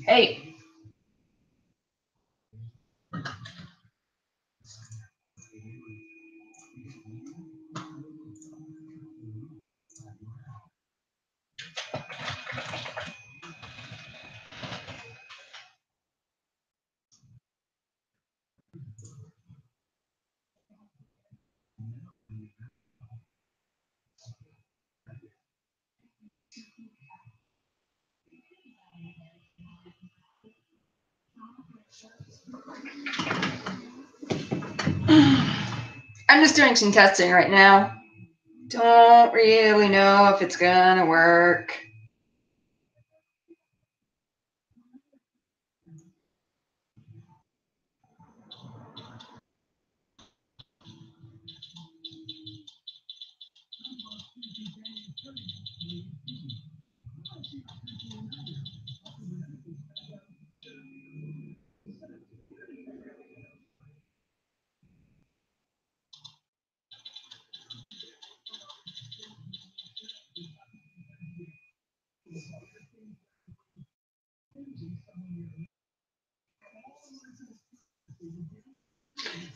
Hey. I'm just doing some testing right now. Don't really know if it's gonna work.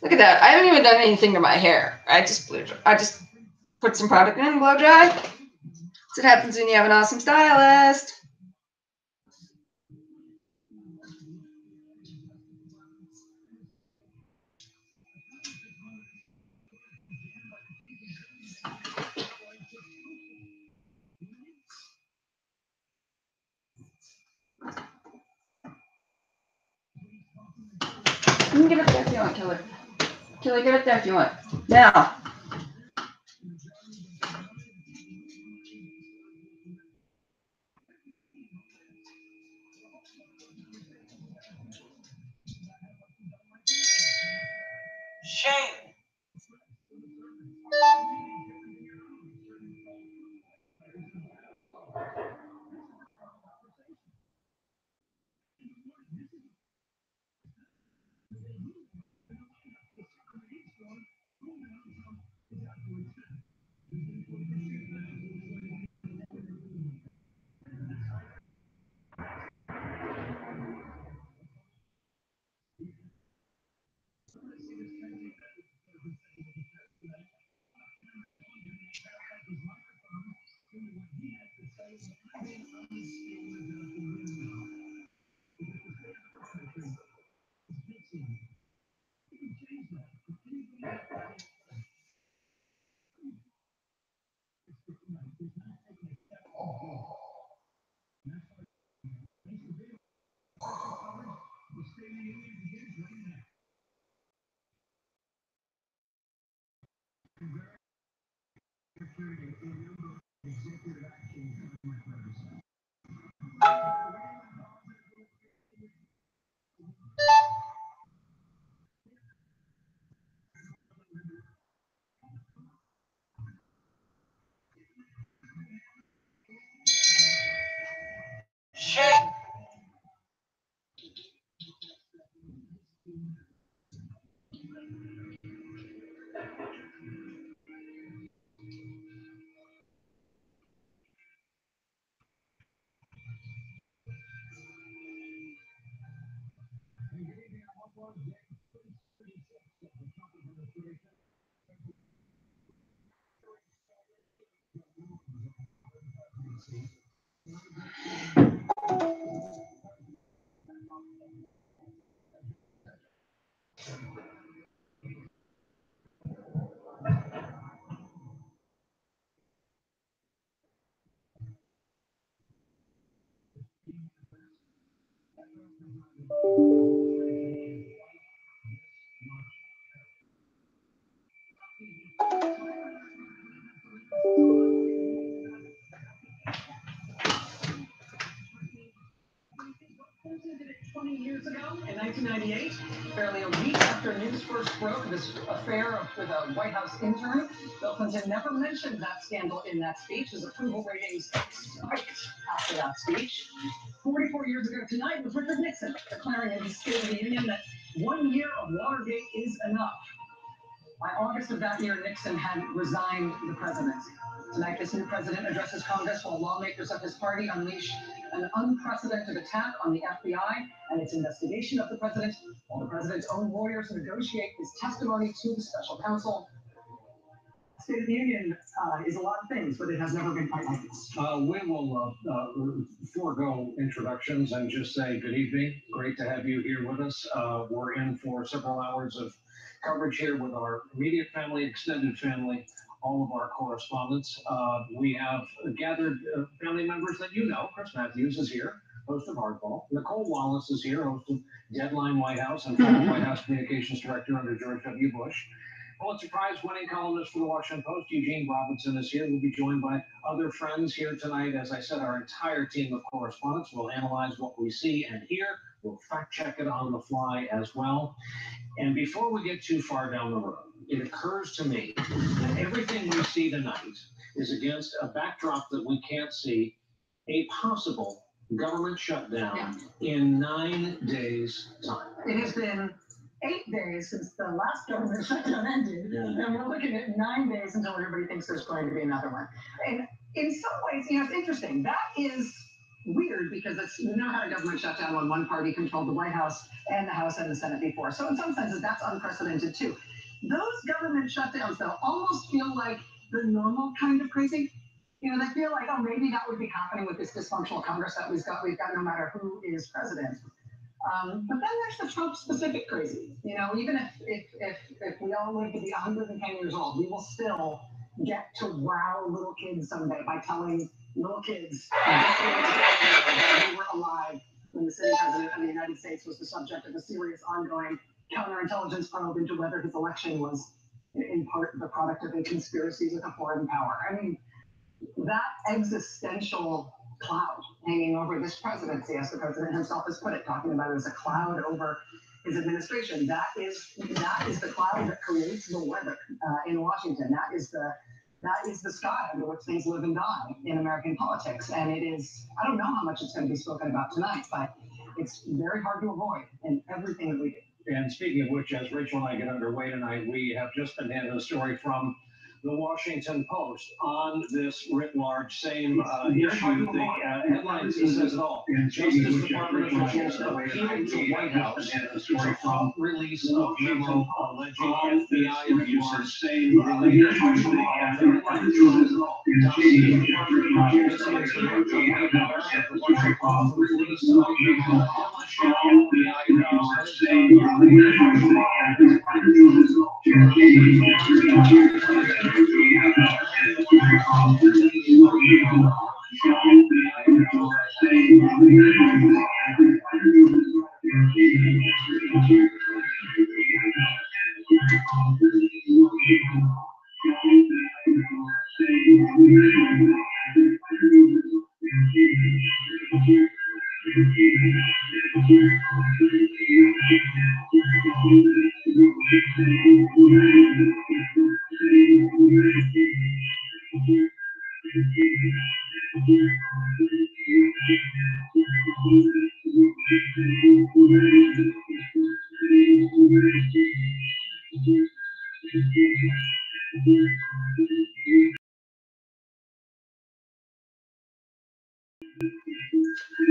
Look at that. I haven't even done anything to my hair. I just put some product in, blow dry. That's what happens when you have an awesome stylist. You can get up there if you want, Killer. Killer, get up there if you want. Now. Shame. Shame. 1998, barely a week after news first broke of his affair with a White House intern, Bill Clinton never mentioned that scandal in that speech. His approval ratings spiked after that speech. 44 years ago tonight was Richard Nixon declaring in his State of the Union that 1 year of Watergate is enough. By August of that year, Nixon had resigned the presidency. Tonight, this new president addresses Congress while lawmakers of his party unleash an unprecedented attack on the FBI and its investigation of the president, while the president's own lawyers negotiate his testimony to the special counsel. State of the Union is a lot of things, but it has never been quite like this. We will forego introductions and just say good evening. Great to have you here with us. We're in for several hours of coverage here with our immediate family, extended family, all of our correspondents. We have gathered family members that you know. Chris Matthews is here, host of Hardball. Nicole Wallace is here, host of Deadline White House and former White House Communications Director under George W. Bush. Pulitzer Prize-winning columnist for the Washington Post, Eugene Robinson, is here. We'll be joined by other friends here tonight. As I said, our entire team of correspondents will analyze what we see and hear. We'll fact-check it on the fly as well. And before we get too far down the road, it occurs to me that everything we see tonight is against a backdrop that we can't see, a possible government shutdown in 9 days' time. It has been 8 days since the last government shutdown ended, and we're looking at 9 days until everybody thinks there's going to be another one. And in some ways, it's interesting. That is weird because we never had a government shutdown when one party controlled the White House and the House and the Senate before. So in some senses, that's unprecedented too. Those government shutdowns, though, almost feel like the normal kind of crazy. They feel like, oh, maybe that would be happening with this dysfunctional Congress that we've got no matter who is president. But then there's the Trump-specific crazy. Even if we all live to be 110 years old, we will still get to wow little kids someday by telling little kids that we were alive when the sitting president of the United States was the subject of a serious ongoing counterintelligence probe into whether his election was in part the product of a conspiracy with a foreign power. I mean, that existential cloud hanging over this presidency, as the president himself has put it, talking about it as a cloud over his administration. That is the cloud that creates the weather in Washington. That is the sky under which things live and die in American politics. And it is, I don't know how much it's going to be spoken about tonight, but it's very hard to avoid in everything that we do. And speaking of which, as Rachel and I get underway tonight, we have just been handed a story from the Washington Post on this writ large same issue. The headline says it all. Justice Department officials appealed to White House to halt release of memo alleging FBI abuses related to the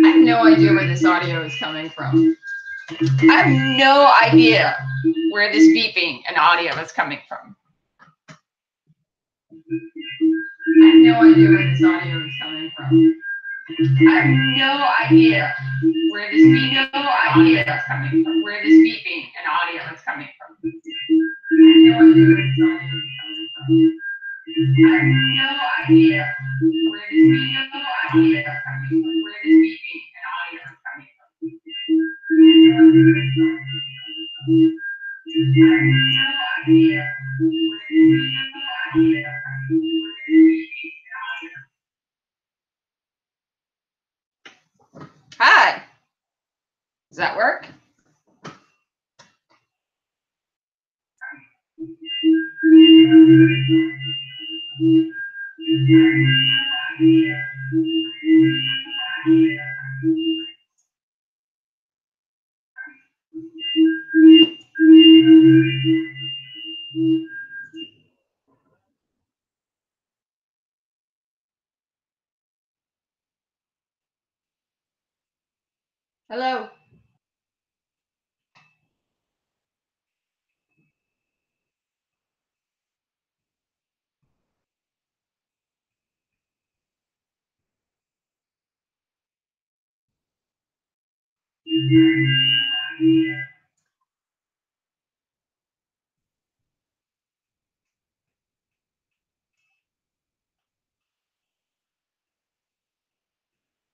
I have no idea where this audio is coming from. I have no idea where this beeping and audio is coming from. I have no idea where this audio is coming from. I have no idea where this beeping is coming from. Where this beeping and audio is coming from. I have no idea where this audio is coming from. I have no idea where this beeping and audio is coming from. Where this beeping and audio is coming from. Hi. Does that work? Hello.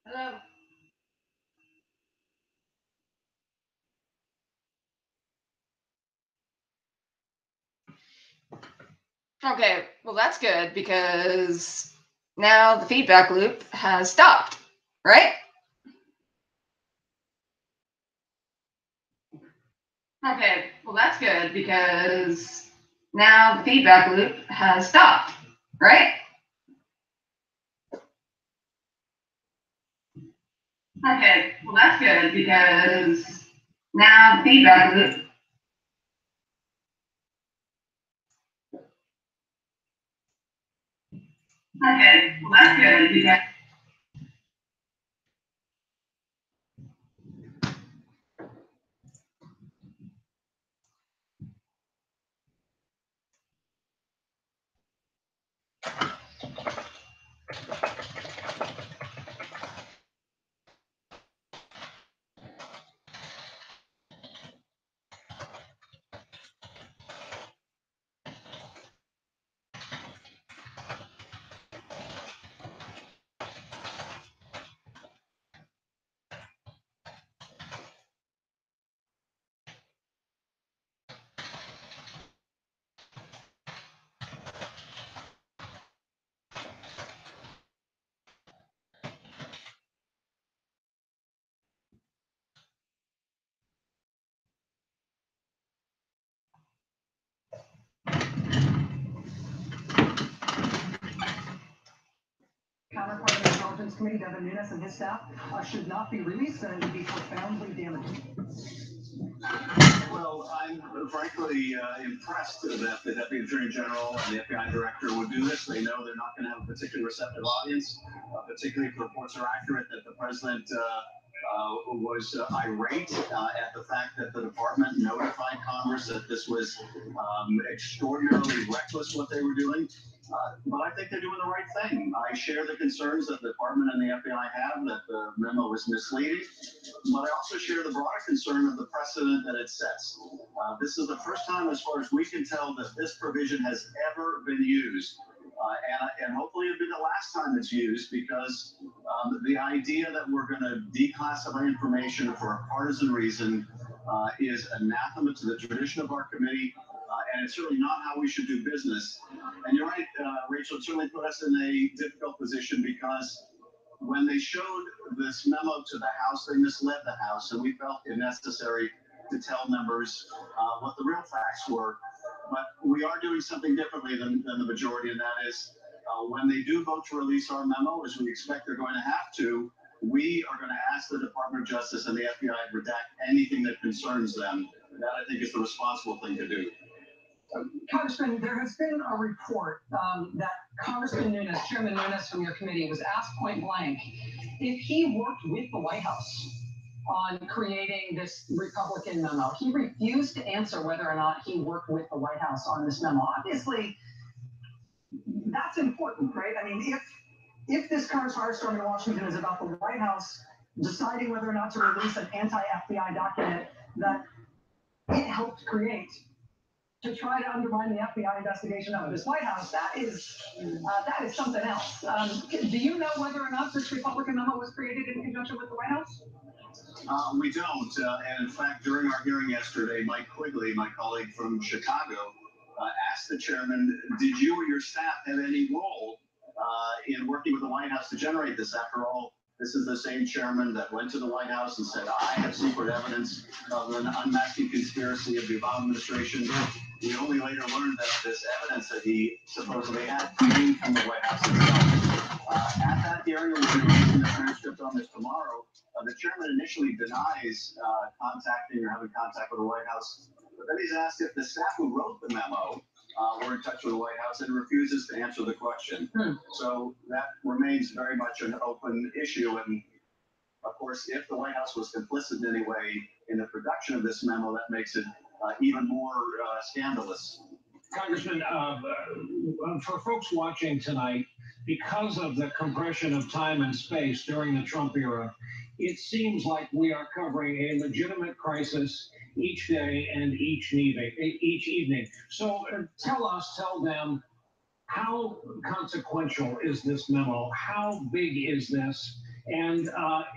Hello. Okay, well that's good because now the feedback loop has stopped, right? Okay, well that's good because now the feedback loop has stopped, right? Okay, well that's good because now the feedback loop. Okay, well that's good because. Counterpart of the Intelligence Committee, Devin Nunes, and his staff should not be released and it would be profoundly damaging. Well, I'm frankly impressed that the Deputy Attorney General and the FBI Director would do this. They know they're not going to have a particularly receptive audience, particularly if the reports are accurate that the President was irate at the fact that the department notified Congress that this was extraordinarily reckless what they were doing. But I think they're doing the right thing. I share the concerns that the department and the FBI have that the memo was misleading, but I also share the broader concern of the precedent that it sets. This is the first time, as far as we can tell, that this provision has ever been used. And hopefully it'll be the last time it's used, because the idea that we're going to declassify information for a partisan reason is anathema to the tradition of our committee, and it's certainly not how we should do business. And you're right, Rachel, it certainly put us in a difficult position, because when they showed this memo to the House, they misled the House, and we felt it necessary to tell members what the real facts were. But we are doing something differently than the majority, and that is when they do vote to release our memo, as we expect they're going to have to, we are going to ask the Department of Justice and the FBI to redact anything that concerns them. That, I think, is the responsible thing to do. Congressman, there has been a report that Congressman Nunes, Chairman Nunes from your committee, was asked point blank if he worked with the White House on creating this Republican memo. He refused to answer whether or not he worked with the White House on this memo. Obviously, that's important, right? I mean, if this current firestorm in Washington is about the White House deciding whether or not to release an anti-FBI document that it helped create to try to undermine the FBI investigation of this White House, that is something else. Do you know whether or not this Republican memo was created in conjunction with the White House? We don't. And in fact, during our hearing yesterday, Mike Quigley, my colleague from Chicago, asked the chairman, did you or your staff have any role in working with the White House to generate this? After all, this is the same chairman that went to the White House and said, I have secret evidence of an unmasking conspiracy of the Obama administration. We only later learned that this evidence that he supposedly had came from the White House itself. At that hearing, we're going to read the transcript on this tomorrow. The chairman initially denies contacting or having contact with the White House, but then he's asked if the staff who wrote the memo were in touch with the White House and refuses to answer the question. So that remains very much an open issue. And of course, if the White House was complicit in any way in the production of this memo, that makes it even more scandalous. Congressman, for folks watching tonight, because of the compression of time and space during the Trump era, it seems like we are covering a legitimate crisis each day and each evening. So tell them, how consequential is this memo? How big is this? And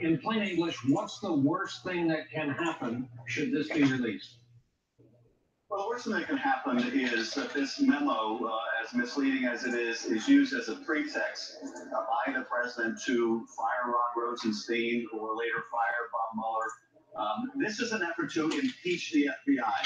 in plain English, what's the worst thing that can happen should this be released? Well, the worst thing that can happen is that this memo, as misleading as it is used as a pretext by the president to fire Rod Rosenstein or later fire Bob Mueller. This is an effort to impeach the FBI.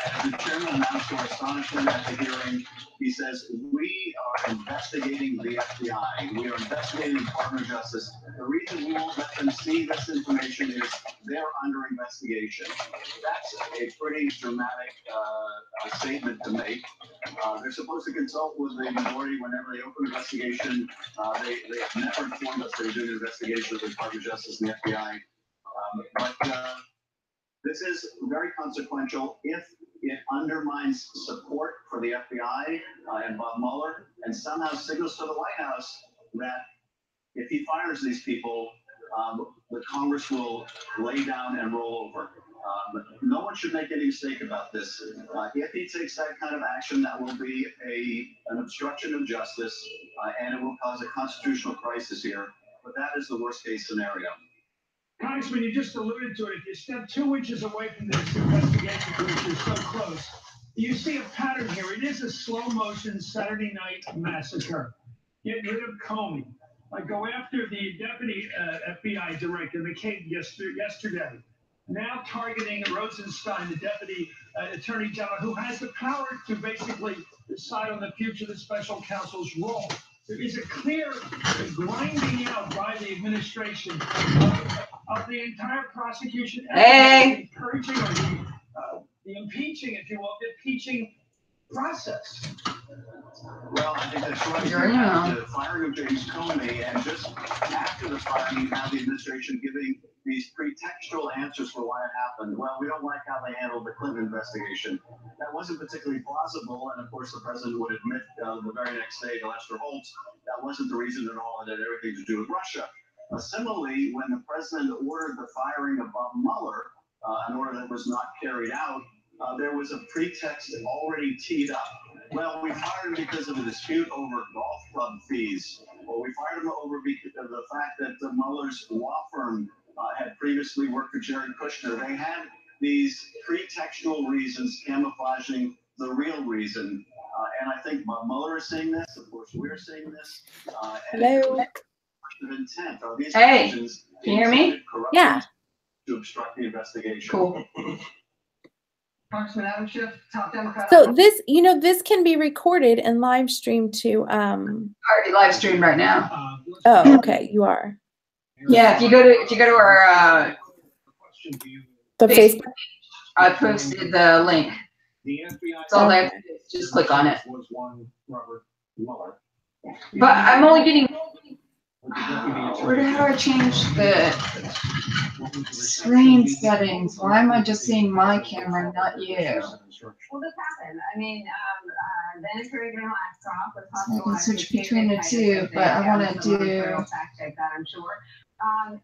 As the chairman announced to our astonishment at the hearing, he says, we are investigating the FBI. We are investigating the Department of Justice. The reason we won't let them see this information is they're under investigation. That's a pretty dramatic statement to make. They're supposed to consult with the minority whenever they open an investigation. They have never informed us they're doing an investigation of the Department of Justice and the FBI. But this is very consequential if it undermines support for the FBI and Bob Mueller and somehow signals to the White House that if he fires these people, the Congress will lay down and roll over. No one should make any mistake about this. If he takes that kind of action, that will be an obstruction of justice, and it will cause a constitutional crisis here. But that is the worst case scenario. Congressman, you just alluded to it. If you step 2 inches away from this investigation, which is so close, you see a pattern here. It is a slow-motion Saturday night massacre. Get rid of Comey. Go after the deputy FBI director, McCabe, yesterday. Now targeting Rosenstein, the deputy attorney general, who has the power to basically decide on the future of the special counsel's role. There is a clear grinding out by the administration of the entire prosecution, Hey. encouraging or the impeaching, if you will, the impeaching process. Well, I think that's right. The firing of James Comey, and just after the firing, you have the administration giving these pretextual answers for why it happened. Well, we don't like how they handled the Clinton investigation. That wasn't particularly plausible, and of course the president would admit the very next day to Lester Holt that wasn't the reason at all. It had everything to do with Russia. Similarly, when the president ordered the firing of Bob Mueller, an order that was not carried out, there was a pretext already teed up. Well, we fired him because of a dispute over golf club fees, or we fired him over because of the fact that Mueller's law firm had previously worked for Jared Kushner. They had these pretextual reasons camouflaging the real reason. And I think Mueller is seeing this. Of course, we're seeing this. Hello. Of intent. Are these Hey, actions can you hear me? Yeah. To obstruct the investigation? Cool. Congressman Adam Schiff, top Democrat. So this, this can be recorded and live streamed to. Already live streamed right now. Oh, okay. You are. Yeah, if you go to our The Facebook. I posted the link. It's all there. Just click on it. But I'm only getting. How do I change the screen settings? Why am I just seeing my camera, not you? Well, this happened. I mean, then it's regular laptop. So I can switch between the two, but I want to do. Fact check that, I'm sure.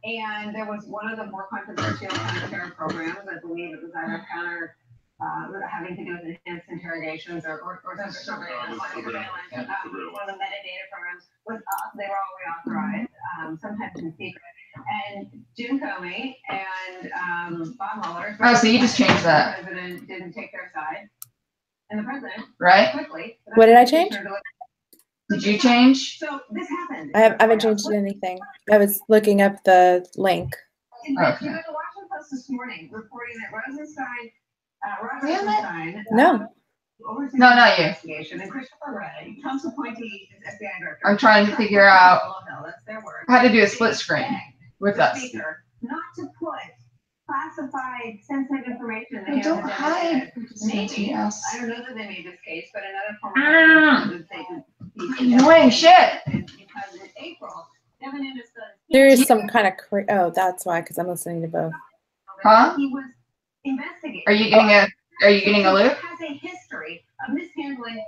And there was one of the more controversial counter programs. I believe it was either having to do with enhanced interrogations or surveillance. One of the metadata programs was up. They were all reauthorized, sometimes in secret. And Jim Comey and Bob Mueller. Oh, so you just changed that. The president didn't take their side. And the president, right? Quickly. What did I change? Did you change? So this happened. I haven't changed anything. I was looking up the link. In fact, you got the Washington Post this morning reporting that Rosenstein. No. oversees No, the not you. investigation, and Christopher Wray, Trump's appointee as FBI director. I'm trying to figure out That's their word. how to do a split screen with The us. speaker not to put classified, sensitive information in the They hands don't of hide. maybe. Yes. I don't know that they made this case, but another former Annoying shit. because in April, Devin Nunes There is some kind of oh, that's why, because I'm listening to both. Huh? He was investigating. Are you getting a loop? Has a history of mishandling.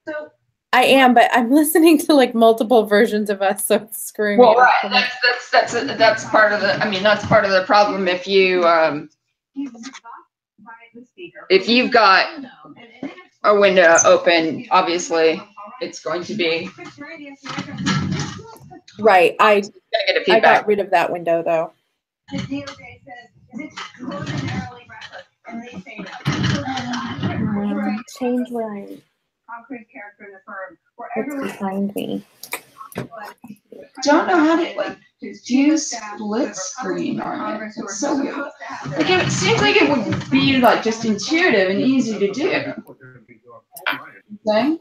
So I am, but I'm listening to like multiple versions of us, so it's screwing me Well, up. right. That's part of the. I mean, that's part of the problem. If you've got a window open, obviously it's going to be Right. I negative feedback. got rid of that window though. The DOJ says it's extraordinarily reckless, and they say no. Change where I Concrete character in the firm, where what's everyone behind me. Don't know how to like do split screen on it. It's so weird. Like it seems like it would be like just intuitive and easy to do. Thing?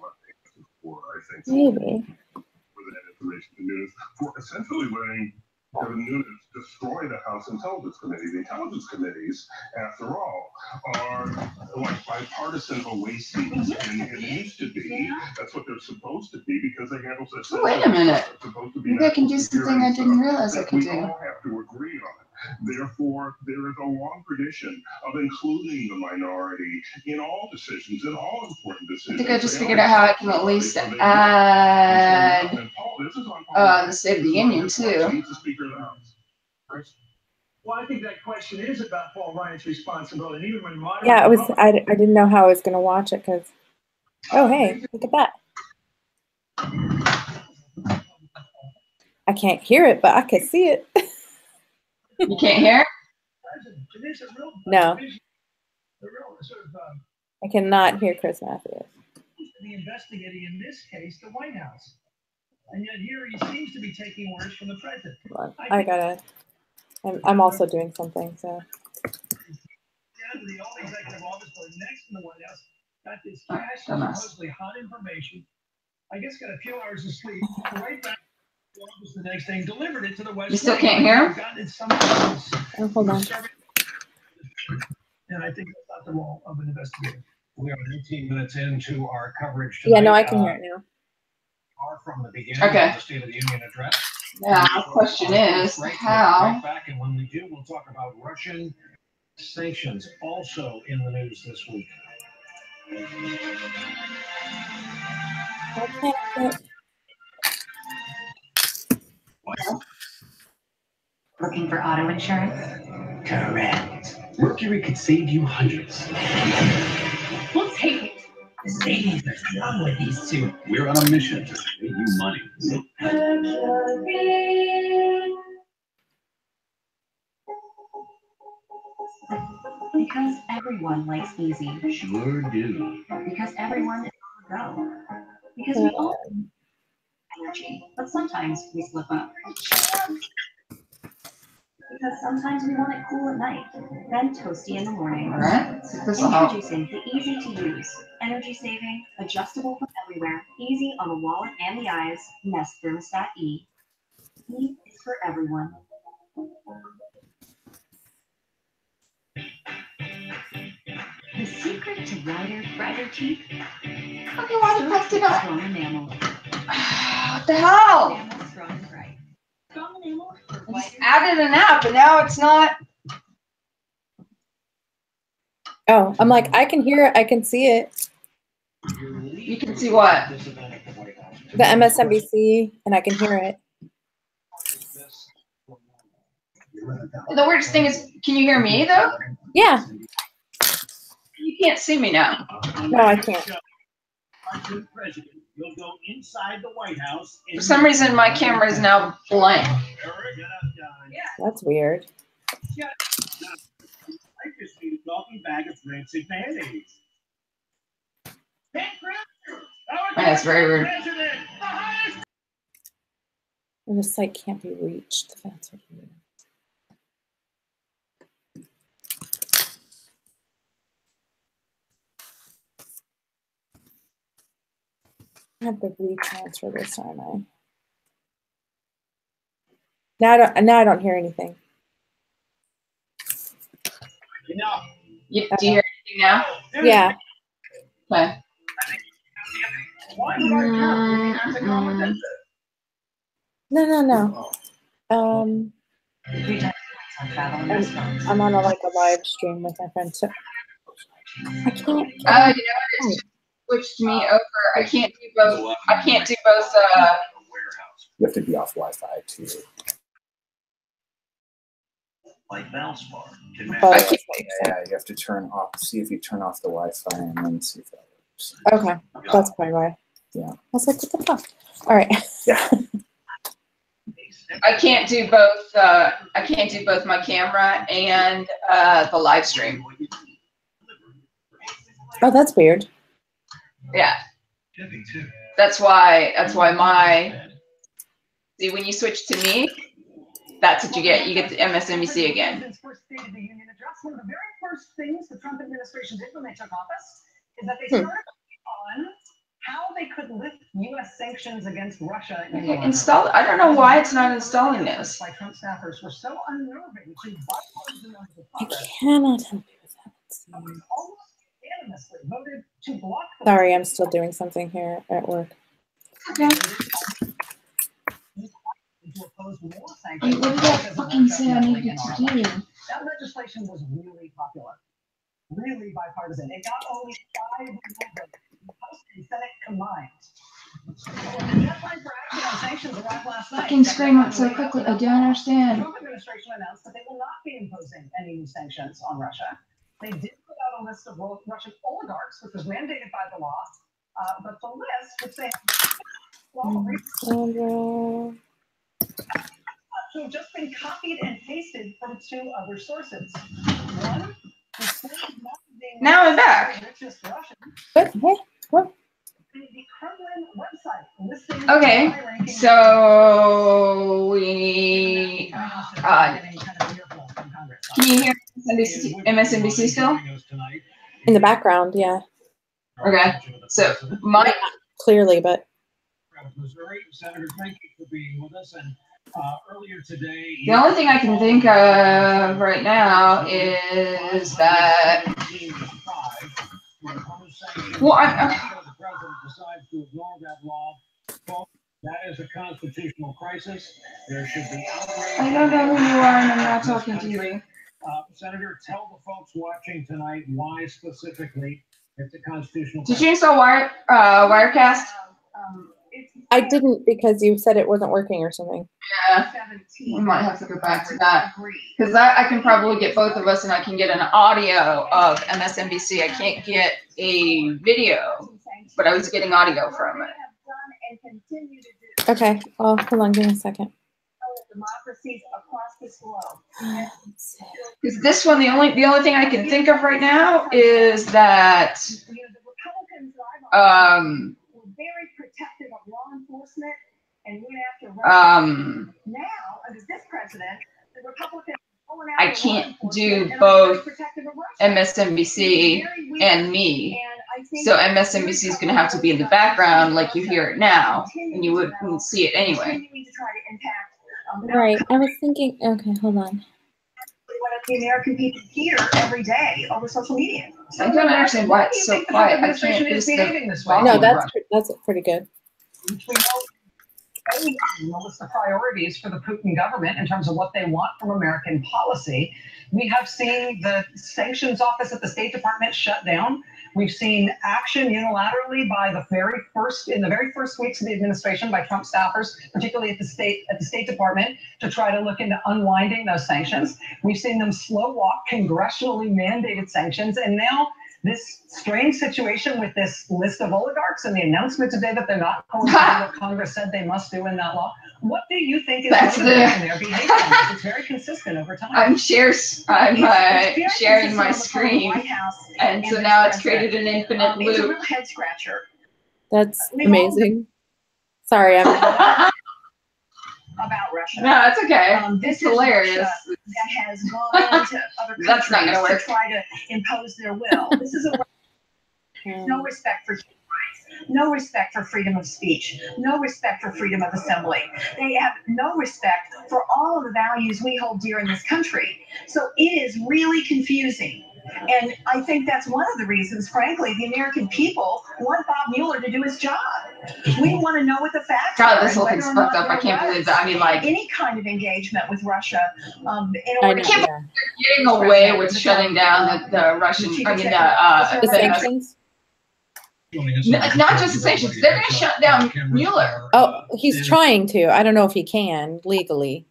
Maybe. For essentially letting Devin Nunes destroy the House Intelligence Committee. The Intelligence Committees, after all, are like bipartisan oases, and it used to be. That's what they're supposed to be because they handle such. Oh, wait a minute. Maybe I can do something I didn't realize I could We do. all have to agree on it. Therefore, there is a long tradition of including the minority in all decisions, in all important I decisions. think I just figured out how I can at least add the State of the Union too. Well, I think that question is about Paul Ryan's responsibility. Even when modern Yeah, it was. I didn't know how I was going to watch it because. Oh, hey, look at that. I can't hear it, but I can see it. You can't hear? No. I cannot hear Chris Matthews. The investigating in this case the White House, and yet here he seems to be taking orders from the president. I gotta. I'm also doing something, so. Down to the old executive office building next to the White House, got this cache of supposedly hot information. I guess got a few hours of sleep. Right back to the office the next day and delivered it to the West. You still can't hear? Oh, hold on. And I think that's not the role of an investigator. We are 18 minutes into our coverage tonight. Yeah, no, I can hear it now. Are from the beginning Okay. of the State of the Union address. Now, the question is how. Right back, and when we do, we'll talk about Russian sanctions, also in the news this week. Looking for auto insurance? Correct. Mercury could save you hundreds. We'll take it. The savings that come with these two. We're on a mission to save you money. Mercury. Because everyone likes easy. Sure do. Because everyone is on the go. Because we all have energy, but sometimes we slip up. Because sometimes we want it cool at night, then toasty in the morning. All right. Introducing the easy-to-use, energy-saving, adjustable from everywhere, easy on the wallet and the eyes, Nest Thermostat E. E is for everyone. The secret to whiter, brighter teeth? Okay, why the fuck did I? Strong enamel. What the hell? Enamel strong and bright. Strong enamel for I just whiter. added an app, and now it's not. Oh, I'm like, I can hear it. I can see it. You can see what? The MSNBC, and I can hear it. The weirdest thing is, can you hear me though? Yeah. You can't see me now. No, I can't. You'll go inside the White House. For some reason, my camera is now blank. That's weird. I just need a talking bag of rancid mayonnaise. That's very weird. And the site can't be reached. That's what it is. I have to retransfer this, aren't I? Now I don't hear anything. Do you hear anything now? Yeah. Okay. No. I'm on a live stream with my friend, so I can't. Oh, you know what? It switched me over. I can't do both. I can't do both. You have to be off Wi-Fi too. Like Valspar. Yeah, you have to turn off. See if you turn off the Wi-Fi and then see if that works. Okay, that's probably why. Yeah. I was like, what the fuck? All right. Yeah. I can't do both. I can't do both my camera and the live stream. Oh, that's weird. Yeah. That's why my. See, when you switch to me, that's what you get. You get the MSNBC again. First State of the Union address. One of the very first things the Trump administration did when they took office is that they started on how they could lift U.S. sanctions against Russia. Install. I don't know why it's not installing this. By Trump staffers were so unnerving to bipartisan members of I Congress. cannot help you with that. Almost unanimously voted to block. Sorry, I'm still doing something here at work. Okay. To oppose more sanctions. Wait, what did that fucking say I needed to do? That legislation was really popular, really bipartisan. It got only 5 votes, House and Senate combined. The deadline for action on sanctions arrived last night. Fucking scream up so quickly. I don't understand. The Trump administration announced that they will not be imposing any new sanctions on Russia. They did put out a list of Russian oligarchs, which was mandated by the law, but the list, which they have have just been copied and pasted from 2 other sources. One, now I'm back. What? The Kremlin website listing Okay, so we can you hear MSNBC still? In the background, yeah. Okay, so my clearly, but Missouri, Senator, thank you for being with us. And earlier today, the only thing I can think of right now is that. Well, the president decides to ignore that law. That is a constitutional crisis. There should be outrage. I don't know who you are, and I'm not talking to you. Senator, tell the folks watching tonight why specifically it's a constitutional. Did you install Wirecast? I didn't because you said it wasn't working or something. Yeah, we might have to go back to that because I can probably get both of us, and I can get an audio of MSNBC. I can't get a video, but I was getting audio from it. Okay. Oh, hold on, give me a second. Because this one, the only thing I can think of right now is that very protective of law enforcement and went after Russia. Now, under this president, the Republicans I can't do both MSNBC and me. So MSNBC is going to have to be in the background like you hear it now, and you wouldn't see it anyway. Right. I was thinking, okay, hold on. What the American people hear every day over social media. I don't understand why it's so quiet. I can't boost the volume. No, that's pretty good. List the priorities for the Putin government in terms of what they want from American policy. We have seen the sanctions office at the State Department shut down. We've seen action unilaterally by in the very first weeks of the administration by Trump staffers, particularly at the State Department, to try to look into unwinding those sanctions. We've seen them slow walk congressionally mandated sanctions, and now this strange situation with this list of oligarchs and the announcement today that they're not going to do what Congress said they must do in that law. What do you think is motivating their behavior? It's very consistent over time. I'm sharing my screen, and so now it's created an infinite loop. It's a real head scratcher. That's amazing. Sorry, I'm. About Russia. No, it's okay. This it's hilarious. That has gone into other That's not countries gonna work. to try to impose their will. This is no respect for human rights. no respect for freedom of speech, no respect for freedom of assembly. They have no respect for all of the values we hold dear in this country. So it is really confusing. And I think that's one of the reasons, frankly, the American people want Bob Mueller to do his job. We want to know what the facts are. God, this whole thing's fucked up. I can't believe that. I mean, like, any kind of engagement with Russia. In I order know, to yeah. getting away with shutting down the Russian, I mean, The sanctions? not just the sanctions. They're going to shut down Mueller. Oh, he's trying to. I don't know if he can legally.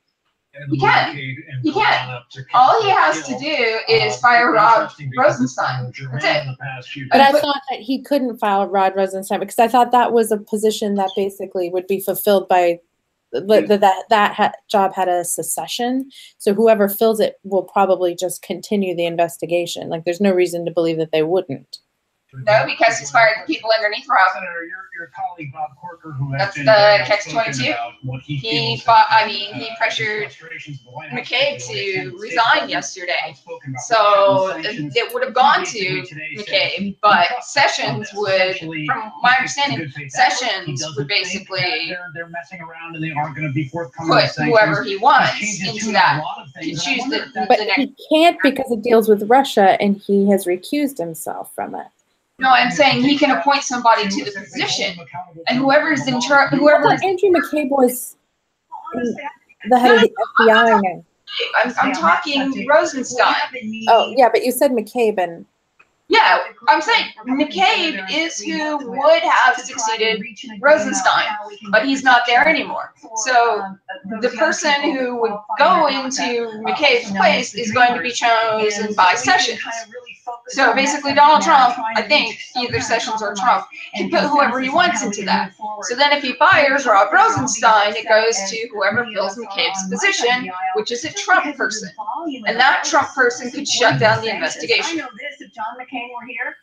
He can. He can. All he has to do is fire Rod Rosenstein. That's it. But I thought that he couldn't file Rod Rosenstein because I thought that was a position that basically would be fulfilled by that job had a secession. So whoever fills it will probably just continue the investigation. Like there's no reason to believe that they wouldn't. No, because he's fired the people underneath Rob. Senator, your colleague Bob Corker, who that's the catch-22. He fought. I mean, he pressured McCabe to resign yesterday, so it would have gone to McCabe. But Sessions would, from my understanding, Sessions would basically they're messing around and they aren't going to be forthcoming. Put whoever he wants into that to choose the next. He can't because it deals with Russia, and he has recused himself from it. No, I'm saying he can appoint somebody to the position, and whoever's in charge, whoever. Andrew McCabe was the head of the FBI now. I'm talking Rosenstein. Oh yeah, but you said McCabe and. Yeah, I'm saying McCabe is who would have succeeded Rosenstein, but he's not there anymore. So the person who would go into McCabe's place is going to be chosen by Sessions. So basically Donald Trump, I think, either Sessions or Trump, can put whoever he wants into that. So then if he fires Rob Rosenstein, it goes to whoever fills McCabe's position, which is a Trump person. And that Trump person could shut down the investigation. I know this, if John McCain were here,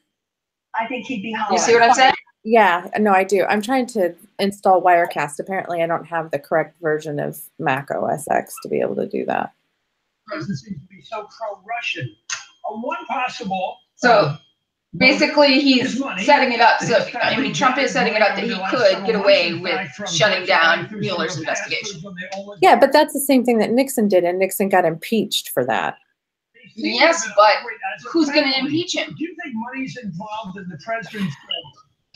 I think he'd be home. You see what I'm saying? Yeah, no, I do. I'm trying to install Wirecast. Apparently, I don't have the correct version of Mac OS X to be able to do that. Doesn't seem to be so pro-Russian. One possible. So basically, he's setting it up. So I mean, Trump is setting it up that he could get away with shutting down Mueller's investigation. Yeah, but that's the same thing that Nixon did, and Nixon got impeached for that. Yes, but who's going to impeach him? Do you think money's involved in the president's?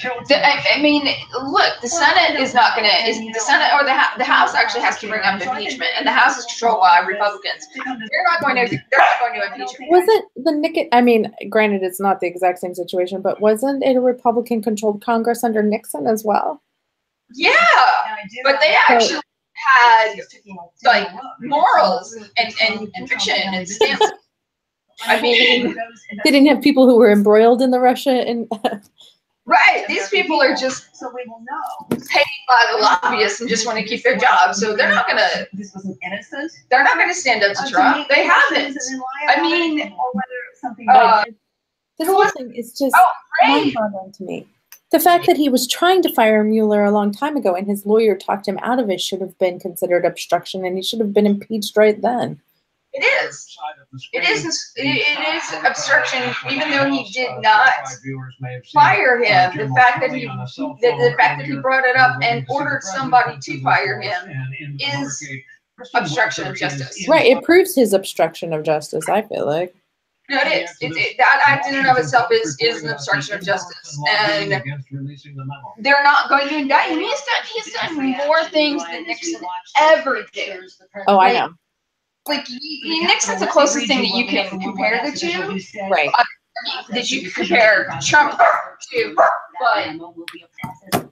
I mean, look, the Senate is not going to. The Senate or the House actually has to bring up impeachment, and the House is controlled by Republicans. They're not going to. They're not going to impeach him. Wasn't the Nixon? I mean, granted, it's not the exact same situation, but wasn't it a Republican-controlled Congress under Nixon as well? Yeah, but they actually had like morals and conviction and stance. I mean, they didn't have people who were embroiled in the Russia and. Right, these people are just so we will know paid by the lobbyists and just want to keep their job. So they're not gonna. This was an innocent. They're not gonna stand up to Trump. They haven't. I mean, the whole thing is just mind-boggling to me. The fact that he was trying to fire Mueller a long time ago and his lawyer talked him out of it should have been considered obstruction, and he should have been impeached right then. It is. It is obstruction, even though he did not fire him. The fact that he brought it up and ordered somebody to fire him is obstruction of justice. Right. It proves his obstruction of justice, I feel like. No, it is. That act in and of itself is an obstruction of justice, and they're not going to indict him. He's done more things than Nixon ever did. Oh, I know. Like Nixon's the closest thing that you can compare the two, right? That you can compare Trump to, but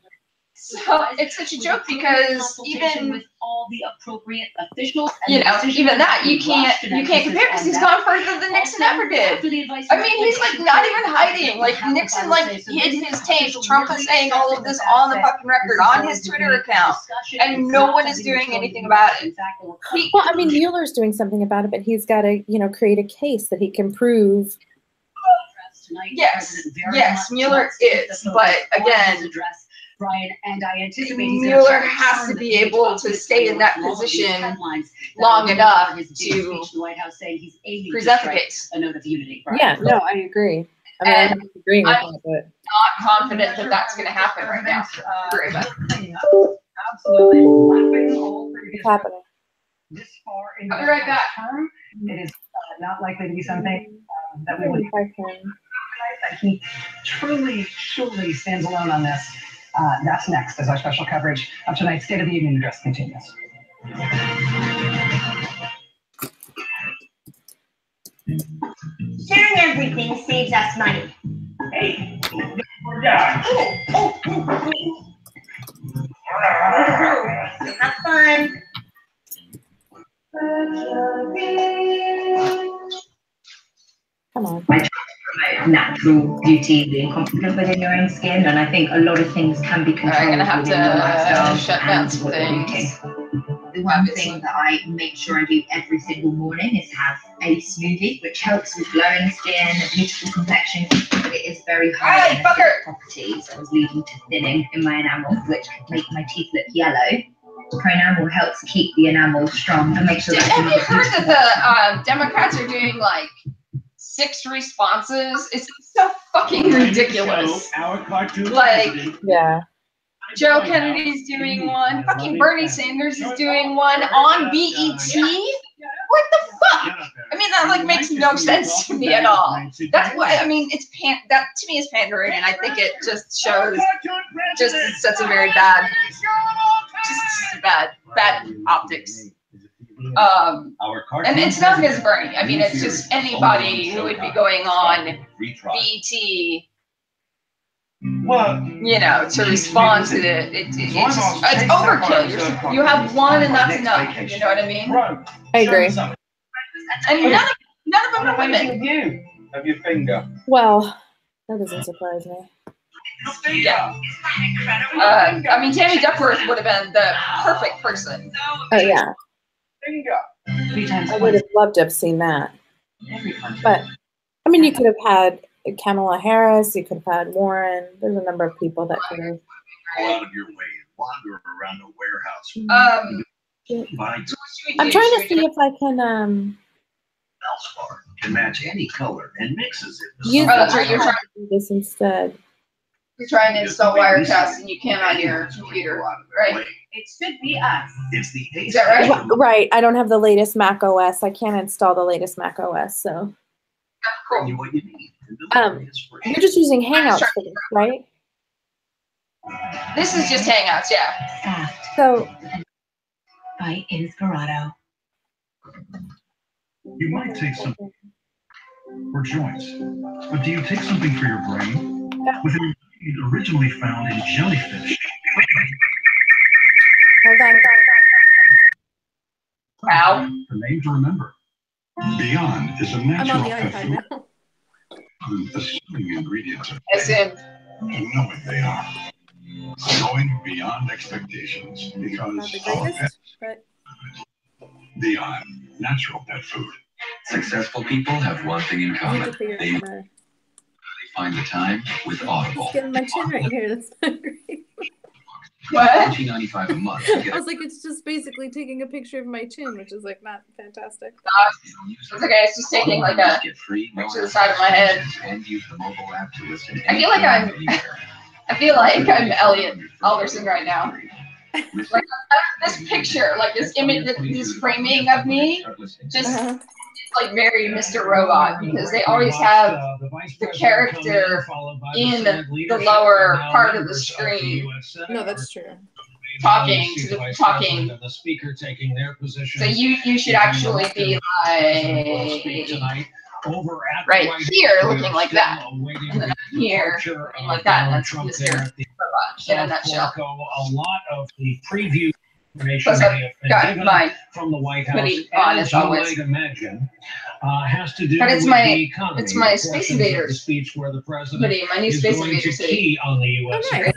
so it's such a joke because even with all the appropriate officials, even that you can't compare because he's gone further than Nixon ever did. I mean, he's like not even hiding. Like Nixon hid his tapes. Trump is saying all of this on the fucking record on his Twitter account, and no one is doing anything about it. Well, I mean, Mueller's doing something about it, but he's got to create a case that he can prove. Yes, Mueller is, but again. Brian, and I anticipate Mueller has to be able to stay in that position long enough to present the case. A note of unity. Yeah, no, I agree. I mean, I'm agreeing with that, not confident that that's going to happen right now. Absolutely. Lapping all previous It's happening. this far into I'll be right back. term, it is not likely to be something that we would that he truly stands alone on this. That's next as our special coverage of tonight's State of the Union address continues. Sharing everything saves us money. Hey, we're done. Have fun. Come on. Natural beauty, being confident within your own skin, and I think a lot of things can be controlled I'm gonna have within your lifestyle to shut down and some what you're things. eating. The one thing that I make sure I do every single morning is have a smoothie, which helps with glowing skin, beautiful complexion, but it is very high in acidic properties, as leading to thinning in my enamel, which can make my teeth look yellow. Pro-enamel helps keep the enamel strong and make sure that. Have you heard that the Democrats are doing like 6 responses? It's so fucking ridiculous. Like, yeah. Joe Kennedy's doing one. Fucking Bernie Sanders is doing one on BET. What the fuck? I mean, that like makes no sense to me at all. That's why I mean, that to me is pandering, and I think it just shows such a very bad, bad optics. And it's not just Bernie. I mean, it's just anybody who would be going on BET. Well, you know, to respond to it's overkill. You have one and that's enough. You know what I mean? I agree. And none of them are women. Of your finger. Well, that doesn't surprise me. Yeah. I mean, Tammy Duckworth would have been the perfect person. Oh yeah. Finger. I would have loved to have seen that. But I mean, you could have had Kamala Harris. You could have had Warren. There's a number of people that could have. Go out of your way and wander around a warehouse. I'm trying to see if I can Valspar can match any color and mixes it. use you're the trying to do this instead. You're trying to install Wirecast and you can't on your computer, right? It should be us. It's the Is that right? Right. I don't have the latest Mac OS. I can't install the latest Mac OS. So. Cool. What you need. You're just using Hangouts for this, right? This is just Hangouts, yeah. So. By Inspirato. You might take something for joints, but do you take something for your brain? With an ingredient originally found in jellyfish. Hold on. Wow. The name to remember. Beyond is a natural. I'm on the iPad now. Assuming ingredients are you know what they are. Going beyond expectations because Not the greatest, but Beyond natural pet food. Successful people have one thing in I need to common. figure They out how to find the time with Audible. just get my chin right here. That's not great. What? $14.95 a month. To I get was like, it's just basically taking a picture of my chin, which is like not fantastic. It's okay, it's just taking like a get free, no to the side of my head. and use the mobile app to listen. I feel like I'm Elliot Alderson right now. Like this picture, like this image, this framing of me, just like very Mr. Robot, because they always have the character in the lower part of the screen. No, that's true. Talking. The speaker taking their position. So you should actually be like right here, looking like that, and then here, looking like that. And that's Mr. Robot in a nutshell. A lot of the preview information Plus, I've they have been got given my from the White House, hoodie on as as you always. might imagine, has to do But it's with my- the economy. it's my The Space portions of the Invaders speech where the president hoodie, my new is Space going Invaders to hoodie. key on the U.S. Oh, nice.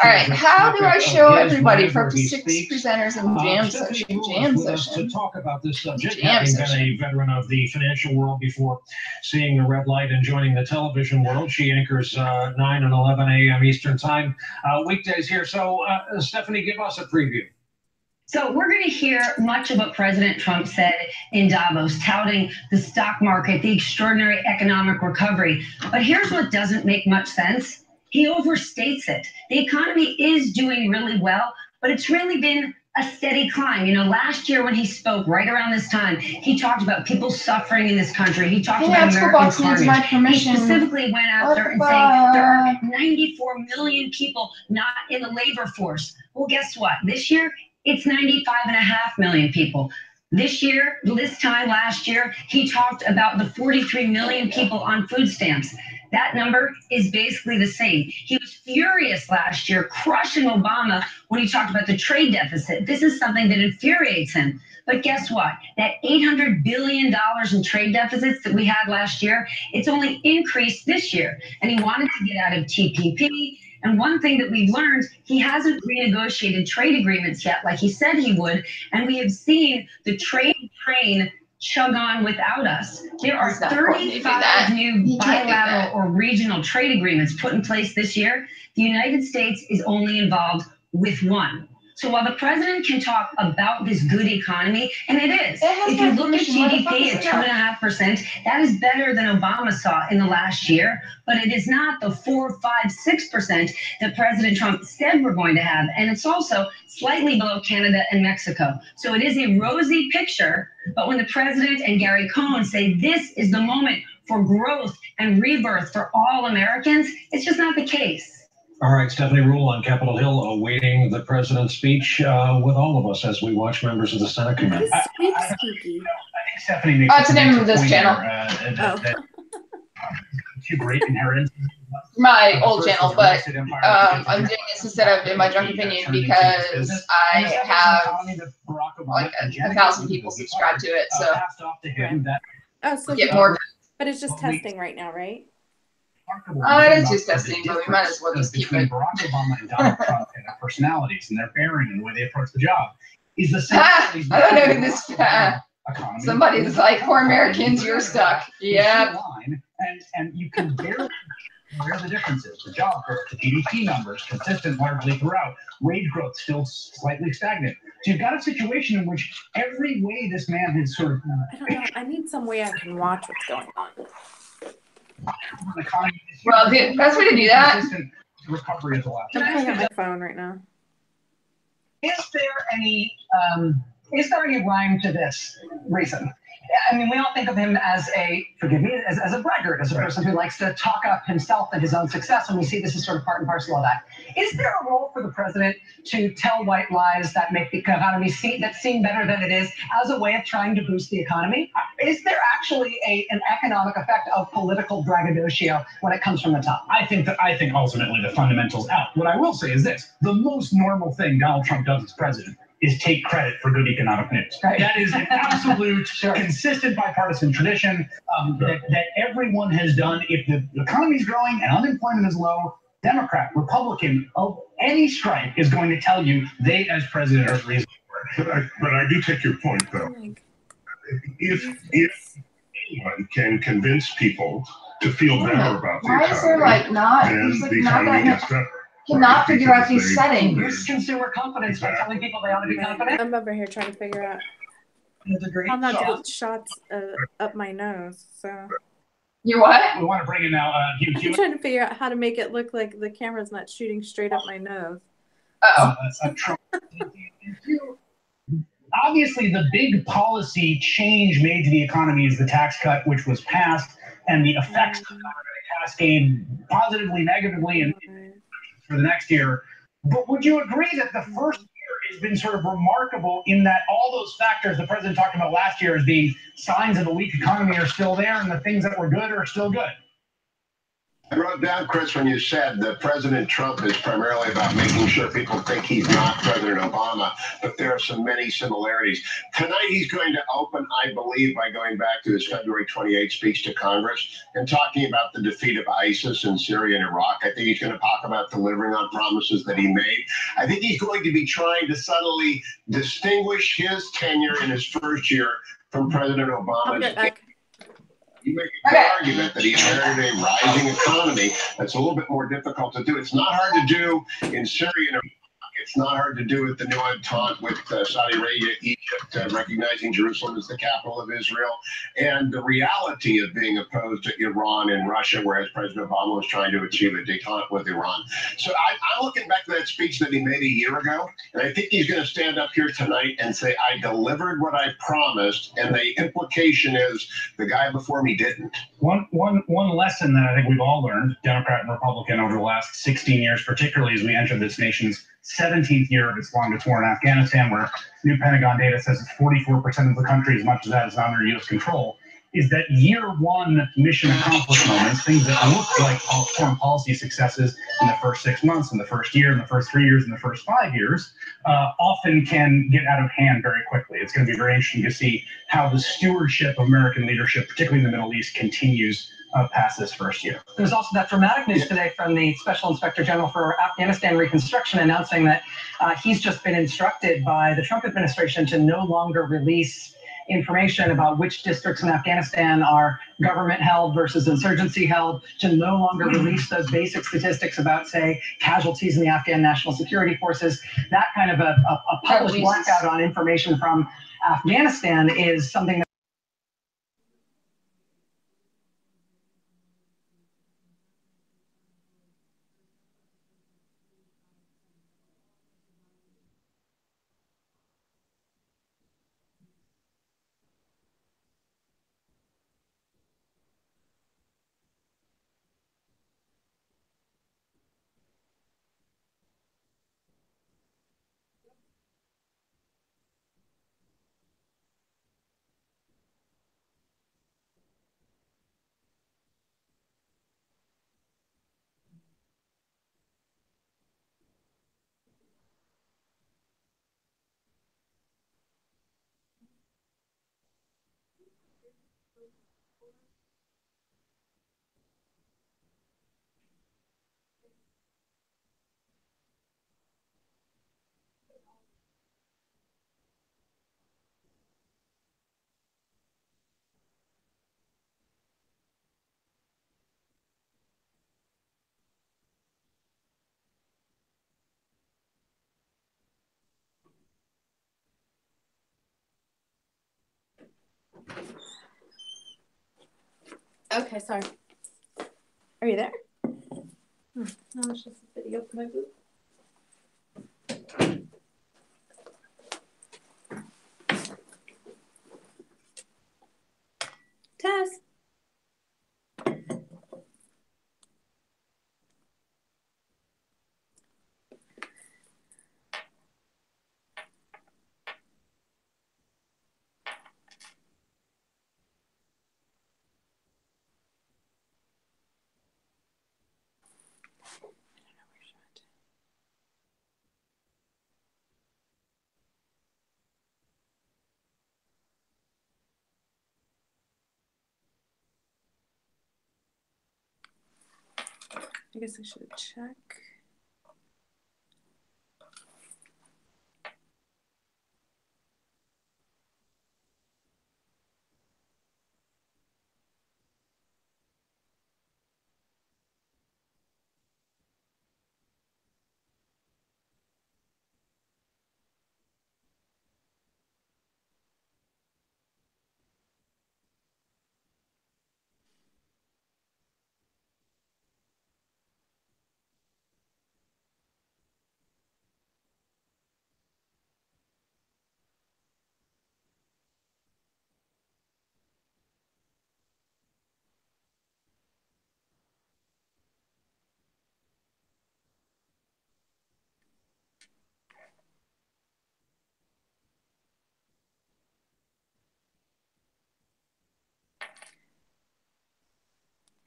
All right, how do I show everybody for up to 6 presenters in jam session? Jam To session. talk about this subject, Jam having session. been a veteran of the financial world before seeing the red light and joining the television world, she anchors 9 and 11 a.m. Eastern time weekdays here. So, Stephanie, give us a preview. So we're going to hear much of what President Trump said in Davos, touting the stock market, the extraordinary economic recovery. But here's what doesn't make much sense. He overstates it. The economy is doing really well, but it's really been a steady climb. You know, last year when he spoke right around this time, he talked about people suffering in this country. He talked about American carnage. He specifically went after and saying there are 94 million people not in the labor force. Well, guess what? This year, it's 95.5 million people. This year, this time last year, he talked about the 43 million people on food stamps. That number is basically the same. He was furious last year, crushing Obama when he talked about the trade deficit. This is something that infuriates him. But guess what? That $800 billion in trade deficits that we had last year, it's only increased this year. And he wanted to get out of TPP. And one thing that we've learned, he hasn't renegotiated trade agreements yet, like he said he would. And we have seen the trade train chug on without us. There are 35 new bilateral or regional trade agreements put in place this year. The United States is only involved with one. So while the president can talk about this good economy, and it is, if you look at GDP at 2.5%, that is better than Obama saw in the last year, but it is not the 4, 5, 6% that President Trump said we're going to have. And it's also slightly below Canada and Mexico. So it is a rosy picture, but when the president and Gary Cohn say this is the moment for growth and rebirth for all Americans, it's just not the case. All right, Stephanie Rule on Capitol Hill awaiting the president's speech with all of us as we watch members of the Senate come in. This is spooky. I think Stephanie makes it's the name of this channel. Two great inheritance. My old channel, but I'm doing this instead of In My Drunk Opinion because I have like 1,000 people subscribed to it, so get more. But it's just testing right now, right? It is just testing, but we might as well just keep it. Barack Obama and Donald Trump and their personalities and their bearing and the way they approach the job is the same. I don't know who this. Somebody's like, poor Americans, you're stuck. Yeah. And you can barely where the difference is. The job growth, the GDP numbers, consistent largely throughout. Wage growth still slightly stagnant. So you've got a situation in which every way this man has sort of. I don't know. I need some way I can watch what's going on. Well, the best way to do that. Recovery is the last. I'm playing on my phone right now. Is there any rhyme to this reason? I mean, we all think of him as forgive me, as a braggart, as a person who likes to talk up himself and his own success, and we see this as sort of part and parcel of that. Is there a role for the president to tell white lies that make the economy seem better than it is as a way of trying to boost the economy? Is there actually an economic effect of political braggadocio when it comes from the top? I think ultimately the fundamentals out. What I will say is this: the most normal thing Donald Trump does as president is take credit for good economic news. Right. That is an absolute consistent bipartisan tradition that everyone has done. If the economy is growing and unemployment is low, Democrat, Republican of any stripe is going to tell you they, as president, are reasonable. But I do take your point, though. If anyone can convince people to feel better about the economy, is there like not? then Like the not economy that gets better. Cannot figure out these settings. Boost consumer confidence by telling people they ought to be confident. I'm over here trying to figure out. I'm not getting shots up my nose, so. You what? We want to bring in now. I'm trying to figure out how to make it look like the camera's not shooting straight up my nose. Obviously, the big policy change made to the economy is the tax cut, which was passed, and the effects of that are going to cascade positively, negatively, and for the next year. But would you agree that the first year has been sort of remarkable in that all those factors the president talked about last year as being signs of a weak economy are still there, and the things that were good are still good? I wrote down, Chris, when you said that President Trump is primarily about making sure people think he's not President Obama, but there are some many similarities. Tonight, he's going to open, I believe, by going back to his February 28th speech to Congress and talking about the defeat of ISIS in Syria and Iraq. I think he's going to talk about delivering on promises that he made. I think he's going to be trying to subtly distinguish his tenure in his first year from President Obama's. You make a good argument that he inherited a rising economy that's a little bit more difficult to do. It's not hard to do in Syria and Iraq. It's not hard to do with the new entente with Saudi Arabia, Egypt, recognizing Jerusalem as the capital of Israel, and the reality of being opposed to Iran and Russia, whereas President Obama was trying to achieve a détente with Iran. So I'm looking back to that speech that he made a year ago, and I think he's going to stand up here tonight and say, I delivered what I promised, and the implication is the guy before me didn't. One lesson that I think we've all learned, Democrat and Republican, over the last 16 years, particularly as we enter this nation's 17th year of its longest war in Afghanistan, where new Pentagon data says 44% of the country, as much as that is under U.S. control, is that year one mission accomplished moments, things that look like foreign policy successes in the first 6 months, in the first year, in the first 3 years, in the first 5 years, often can get out of hand very quickly. It's going to be very interesting to see how the stewardship of American leadership, particularly in the Middle East, continues past this first year. There's also that dramatic news today from the Special Inspector General for Afghanistan Reconstruction announcing that he's just been instructed by the Trump administration to no longer release information about which districts in Afghanistan are government held versus insurgency held, to no longer release those basic statistics about, say, casualties in the Afghan National Security Forces. That kind of a published blackout on information from Afghanistan is something that Okay, sorry. Are you there? No, it's just a video of my boob. Tess. I guess I should check.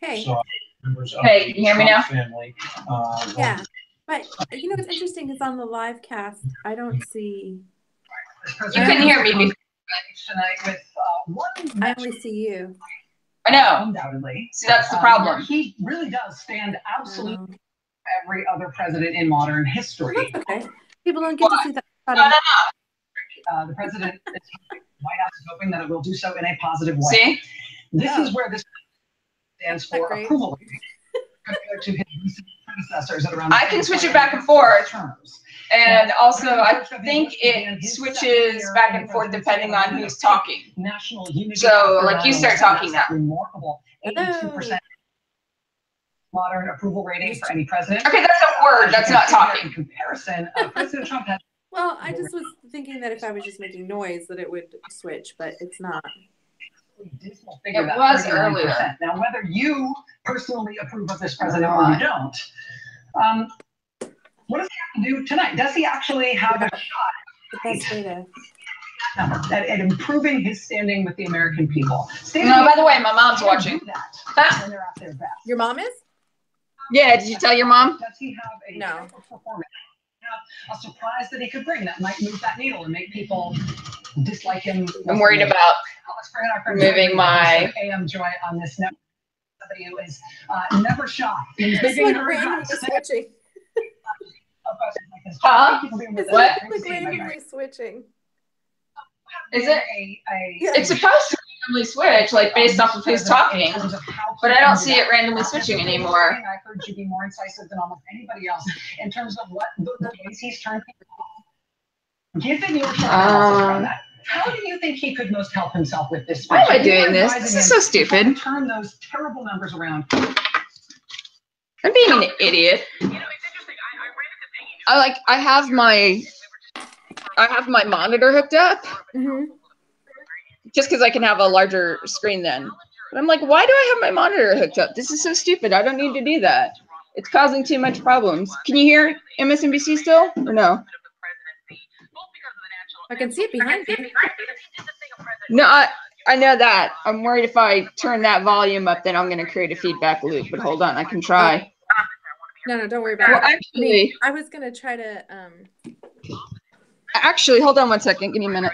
Hey. So, members of Hey, the can you hear me Trump now? family, Yeah, but you know what's interesting is on the live cast, I don't see. You couldn't hear me before. tonight with one. I only see you. I know. Undoubtedly. See, that's the problem. He really does stand absolutely every other president in modern history. That's okay. People don't get to see that. The president, the White House is hoping that it will do so in a positive way. See? This is where this stands for approval compared to his recent predecessors at around. I can switch it back and forth. Terms. And also, I think it switches back and forth depending on who's talking. So, like, you start talking now. Remarkable 82% modern approval rating for any president. Okay, that's a word. That's not talking. In comparison, President Trump has. Well, I just was thinking that if I was just making noise, that it would switch, but it's not. It was earlier. Now, whether you personally approve of this president or you don't, what does he have to do tonight? Does he actually have a shot The best way to... at improving his standing with the American people? No, by the way, my mom's watching. Your mom is? Yeah, did you tell your mom? Does he have a No. performance? A surprise that he could bring that might move that needle and make people dislike him. I'm worried about moving my AM Joy on this network. Somebody who is never shy. It's like randomly switching. Huh? It's What? like randomly switching. Is it? It's supposed to randomly switch, like based off of who's talking, but I don't see it randomly switching anymore. I heard you be more incisive than almost anybody else in terms of what the ways he's turned people. Given your on that, how do you think he could most help himself with this? Why am I doing this? This is so stupid. Turn those terrible numbers around. I'm being an idiot. I have my monitor hooked up. Just because I can have a larger screen then. But I'm like, why do I have my monitor hooked up? This is so stupid. I don't need to do that. It's causing too much problems. Can you hear MSNBC still or no? I can see it behind you. No, I know that. I'm worried if I turn that volume up, then I'm going to create a feedback loop. But hold on, I can try. No, don't worry about Well, it. actually, I was going to try to... Actually, hold on one second. Give me a minute.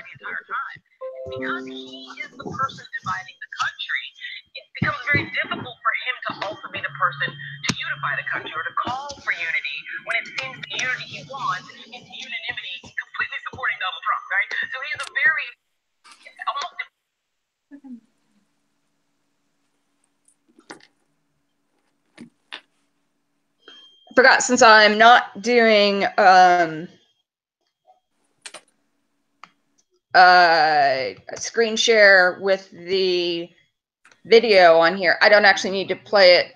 Because he is the person dividing the country, it becomes very difficult for him to also be the person to unify the country or to call for unity when it seems the unity he wants is unanimity, completely supporting Donald Trump, right? So he is a very almost. I forgot, since I'm not doing screen share with the video on here. I don't actually need to play it.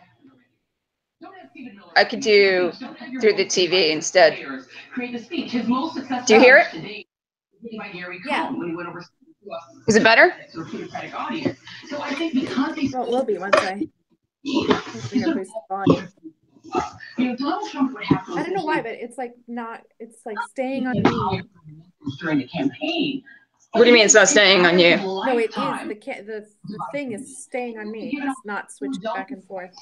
I could do through the TV instead. Do you hear it? Yeah. Is it better? Well, it will be once I boost the volume. I don't know why, but it's like not. It's like staying on me. During the campaign. What do you mean it's not staying on you? No, it is. The thing is staying on me. It's not switching back and forth.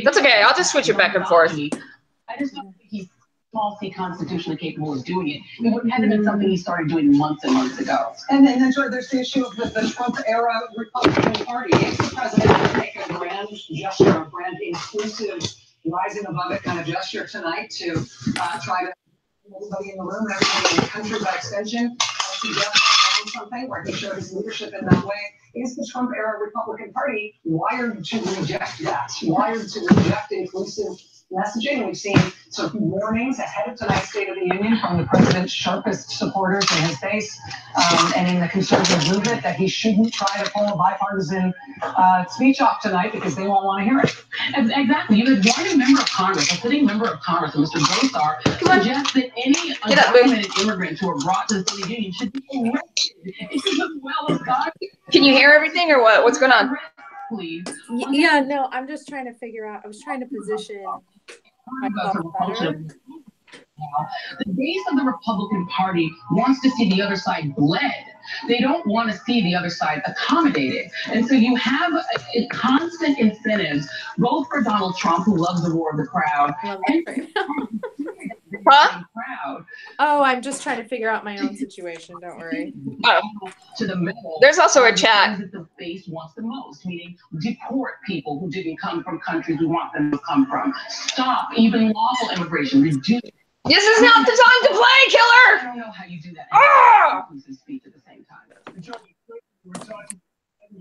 That's okay. I'll just switch it back and forth. I just don't think he's falsely constitutionally capable of doing it. It wouldn't have been something he started doing months and months ago. And then there's the issue of the Trump era Republican Party. If the president would make a grand gesture, a grand inclusive, rising above it kind of gesture tonight to try to everybody in the room, everybody in the country by extension, together on something where he showed his leadership in that way. Is the Trump era Republican Party wired to reject that? Wired to reject inclusive messaging? We've seen sort of warnings ahead of tonight's State of the Union from the president's sharpest supporters in his base and in the conservative movement that he shouldn't try to pull a bipartisan speech off tonight because they won't want to hear it. Exactly. You had one member of Congress, a sitting member of Congress, Mr. Gosar, suggests that any undocumented immigrants who are brought to the State of the Union should be arrested. Can you hear everything or what? What's going on? Yeah, no, I'm just trying to figure out. I was trying to position myself better. The base of the Republican Party wants to see the other side bled. They don't want to see the other side accommodated. And so you have a constant incentives, both for Donald Trump, who loves the roar of the crowd, and crowd. Oh, I'm just trying to figure out my own situation. Don't worry. Oh. To the middle. There's also a chat. That the base wants the most, meaning deport people who didn't come from countries we want them to come from. Stop even lawful immigration. Reduce. This is not the time to play, killer! I don't know how you do that. Ah! Speech at the same time. We're talking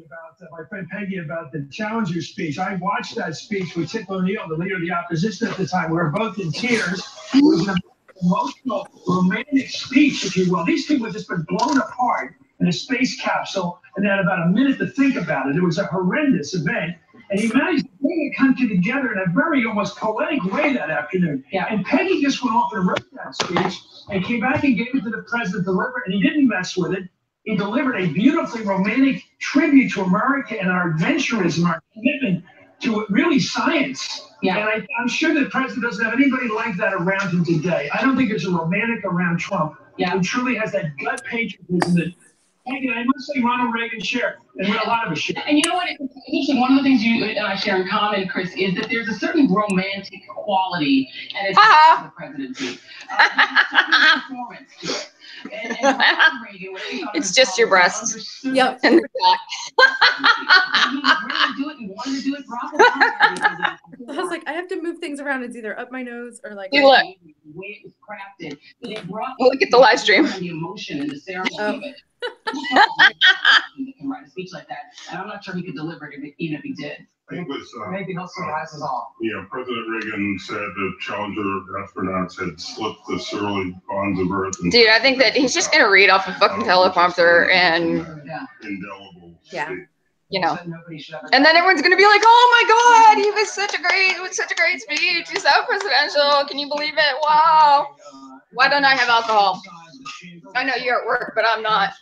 about my friend Peggy about the challenger speech. I watched that speech with Tip O'Neill, the leader of the opposition at the time. We were both in tears. It was an emotional, romantic speech, if you will. These people have just been blown apart in a space capsule and they had about a minute to think about it. It was a horrendous event. And he managed to bring the country together in a very almost poetic way that afternoon. Yeah. And Peggy just went off and wrote that speech and came back and gave it to the president to deliver, and he didn't mess with it. He delivered a beautifully romantic tribute to America and our adventurism, our commitment to really science. Yeah. And I'm sure the president doesn't have anybody like that around him today. I don't think there's a romantic around Trump who truly has that gut patriotism that, I must say, Ronald Reagan shared, and a lot of us share. And you know what? Actually, one of the things you and I share in common, Chris, is that there's a certain romantic quality, and it's the presidency. Performance to it. And Reagan, it's just your breast. Yep. And the he really do it and wanted to do it properly. I was like, I have to move things around. It's either up my nose or like. You look. The way it was crafted, but it brought look at the live stream. The emotion and the ceremony of it. He can write a speech like that, and I'm not sure he could deliver it even if he did. It was, maybe he'll surprise us all. Yeah, President Reagan said that Challenger astronauts had slipped the surly bonds of Earth. Dude, I think that he's just gonna read off a fucking teleprompter and indelible. Yeah. You know, and then everyone's gonna be like, "Oh my God, it was such a great speech. He's so presidential. Can you believe it? Wow. Why don't I have alcohol? I know you're at work, but I'm not."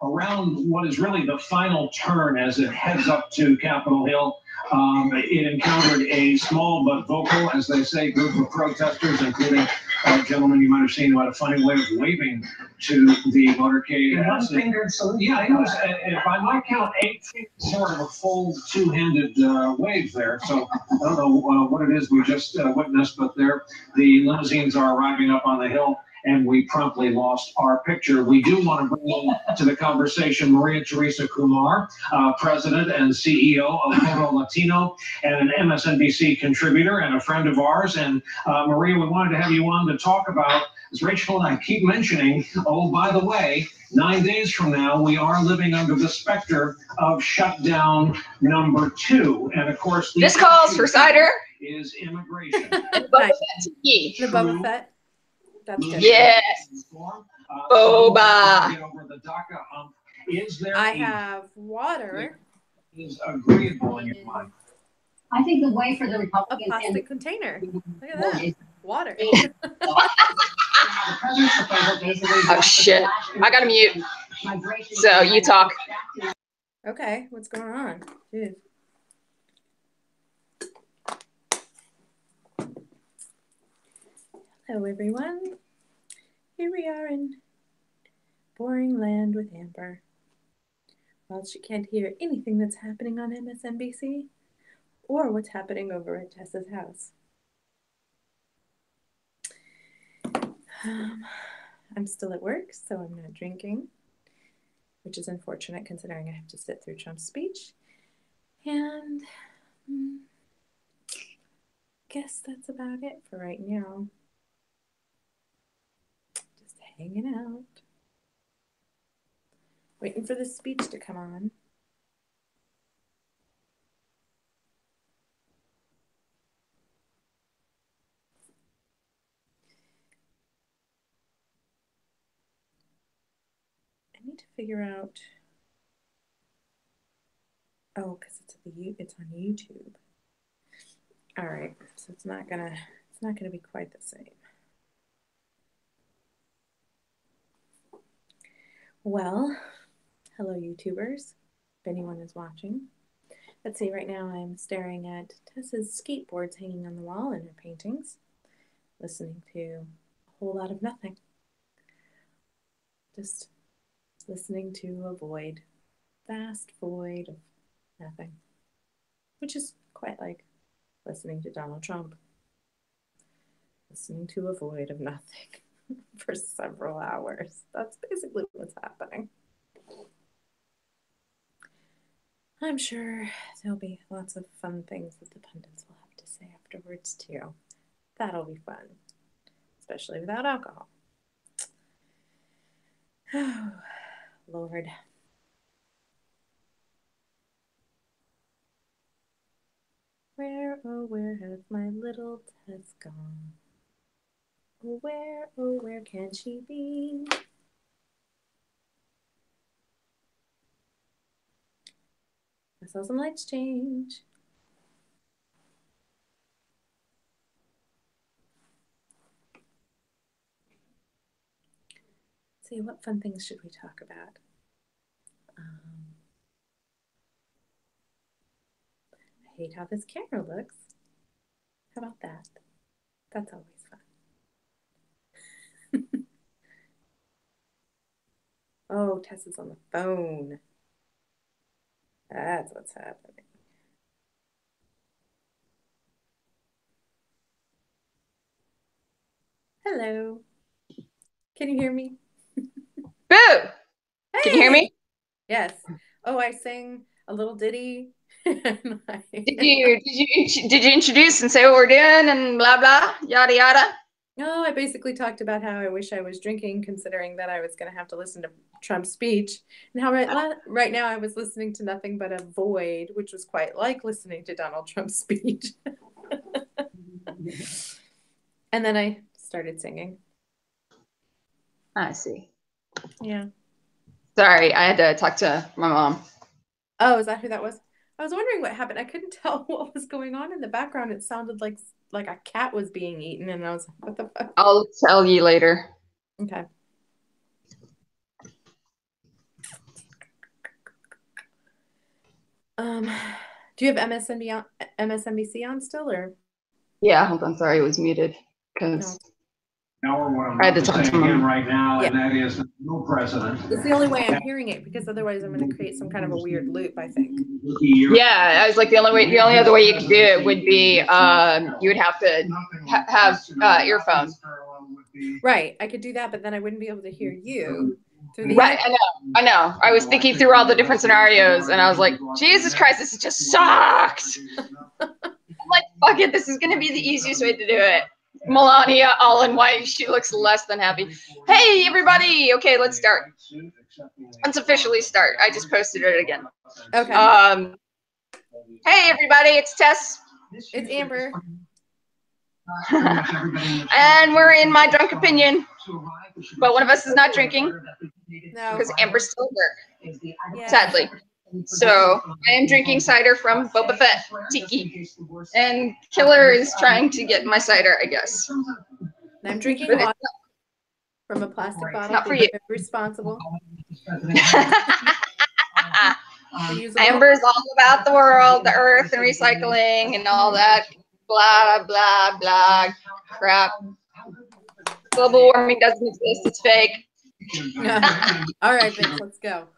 Around what is really the final turn as it heads up to Capitol Hill, it encountered a small but vocal, as they say, group of protesters, including a gentleman you might have seen who had a funny way of waving to the motorcade. Yeah, it was, by my count, 8 feet, sort of a full two-handed wave there. So I don't know what it is we just witnessed, but there the limousines are arriving up on the hill. And we promptly lost our picture. We do want to bring in to the conversation Maria Teresa Kumar, president and CEO of Photo Latino, and an MSNBC contributor and a friend of ours. And Maria, we wanted to have you on to talk about, as Rachel and I keep mentioning, oh, by the way, 9 days from now, we are living under the specter of shutdown number 2. And of course, this calls for cider. Is immigration. The Boba Fett tea. The Boba Fett. That's good. Yes. Boba. I have water. Is agreeable in your mind. I think the way for the Republicans. A plastic container. Look at that. Water. Oh shit! I gotta mute. So you talk. Okay, what's going on? Dude. Hello, everyone. Here we are in boring land with Amber. Well, she can't hear anything that's happening on MSNBC or what's happening over at Tessa's house. I'm still at work, so I'm not drinking, which is unfortunate considering I have to sit through Trump's speech. And guess that's about it for right now. Just hanging out. Waiting for the speech to come on. I need to figure out. Oh, because it's on YouTube. All right, so it's not gonna be quite the same. Well, hello YouTubers, if anyone is watching. Let's see, right now I'm staring at Tessa's skateboards hanging on the wall and her paintings, listening to a whole lot of nothing. Just listening to a void, vast void of nothing, which is quite like listening to Donald Trump. Listening to a void of nothing for several hours. That's basically what's happening. I'm sure there'll be lots of fun things that the pundits will have to say afterwards too. That'll be fun, especially without alcohol. Oh, Lord. Where, oh, where has my little Tess gone? Oh, where can she be? I saw some lights change. Let's see, what fun things should we talk about? I hate how this camera looks. How about that? That's always fun. Oh, Tess is on the phone. That's what's happening. Hello. Can you hear me? Boo! Hey! Can you hear me? Yes. Oh, I sang a little ditty. Did you introduce and say what we're doing and blah blah yada yada? No, I basically talked about how I wish I was drinking, considering that I was going to have to listen to Trump's speech, and how right now I was listening to nothing but a void, which was quite like listening to Donald Trump's speech. And then I started singing. I see. Yeah. Sorry, I had to talk to my mom. Oh, is that who that was? I was wondering what happened. I couldn't tell what was going on in the background. It sounded like a cat was being eaten, and I was like, what the fuck? I'll tell you later. Okay. Do you have MSNBC on still, or? Yeah, hold on. Sorry, it was muted because I had to talk to him him right now, and that is no president. It's the only way I'm hearing it, because otherwise I'm going to create some kind of a weird loop, I think. Yeah, I was like the only other way you could do it would be you would have to have earphones. Right, I could do that, but then I wouldn't be able to hear you through the Right, I know. I was thinking through all the different scenarios, and I was like, Jesus Christ, this just sucks. I'm like, fuck it, this is gonna be the easiest way to do it. Melania, all in white, she looks less than happy. Hey, everybody! Okay, let's start. Let's officially start. I just posted it again. Okay. Hey, everybody, it's Tess. It's Amber. And we're in My Drunk Opinion. But one of us is not drinking. No. Because Amber's still at work. Sadly. So I am drinking cider from Boba Fett Tiki. And Killer is trying to get my cider, I guess. And I'm drinking water from a plastic bottle. Not for you. Responsible. Amber's all about the world, the earth, and recycling, and all that blah, blah, blah crap. Global warming doesn't exist. It's fake. All right, Vince, let's go.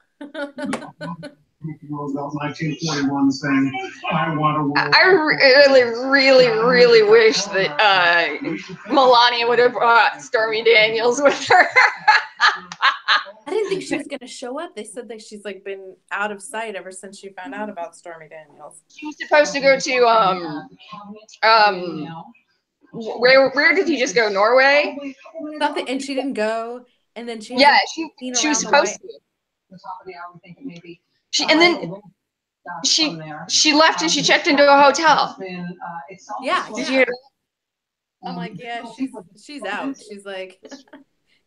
1941 saying, I want a world. I really wish that Melania would have brought Stormy Daniels with her. I didn't think she was going to show up. They said that she's like been out of sight ever since she found out about Stormy Daniels. She was supposed to go to where did he just go? Norway? Something, and she didn't go. And then she was supposed to. She left and she checked into a hotel. Yeah. Did you hear that? I'm like, yeah, she's out. She's like,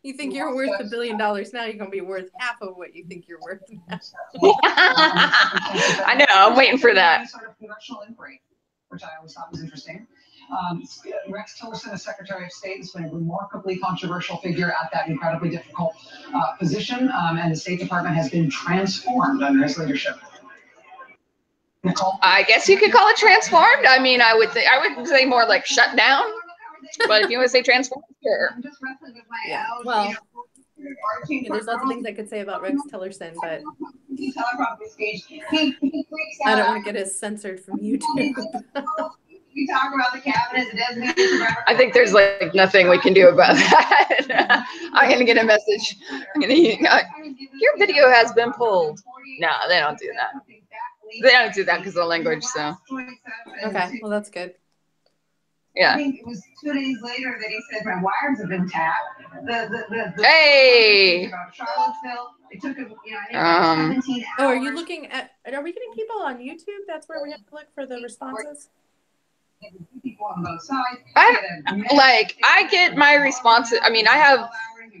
you think you're worth $1 billion now, you're gonna be worth half of what you think you're worth now. I know, I'm waiting for that. Which I always thought was interesting. Rex Tillerson, as Secretary of State, has been a remarkably controversial figure at that incredibly difficult position, and the State Department has been transformed under his leadership. Nicole? I guess you could call it transformed. I mean, I would say more like shut down. But if you want to say transformed, sure. Yeah. Well, there's lots of things I could say about Rex Tillerson, but I don't want to get us censored from YouTube. We talk about the cabinet. I think there's like nothing we can do about that. I'm gonna get a message. Your video has been pulled. No, they don't do that. They don't do that because of the language. So. Okay, well that's good. Yeah. I think it was 2 days later that he said my wires have been tapped. Hey. Charlottesville. It took him, 17 hours. Oh, are you looking at? Are we getting people on YouTube? That's where we have to look for the responses. People on both sides. I get my responses. I mean, I have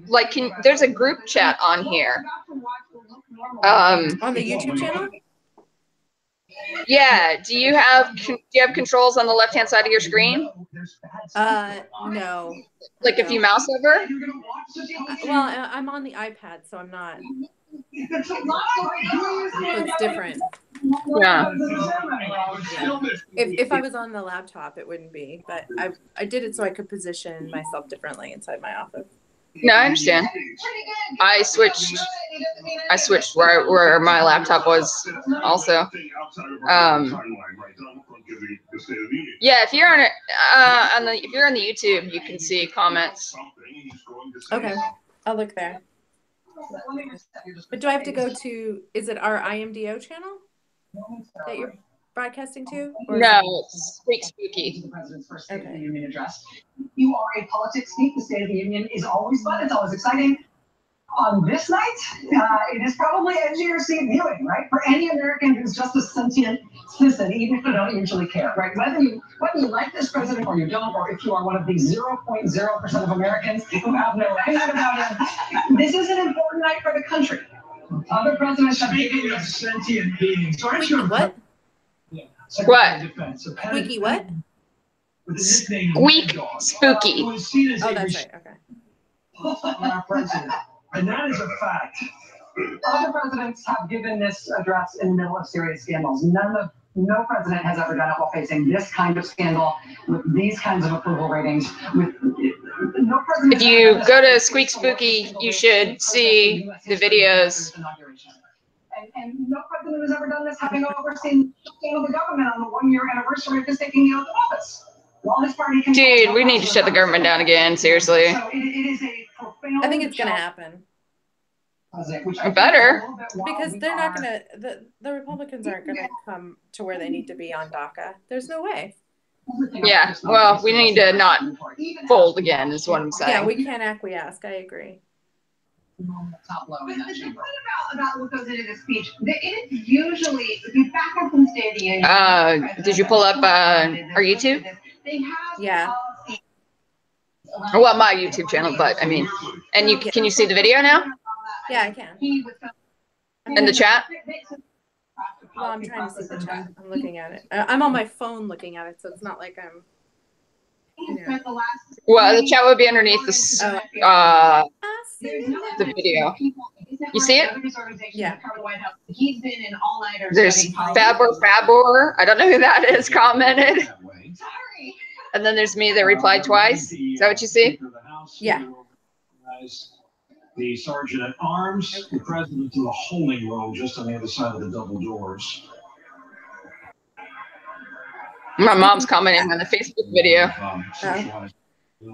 like, there's a group chat on here. On the YouTube channel? Yeah. Do you have controls on the left-hand side of your screen? No. Like if you mouse over? Well, I'm on the iPad, so I'm not. It's different. Yeah. If I was on the laptop, it wouldn't be. But I did it so I could position myself differently inside my office. No, I understand. I switched where my laptop was also. Yeah, if you're on it if you're on the YouTube, you can see comments. Okay, I'll look there. But do I have to go to? Is it our IMDO channel that you're broadcasting to? Or no, it's Speak Spooky. Okay. Union address. You are a politics geek. The State of the Union is always fun. It's always exciting. On this night, it is probably NGRC viewing, right? For any American who's just a sentient citizen, even if you don't usually care, right? Whether you like this president or you don't, or if you are one of the 0.0% of Americans who have no opinion about him, this is an important night for the country. Other presidents have Speaking of sentient beings, aren't you? What? What? Squeaky what? Squeak Spooky. Oh, that's right. Okay. Our president. And that is a fact. Other presidents have given this address in the middle of serious scandals. No president has ever done it while facing this kind of scandal with these kinds of approval ratings. If you go to Squeak Spooky, you should see the videos. And no president has ever done this, having overseen the government on the 1-year anniversary of his taking the oath of office. Dude, we need to shut the government down again, seriously. So it is a profound I think it's gonna happen. Better. Because they're not gonna the Republicans aren't gonna come to where they need to be on DACA. There's no way. Yeah, well, we need to not fold again, is what I'm saying. Yeah, we can't acquiesce. I agree. Top low in that chamber. About what goes into the speech. It is usually, if you back up from State of the Union. Did you pull up our YouTube? Yeah. Well, my YouTube channel, but I mean, and can you see the video now? Yeah, I can. In the chat? Well, I'm trying to see the chat. I'm looking at it. I'm on my phone looking at it, so it's not like I'm. Well, the chat would be underneath this, the video. You see it? Yeah. He's been in all-nighters. There's Fabor. I don't know who that is, commented. Sorry. And then there's me that replied twice. Is that what you see? Yeah. The sergeant at arms, the president of the holding room just on the other side of the double doors. My mom's commenting on the Facebook video.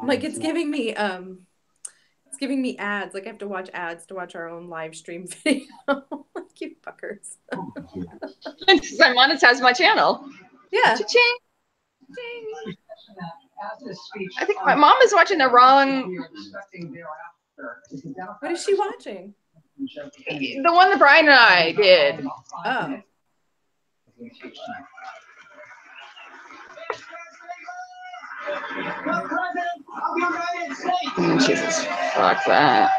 Like it's giving me ads. Like I have to watch ads to watch our own live stream video. Like you fuckers. Because I monetize my channel. Yeah. Cha-ching. I think my mom is watching the wrong. What is she watching? The one that Brian and I did. Oh. Jesus, fuck that.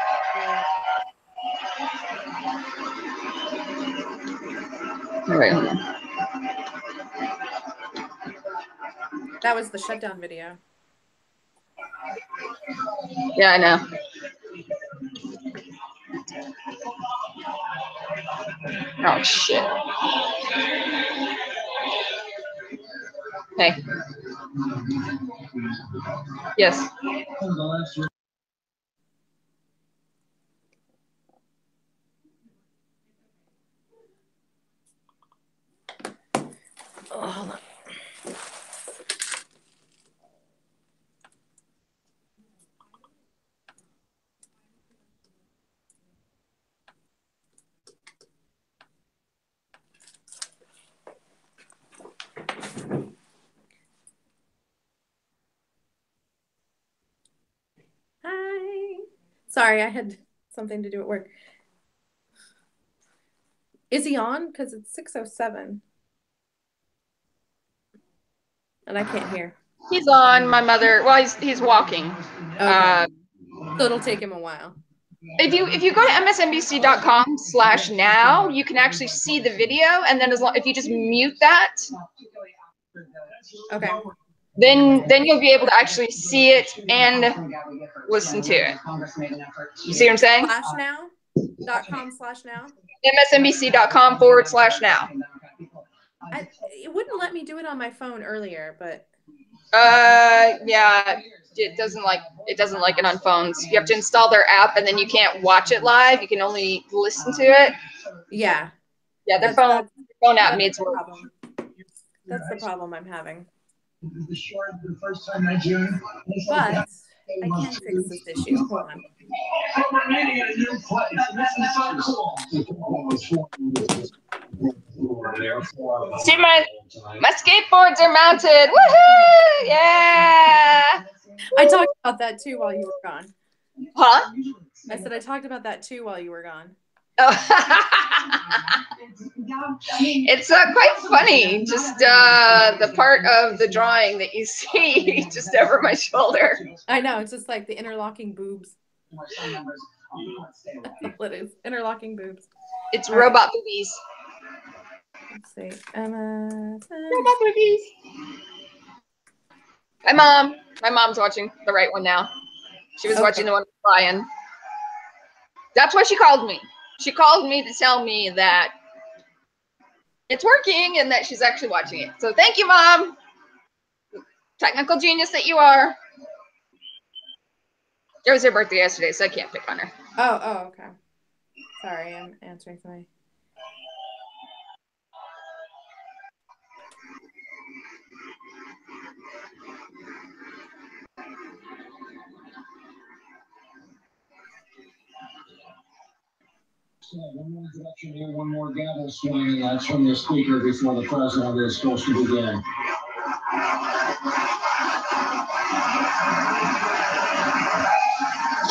Wait, hold on. That was the shutdown video. Yeah, I know. Oh shit. Hey. Yes. Oh, hold on. Hi. Sorry, I had something to do at work. Is he on? Because it's 6:07. And I can't hear. He's on. My mother. Well, he's walking. Okay. So it'll take him a while. If you go to msnbc.com/now, you can actually see the video, and then if you just mute that, okay, then you'll be able to actually see it and listen to it. You see what I'm saying? /now.com/now. msnbc.com/now. It wouldn't let me do it on my phone earlier, but yeah, it doesn't like it on phones. You have to install their app, and then you can't watch it live. You can only listen to it. Yeah. Yeah, their phone app needs work. That's the problem I'm having. But I can fix this issue. Hold on. we're meeting at a new place. This is so cool. See, my skateboards are mounted. Woohoo! Yeah. I talked about that too while you were gone. Huh? I said I talked about that too while you were gone. Oh. It's quite funny. Just the part of the drawing that you see just over my shoulder. I know. It's just like the interlocking boobs. That's all it is. Interlocking boobs. It's robot boobies. Let's see. Robot boobies. Hi, Mom. My mom's watching the right one now. She was watching the one with Brian. That's why she called me. She called me to tell me that it's working and that she's actually watching it. So thank you, Mom. Technical genius that you are. It was her birthday yesterday, so I can't pick on her. Oh, okay. Sorry, I'm answering something. One more introduction here, one more gavel swing, and that's from the speaker before the president is supposed to begin.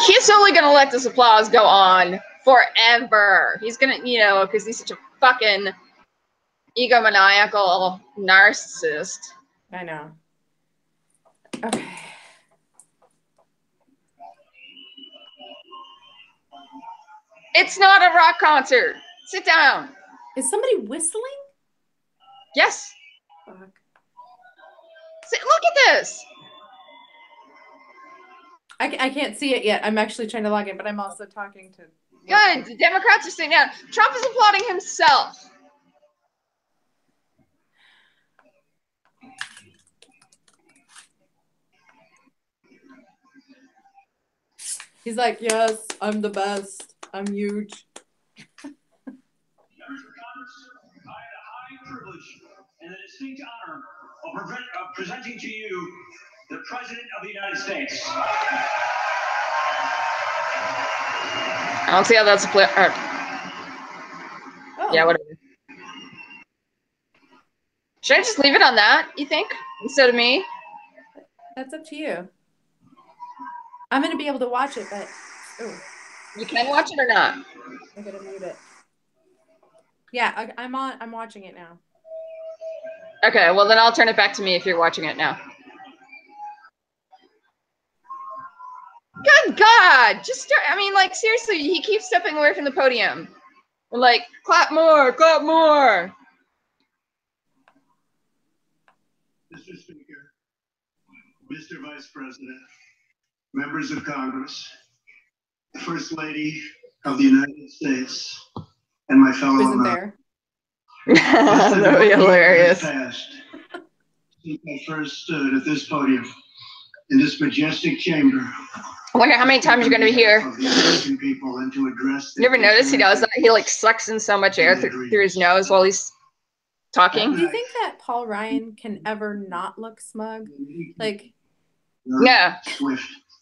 He's only gonna let this applause go on forever. He's gonna, because he's such a fucking egomaniacal narcissist. I know. Okay. It's not a rock concert. Sit down. Is somebody whistling? Yes. Fuck. Look at this. I can't see it yet. I'm actually trying to log in, but I'm also talking to... Good. The Democrats are sitting down. Trump is applauding himself. He's like, yes, I'm the best. I'm huge. I had the high privilege and the distinct honor of presenting to you the President of the United States. I don't see how that's a play. Yeah, whatever. Should I just leave it on that, you think, instead of me? That's up to you. I'm going to be able to watch it, but... Ooh. You can watch it or not? I'm going to mute it. Yeah, I'm watching it now. Okay, well, then I'll turn it back to me if you're watching it now. Good God! Just start. I mean, like, seriously, he keeps stepping away from the podium. We're like, clap more, clap more. Mr. Speaker, Mr. Vice President, members of Congress, the First Lady of the United States, and my fellow Americans. That would be hilarious. Since I first stood at this podium in this majestic chamber. I wonder how many times you're going to be here. People and to address You ever notice he does that? He like sucks in so much air through his nose while he's talking. Do you think that Paul Ryan can ever not look smug? Like, yeah.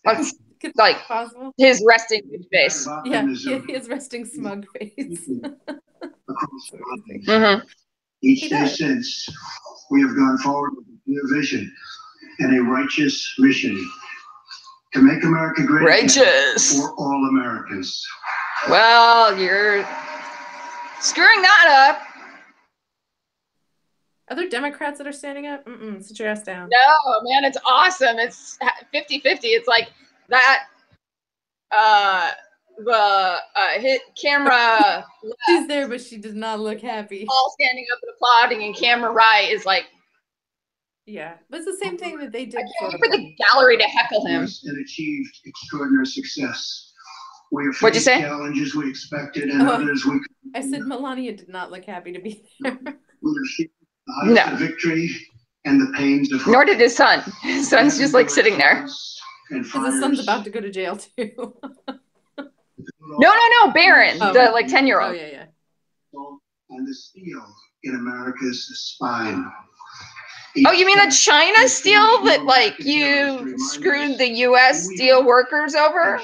That's like possible? His resting face. Yeah, his resting smug face. Each day since, we have gone forward with a clear vision and a righteous mission to make America great righteous for all Americans. Well, you're screwing that up. there Democrats that are standing up? Sit your ass down. No, man, it's awesome. It's 50-50. It's like that. Hit camera. She's there, but she does not look happy. All standing up and applauding, and camera right is like. Yeah, but it's the same thing that they did. Sort of for the gallery to heckle him. And achieved extraordinary success. We have What'd you say? Challenges we expected, and others we. I said Melania did not look happy to be there. No. Victory and the pains of. Nor did his son. His son's just like sitting there. Because his son's about to go to jail too. No, Baron, the like 10-year-old. Oh yeah. And the steel in America's spine. Oh, you mean the China steel that like you screwed the U.S. steel workers over?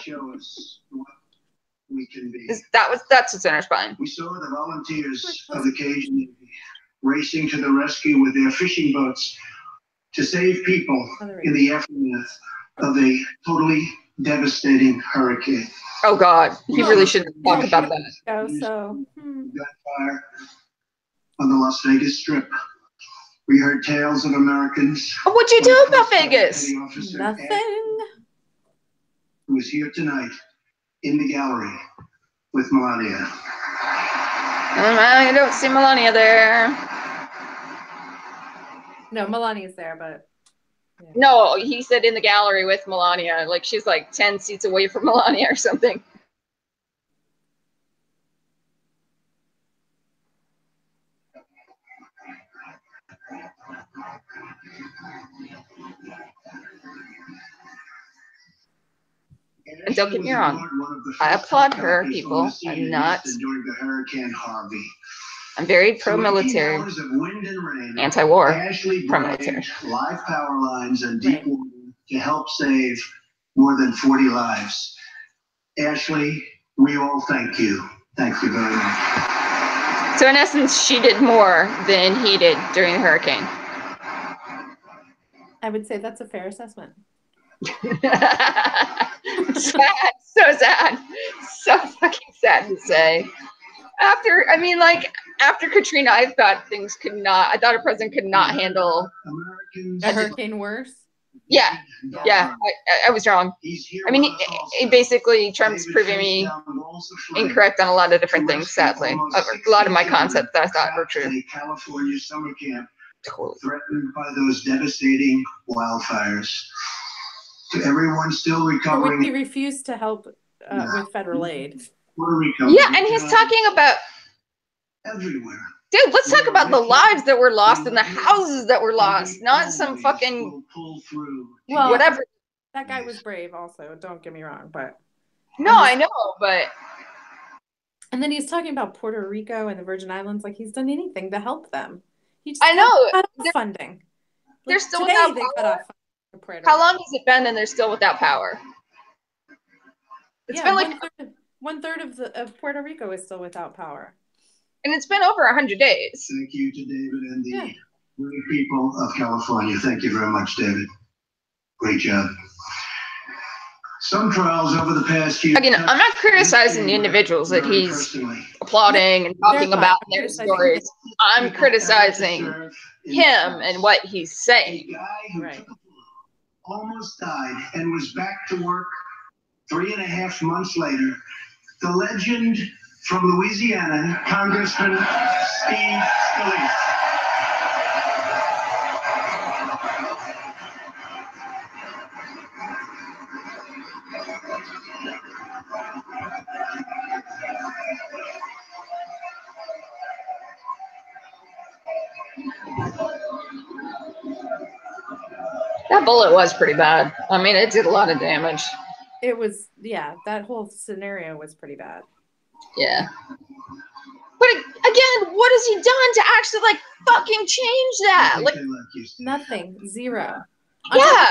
We can be. That's what's in our spine. We saw the volunteers of the Cajun Navy racing to the rescue with their fishing boats to save people in the aftermath of a totally devastating hurricane. Oh God, he really shouldn't talk about that. Gunfire on the Las Vegas Strip. We heard tales of Americans. What'd you do about Vegas? Nothing. Who is here tonight in the gallery with Melania. I don't see Melania there. No, Melania's there, but. Yeah. No, he said in the gallery with Melania. Like she's like 10 seats away from Melania or something. And don't get me wrong, I applaud her, people. I'm not. I'm very pro-military, anti-war, pro-military. Live power lines and deep water to help save more than 40 lives. Ashley, we all thank you. Thank you very much. So in essence, she did more than he did during the hurricane. I would say that's a fair assessment. Sad, so sad, so fucking sad to say. After Katrina, I thought a president could not handle a hurricane worse. Yeah, I was wrong. I mean, he basically, Trump's proving me incorrect on a lot of different things, sadly. A lot of my concepts that I thought were true. California summer camp threatened by those devastating wildfires. To everyone still recovering. He refused to help with federal aid. Puerto Rico. Yeah, and he's talking about everywhere. Dude, let's talk about the lives that were lost and the houses that were lost, not some fucking whatever. That guy was brave also, don't get me wrong, but no, I know, but and then he's talking about Puerto Rico and the Virgin Islands like he's done anything to help them. I know. Cut off funding. They're still without power. How long has it been and they're still without power? It's been like one third of Puerto Rico is still without power. And it's been over 100 days. Thank you to David and the great people of California. Thank you very much, David. Great job. Some trials over the past year. Again, I'm not criticizing the individuals that he's applauding and talking about in their stories. I'm criticizing him and what he's saying. A guy who almost died and was back to work 3.5 months later. The legend from Louisiana, Congressman Steve Scalise. That bullet was pretty bad. I mean, it did a lot of damage. It was, that whole scenario was pretty bad. Yeah. But again, what has he done to actually fucking change that? Nothing. Zero. Yeah.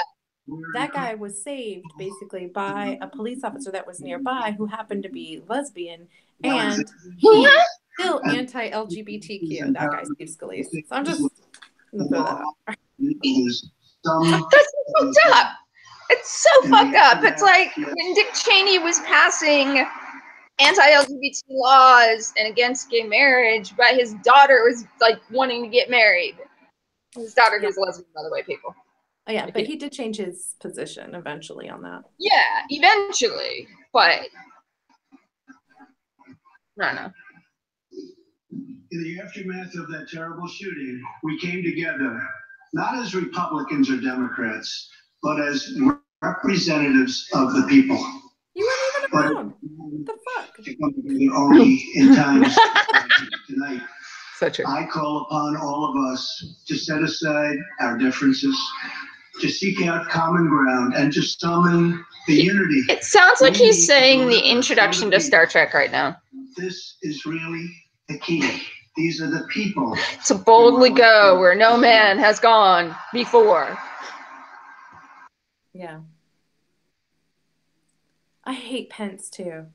That guy was saved basically by a police officer that was nearby who happened to be lesbian, and he's still anti-LGBTQ. That guy, Steve Scalise. So I'm just gonna throw that out. That's fucked up. It's so fucked up. It's like when Dick Cheney was passing anti-LGBT laws and against gay marriage, but his daughter was wanting to get married. His daughter, who's a lesbian, by the way, people. Oh, yeah, but he did change his position eventually on that. Yeah, eventually, but I don't know. In the aftermath of that terrible shooting, we came together, not as Republicans or Democrats, but as representatives of the people. You weren't even around. What the fuck? To come together only in times tonight. Such I call upon all of us to set aside our differences, to seek out common ground, and to summon the unity. It sounds like he's saying the introduction to Star Trek right now. This is really the key. These are the people. To boldly go where no man has gone before. Yeah. I hate Pence too.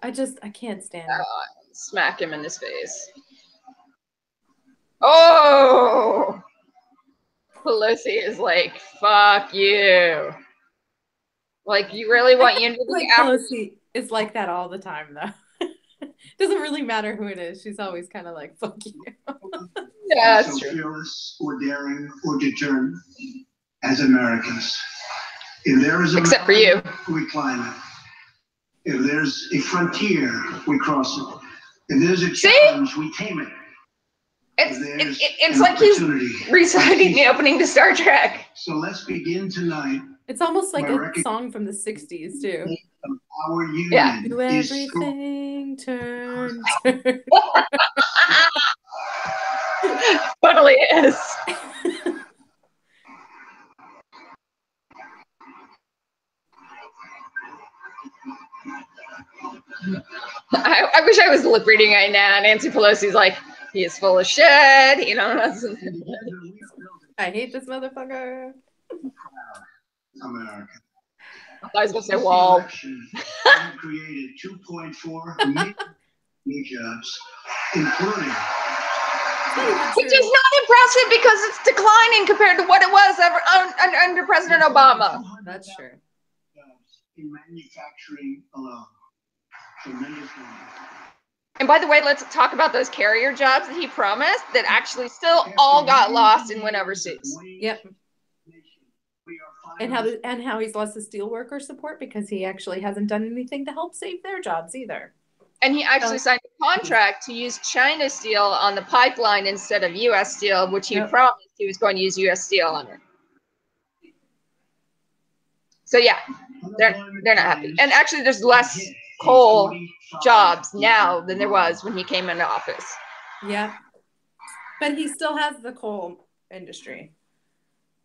I can't stand it. Smack him in his face. Oh! Pelosi is like, fuck you. Like, you really want unity? Like Pelosi is like that all the time, though. Doesn't really matter who it is. She's always kind of like, fuck you. Yeah, that's true. Fearless or daring or determined as Americans. If there is a except for you, we climb it. If there's a frontier, we cross it. If there's a challenge, we tame it. It's like he's reciting the opening to Star Trek. So let's begin tonight. It's almost like a song from the 60s, too. Our union yeah. Do everything turn. Totally is. I wish I was lip reading right now. Nancy Pelosi's like, he is full of shit. You know. I hate this motherfucker. America. I was gonna say wall. Created 2.4 million new jobs, including. Which is not impressive because it's declining compared to what it was under President Obama. That's true. In manufacturing alone. Tremendous number. And by the way, let's talk about those carrier jobs that he promised that actually still all got lost and went overseas. Yep. And how he's lost the steelworker support because he actually hasn't done anything to help save their jobs either. And he actually signed a contract to use China steel on the pipeline instead of U.S. steel, which he promised he was going to use U.S. steel on it. So yeah, they're not happy. And actually, there's less coal jobs now than there was when he came into office. Yeah, but he still has the coal industry.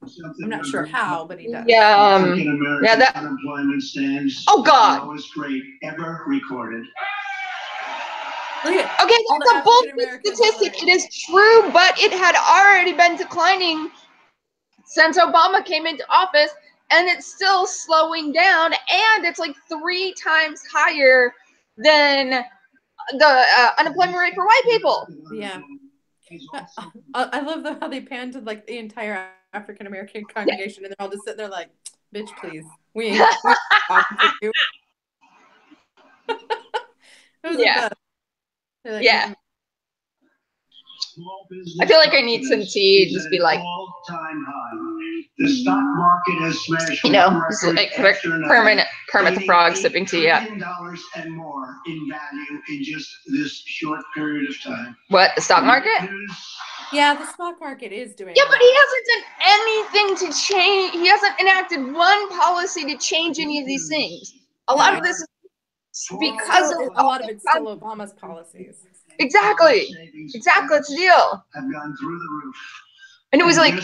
I'm not sure how, but he does. Yeah, yeah. That unemployment stands. Oh God. The lowest rate ever recorded. Okay, that's a bullshit statistic. It is true, but it had already been declining since Obama came into office, and it's still slowing down, and it's like 3 times higher than the unemployment rate for white people. Yeah. I love how they panned to like the entire African American congregation, and they're all just sitting there like, "Bitch, please, we ain't talking to you." It was yeah. Like, yeah. I feel like I need some tea. Just be like, all-time high. The stock market has smashed. You know, it's like Kermit the Frog sipping tea. Yeah. $1 billion and more in value in just this short period of time. What, the stock market? Yeah, the stock market is doing. Yeah, but he hasn't done anything to change. He hasn't enacted one policy to change any of these things. A lot of this is because a lot of it's still Obama's policies. Exactly. That's the deal. Have gone through the roof. And it was like,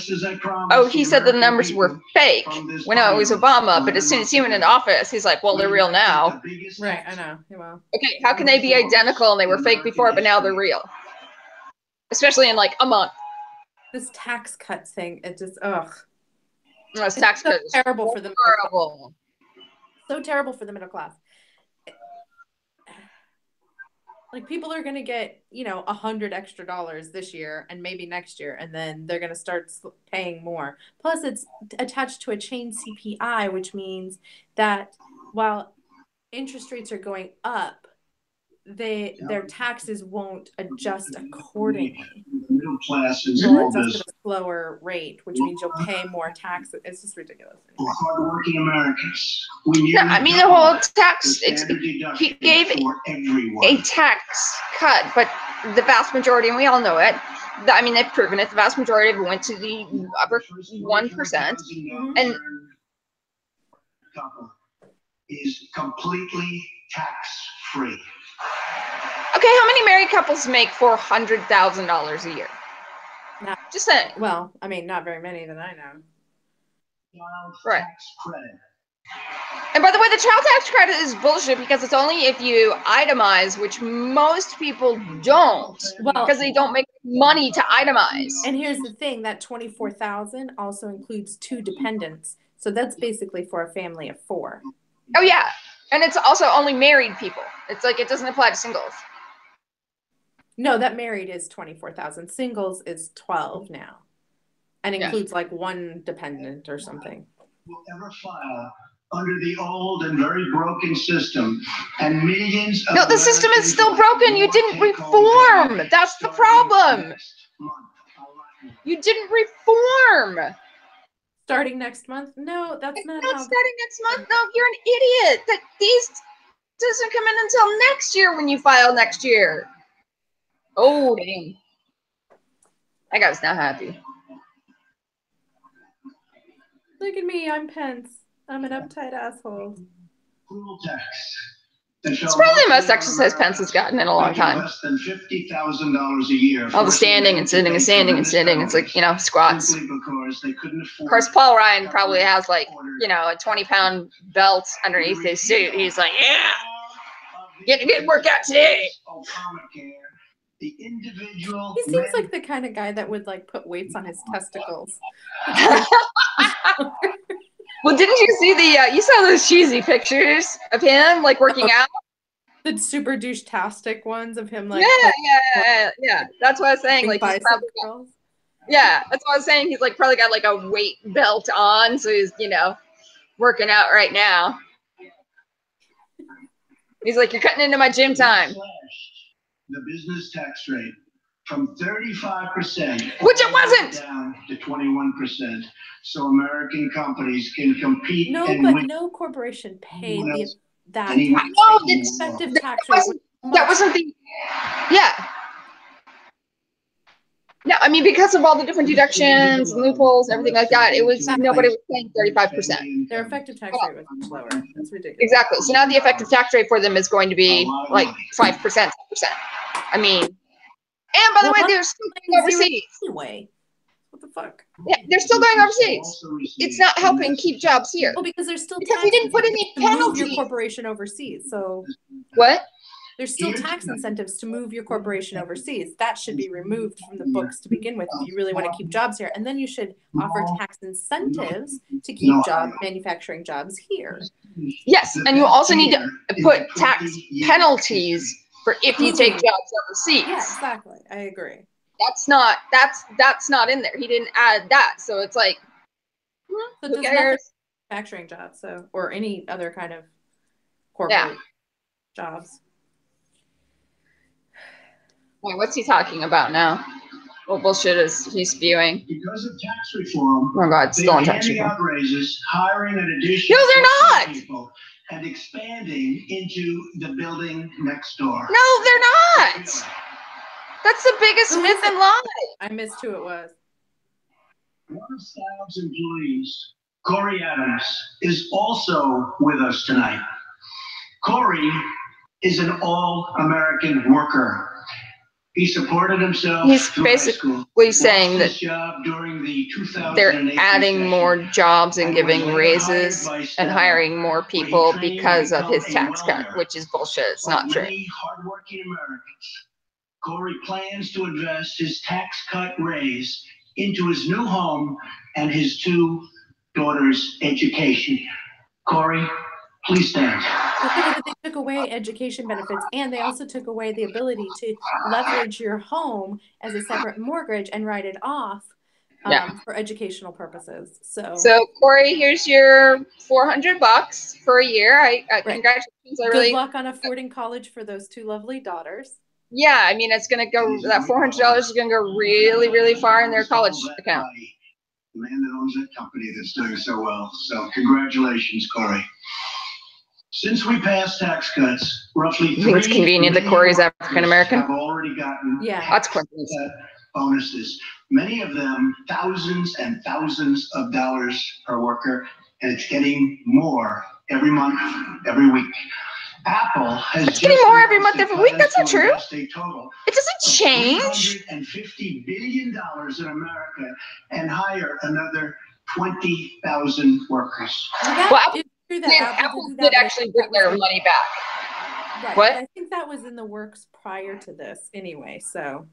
oh, he said the numbers were fake. When it was Obama, but as soon as he went into office, he's like, well, they're real now. Right, I know. Well, okay, how can they be identical and they were fake before, but now they're real? Especially in like a month. This tax cut thing, it just, ugh. This tax cut is terrible for the middle class. So terrible for the middle class. Like, people are going to get, $100 extra this year and maybe next year, and then they're going to start paying more. Plus, it's attached to a chain CPI, which means that while interest rates are going up, their taxes won't adjust accordingly. The middle class and They'll small adjust business. at a slower rate, which means you'll pay more taxes. It's just ridiculous. For hardworking Americans, we No, I mean the whole tax. He gave for everyone. a tax cut, but the vast majority, and we all know it. I mean, they've proven it. The vast majority of it went to the upper 1%, and is completely tax free. okay, how many married couples make $400,000 a year? Not, just saying. Well, I mean, not very many that I know. Right. And by the way, the child tax credit is bullshit because it's only if you itemize, which most people don't, because they don't make money to itemize. And here's the thing: that $24,000 also includes 2 dependents, so that's basically for a family of 4. Oh yeah, and it's also only married people. It's like it doesn't apply to singles. No, that married is 24,000. Singles is 12 now, and includes like 1 dependent or something. Will ever file under the old and very broken system, and millions of No, the system is still broken. You didn't reform. That's the problem. You didn't reform. Starting next month? No, that's not how. Starting next month? No, you're an idiot. That these doesn't come in until next year when you file next year. Oh, dang. That guy's not happy. Look at me, I'm Pence. I'm an uptight asshole. It's probably the most exercise Pence has gotten in a long time. Less than $50,000 a year. All the standing and sitting and standing and sitting. It's like, you know, squats. Of course, Paul Ryan probably has like, you know, a 20-pound belt underneath his suit. He's like, yeah, get a good workout today. The individual. He seems like the kind of guy that would like put weights on his testicles. Well, didn't you see you saw those cheesy pictures of him like working out? The super douche-tastic ones of him like. Yeah. That's what I was saying. Like, he's probably got, yeah, that's what I was saying. He's like probably got like a weight belt on, so he's, you know, working out right now. He's like, you're cutting into my gym time. The business tax rate from 35%, which it wasn't, down to 21%, so American companies can compete. No, and but win. no corporation paid that Any- tax No, rate. that's- Effective that tax rate. that wasn't the. Yeah. No, I mean, because of all the different deductions, loopholes, everything like that, it was nobody was paying 35%. Their effective tax rate was much lower. That's ridiculous. Exactly. So now the effective tax rate for them is going to be like 5%, 10%. I mean, and by the way, they're still going overseas. Anyway, what the fuck? Yeah, they're still going overseas. It's not helping keep jobs here. Well, because there's still because we didn't put any to move penalties. your corporation overseas. So what? There's still tax incentives to move your corporation overseas. That should be removed from the books to begin with if you really want to keep jobs here. And then you should offer tax incentives to keep manufacturing jobs here. Yes, and you also need to put tax penalties for if you take jobs overseas. Yeah, exactly. I agree. That's not in there. He didn't add that. So it's like, So who does cares? Manufacturing jobs, so or any other kind of corporate jobs. Wait, what's he talking about now? What bullshit is he spewing? Because of tax reform, oh God, it's still on tax handing reform. out raises, hiring an additional No, they're not. people, and expanding into the building next door. No, they're not. That's the biggest myth and lie. I missed who it was. One of Stav's employees, Corey Adams, is also with us tonight. Corey is an all-American worker. He supported himself. He's basically saying that they're adding more jobs and giving raises and hiring more people because of his tax cut, which is bullshit. It's not true. Hardworking Americans. Corey plans to invest his tax cut raise into his new home and his 2 daughters' education. Corey, please stand. They took away education benefits, and they also took away the ability to leverage your home as a separate mortgage and write it off for educational purposes. So Corey, here's your $400 for a year. Congratulations. Good luck on affording college for those two lovely daughters. Yeah, I mean, it's gonna go. That $400 is gonna go really, really far in their college account. The man that owns that company that's doing so well. So congratulations, Corey. Since we passed tax cuts, roughly I think it's convenient that Corey's African American. Have already gotten That's coincidence. Bonuses. Many of them thousands and thousands of dollars per worker, and it's getting more every month, every week. Apple has It's getting more every month, every week. That's not true. It doesn't change. $350 billion in America and hire another 20,000 workers. Apple did actually bring their money back. Right. What? But I think that was in the works prior to this anyway. So.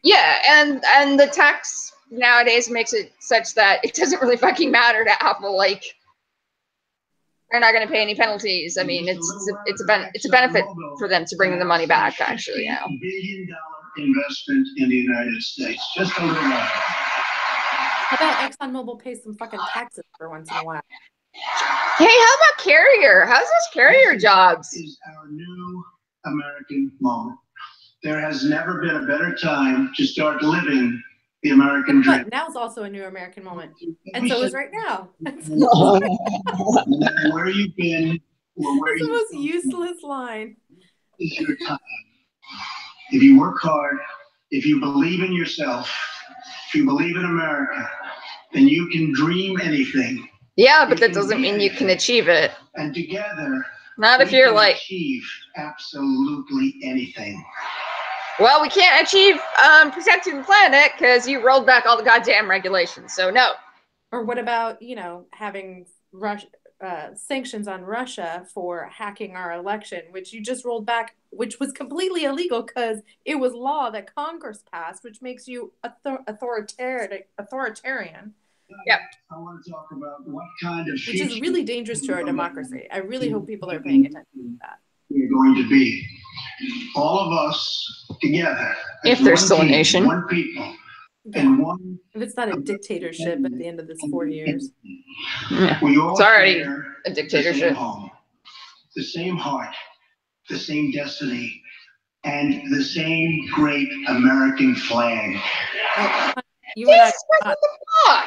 Yeah, and the tax nowadays makes it such that it doesn't really fucking matter to Apple. Like, they're not going to pay any penalties. I mean, it's a benefit for them to bring the money back. Actually, now. $1 billion investment in the United States, just a little while. How about ExxonMobil pays some fucking taxes for once in a while? Hey, how about Carrier? How's those Carrier jobs? This is our new American moment. There has never been a better time to start living the American dream. Now's also a new American moment, and so is right now. Where you've been, or where it's the most useless line. Is your time. If you work hard, if you believe in yourself, if you believe in America, then you can dream anything. Yeah, but that doesn't mean you can achieve it. And together, not if you're like achieve absolutely anything. Well, we can't achieve protecting the planet because you rolled back all the goddamn regulations. So no. Or what about, having sanctions on Russia for hacking our election, which you just rolled back, which was completely illegal because it was law that Congress passed, which makes you authoritarian. Yep. I want to talk about what kind of which is really dangerous to our democracy. I really hope people are paying attention to that. We're going to be all of us together. If there's still a nation. One people. And one. If it's not a dictatorship at the end of this 4 years. Yeah. It's already a dictatorship. The same heart, the same destiny, and the same great American flag. You and what the fuck?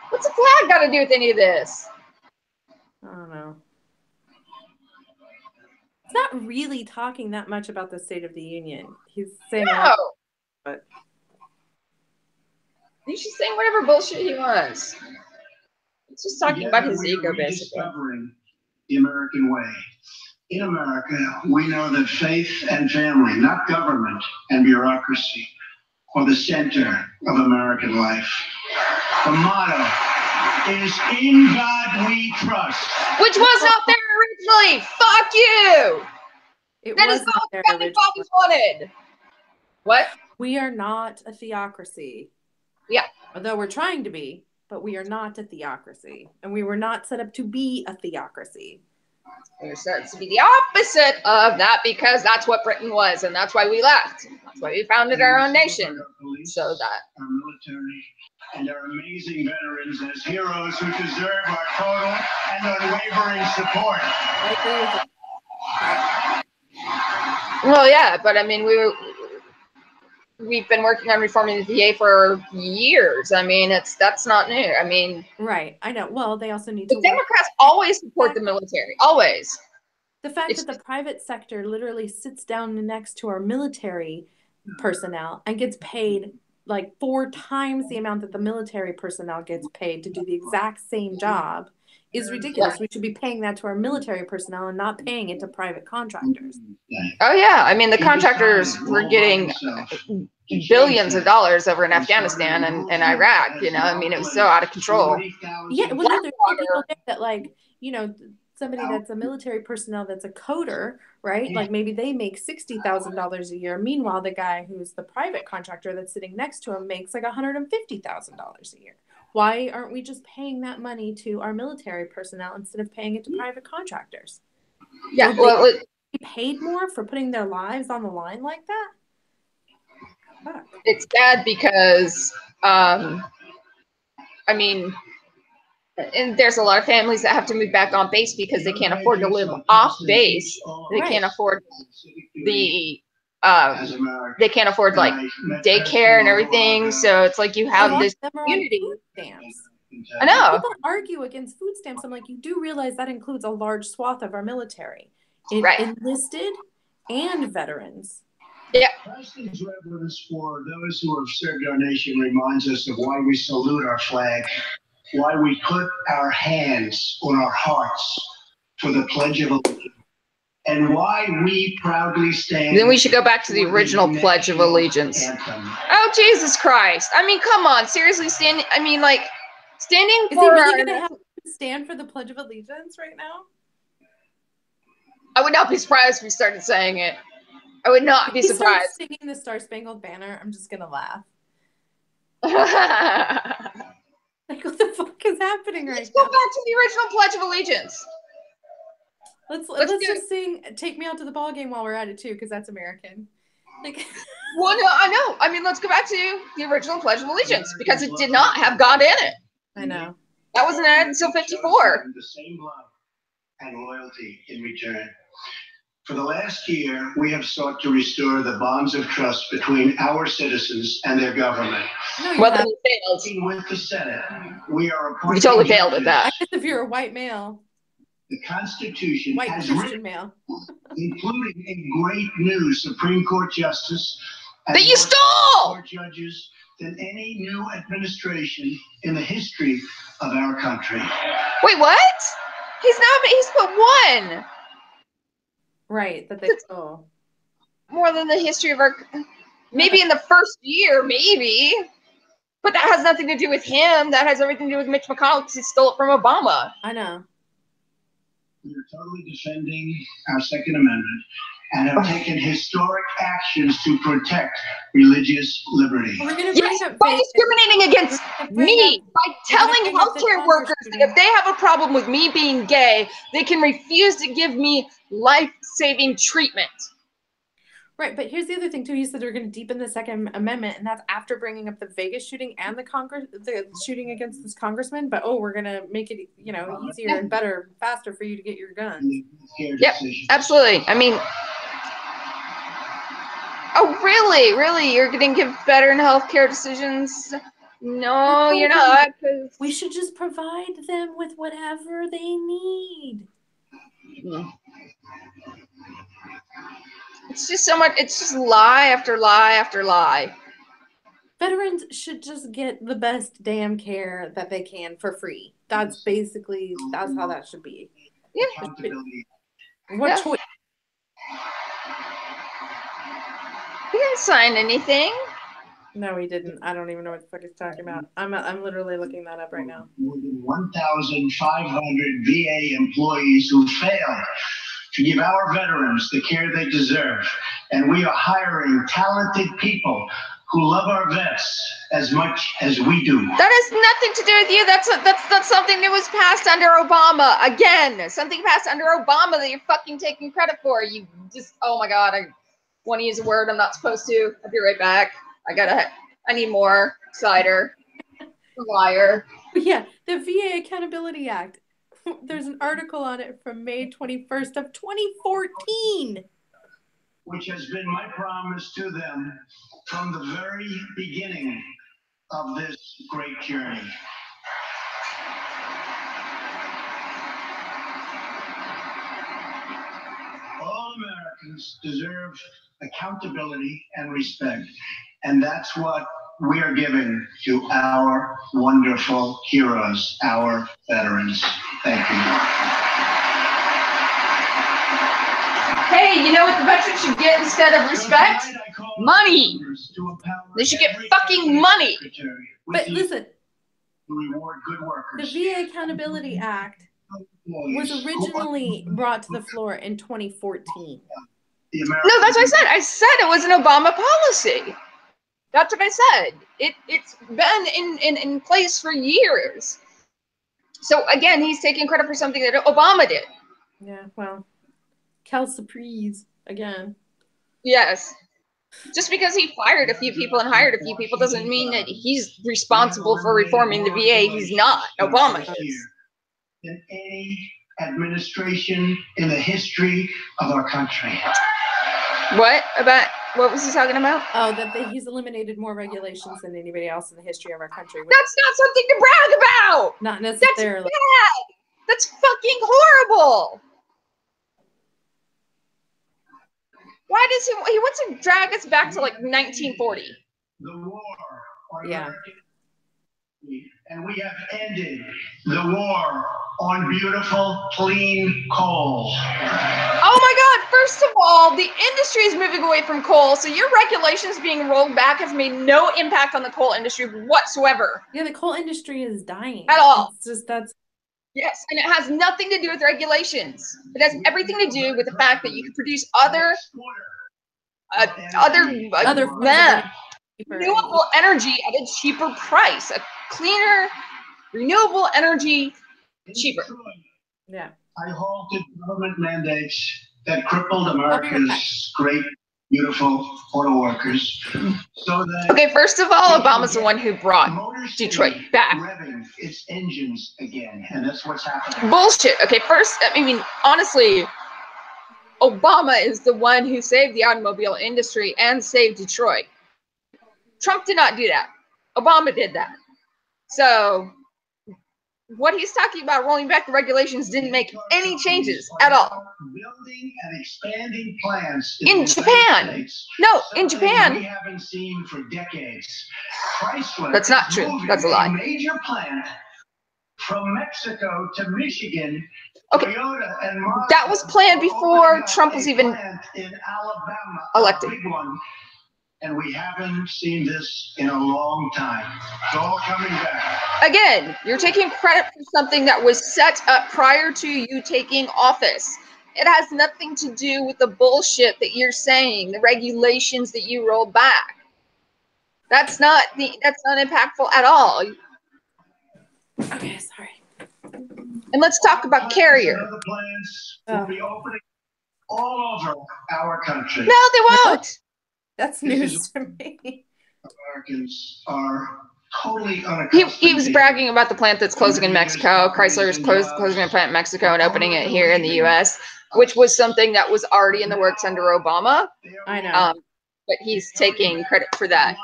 What's the flag got to do with any of this? I don't know. It's not really talking that much about the State of the Union. He's saying but he's just saying whatever bullshit he wants. He's just talking about his ego, basically. The American way. In America, we know that faith and family, not government and bureaucracy, are the center of American life. The motto is "In God We Trust," which was not there originally. Fuck you. That is not what the fathers wanted. What? We are not a theocracy. Yeah. Although we're trying to be, but we are not a theocracy, and we were not set up to be a theocracy. We were set up to be the opposite of that because that's what Britain was, and that's why we left. That's why we founded our own nation. So that our military and our amazing veterans as heroes who deserve our total and unwavering support. Well, yeah, but I mean, we've been working on reforming the VA for years. I mean, that's not new. I mean, right. I know. Well, they also need to. Democrats always support the military. Always. The fact that the private sector literally sits down next to our military personnel and gets paid like 4 times the amount that the military personnel gets paid to do the exact same job is ridiculous. We should be paying that to our military personnel and not paying it to private contractors. Oh yeah, I mean the contractors were getting billions of dollars over in Afghanistan and Iraq. I mean it was so out of control. Yeah, well, there's people that somebody that's a military personnel that's a coder, right? Like maybe they make $60,000 a year. Meanwhile, the guy who's the private contractor that's sitting next to him makes like $150,000 a year. Why aren't we just paying that money to our military personnel instead of paying it to private contractors? Yeah, well, they paid more for putting their lives on the line like that? It's sad because, I mean, and there's a lot of families that have to move back on base because they can't afford to live off base. They can't afford the, they can't afford like daycare and everything. So it's like you have this community. Food stamps. I know. People argue against food stamps. I'm like, you do realize that includes a large swath of our military, enlisted and veterans. Yeah. President's reverence for those who have served our nation reminds us of why we salute our flag, why we put our hands on our hearts for the Pledge of Allegiance, and why we proudly stand. Then we should go back to the original Pledge of Allegiance. Oh, Jesus Christ. I mean, come on. Seriously, standing for... Is he really going to have to stand for the Pledge of Allegiance right now? I would not be surprised if we started saying it. I would not be surprised. Singing the Star Spangled Banner, I'm just gonna laugh. Like, what the fuck is happening right now? Let's go back to the original Pledge of Allegiance. Let's just sing "Take Me Out to the Ball Game" while we're at it too, because that's American. Like, well, no, I know. I mean, let's go back to the original Pledge of Allegiance because it did not have God in it. I know. That wasn't added until '54. The same love and loyalty in return. For the last year, we have sought to restore the bonds of trust between our citizens and their government. Well, then we failed. With the Senate, we are We totally failed at that. I guess if you're a white male. The Constitution White has Christian written, male. including a great new Supreme Court justice that you stole more judges than any new administration in the history of our country. Wait, what? He's put one. Right, that they stole. More than the history of our... Maybe in the first year, maybe. But that has nothing to do with him. That has everything to do with Mitch McConnell because he stole it from Obama. I know. We are totally defending our Second Amendment and have taken historic actions to protect religious liberty. We're gonna yes, by discriminating against me, by telling healthcare workers that if they have a problem with me being gay, they can refuse to give me life-saving treatment. Right, but here's the other thing too. He said they're going to deepen the Second Amendment, and that's after bringing up the Vegas shooting and the shooting against this congressman. But we're going to make it, easier and better, faster for you to get your guns. Yep, absolutely. I mean, oh really? You're going to give veteran healthcare decisions? No, you're not. Cause... We should just provide them with whatever they need. It's just so much. It's just lie after lie after lie. Veterans should just get the best damn care that they can for free. That's how that should be. Yeah. What choice? He didn't sign anything. No, he didn't. I don't even know what the fuck he's talking about. I'm literally looking that up right now. More than 1,500 VA employees who failed to give our veterans the care they deserve. And we are hiring talented people who love our vets as much as we do. That has nothing to do with you. That's something that was passed under Obama. Again, something passed under Obama that you're fucking taking credit for. You just, oh my God, I want to use a word I'm not supposed to. I'll be right back. I need more cider. Liar. Yeah, the VA Accountability Act. There's an article on it from May 21st of 2014. Which has been my promise to them from the very beginning of this great journey. All Americans deserve accountability and respect, and that's what we are giving to our wonderful heroes, our veterans. Thank you. Hey, you know what the veterans should get instead of respect? Money. They should get fucking money. But listen, reward good workers. The VA Accountability Act was originally brought to the floor in 2014. No, that's what I said. I said it was an Obama policy. That's what I said. It's been in place for years. So again, he's taking credit for something that Obama did. Yeah, well, Cal Surprise again. Yes. Just because he fired a few people and hired a few people doesn't mean that he's responsible for reforming the VA. He's not. Obama is. In any administration in the history of our country. What was he talking about? Oh, that he's eliminated more regulations than anybody else in the history of our country. That's not something to brag about. Not necessarily. That's bad. That's fucking horrible. Why does he wants to drag us back to like 1940? The war on Yeah. American, and we have ended the war on beautiful, clean coal. Oh my God, first of all, the industry is moving away from coal, so your regulations being rolled back have made no impact on the coal industry whatsoever. Yeah, the coal industry is dying. At all. It's just that's... Yes, and it has nothing to do with regulations. It has everything to do with the fact that you can produce other renewable energy at a cheaper price, a cleaner, renewable energy cheaper. Yeah. I halted government mandates that crippled America's great, beautiful auto workers. So that Okay, first of all, Obama's the one who brought Detroit back. revving its engines again, and that's what's happening. Bullshit. Okay, first, I mean, honestly, Obama is the one who saved the automobile industry and saved Detroit. Trump did not do that. Obama did that. So what he's talking about rolling back the regulations didn't make any changes at all. Building and expanding plants In Japan. No, in Japan. We haven't seen for decades. Chrysler. That's not true. That's a lie. Major plant from Mexico to Michigan. Okay. Toyota and Mazda that was planned before Trump was even in Alabama, elected. A big one. And we haven't seen this in a long time. It's all coming back. Again, you're taking credit for something that was set up prior to you taking office. It has nothing to do with the bullshit that you're saying, the regulations that you roll back. That's not impactful at all. Okay, sorry. And let's talk about Carrier. The plants will be opening all over our country. No, they won't. That's news for me. Americans are totally unaccustomed. He was bragging about the plant that's closing in Mexico. Chrysler is closing a plant in Mexico and opening it here in the U.S., which was something that was already in the works under Obama. I know. But he's taking credit for that.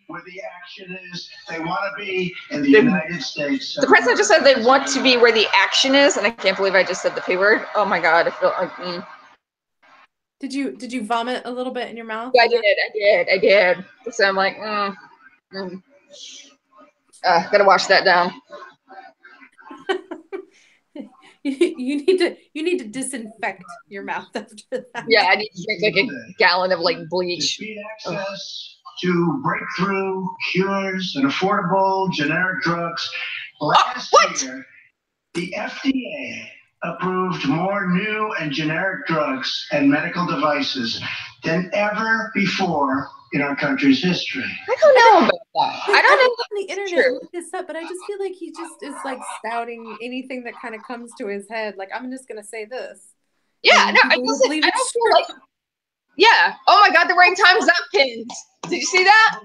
Where the action is, they want to be in the United States. The president just said they want to be where the action is, and I can't believe I just said the P word. Oh my God, I feel like Did you vomit a little bit in your mouth? Yeah, I did. So I'm like, gotta wash that down. you need to disinfect your mouth after that. Yeah, I need to drink like a gallon of like bleach. Access to breakthrough cures and affordable generic drugs. Last year, the FDA approved more new and generic drugs and medical devices than ever before in our country's history. I don't know about that. I don't know. On the internet look this up, but I just feel like he just is like spouting anything that kind of comes to his head. Like, I'm just gonna say this. Yeah, no, I don't feel like. Yeah. Oh my God, they're wearing Time's Up pins. Did you see that?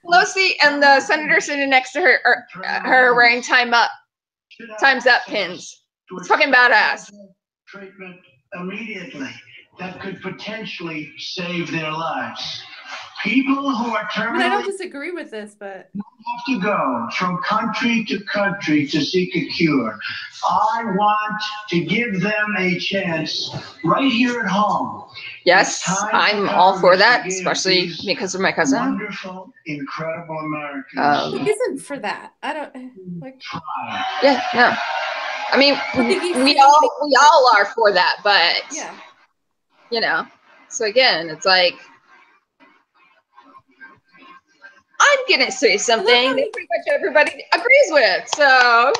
Pelosi and the senator sitting next to her are wearing Time's Up pins. It's fucking badass. Treatment immediately that could potentially save their lives. People who are terminally. I mean, I don't disagree with this, but have to go from country to country to seek a cure. I want to give them a chance right here at home. Yes, I'm all for that, especially because of my cousin. Wonderful, incredible Americans. He isn't for that. I don't like. Yeah, no. I mean, we all are for that, but yeah, you know. So again, it's like. I'm gonna say something that pretty much everybody agrees with. So,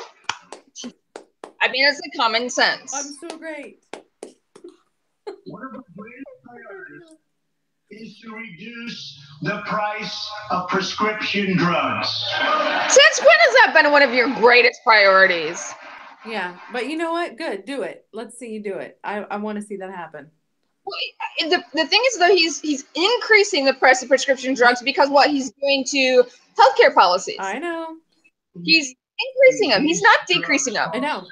I mean, it's a common sense. I'm so great. One of the greatest priorities is to reduce the price of prescription drugs. Since when has that been one of your greatest priorities? Yeah, but you know what? Good, do it. Let's see you do it. I want to see that happen. The thing is, though, he's increasing the price of prescription drugs because what he's doing to healthcare policies. I know. He's increasing them. He's not decreasing them. I know.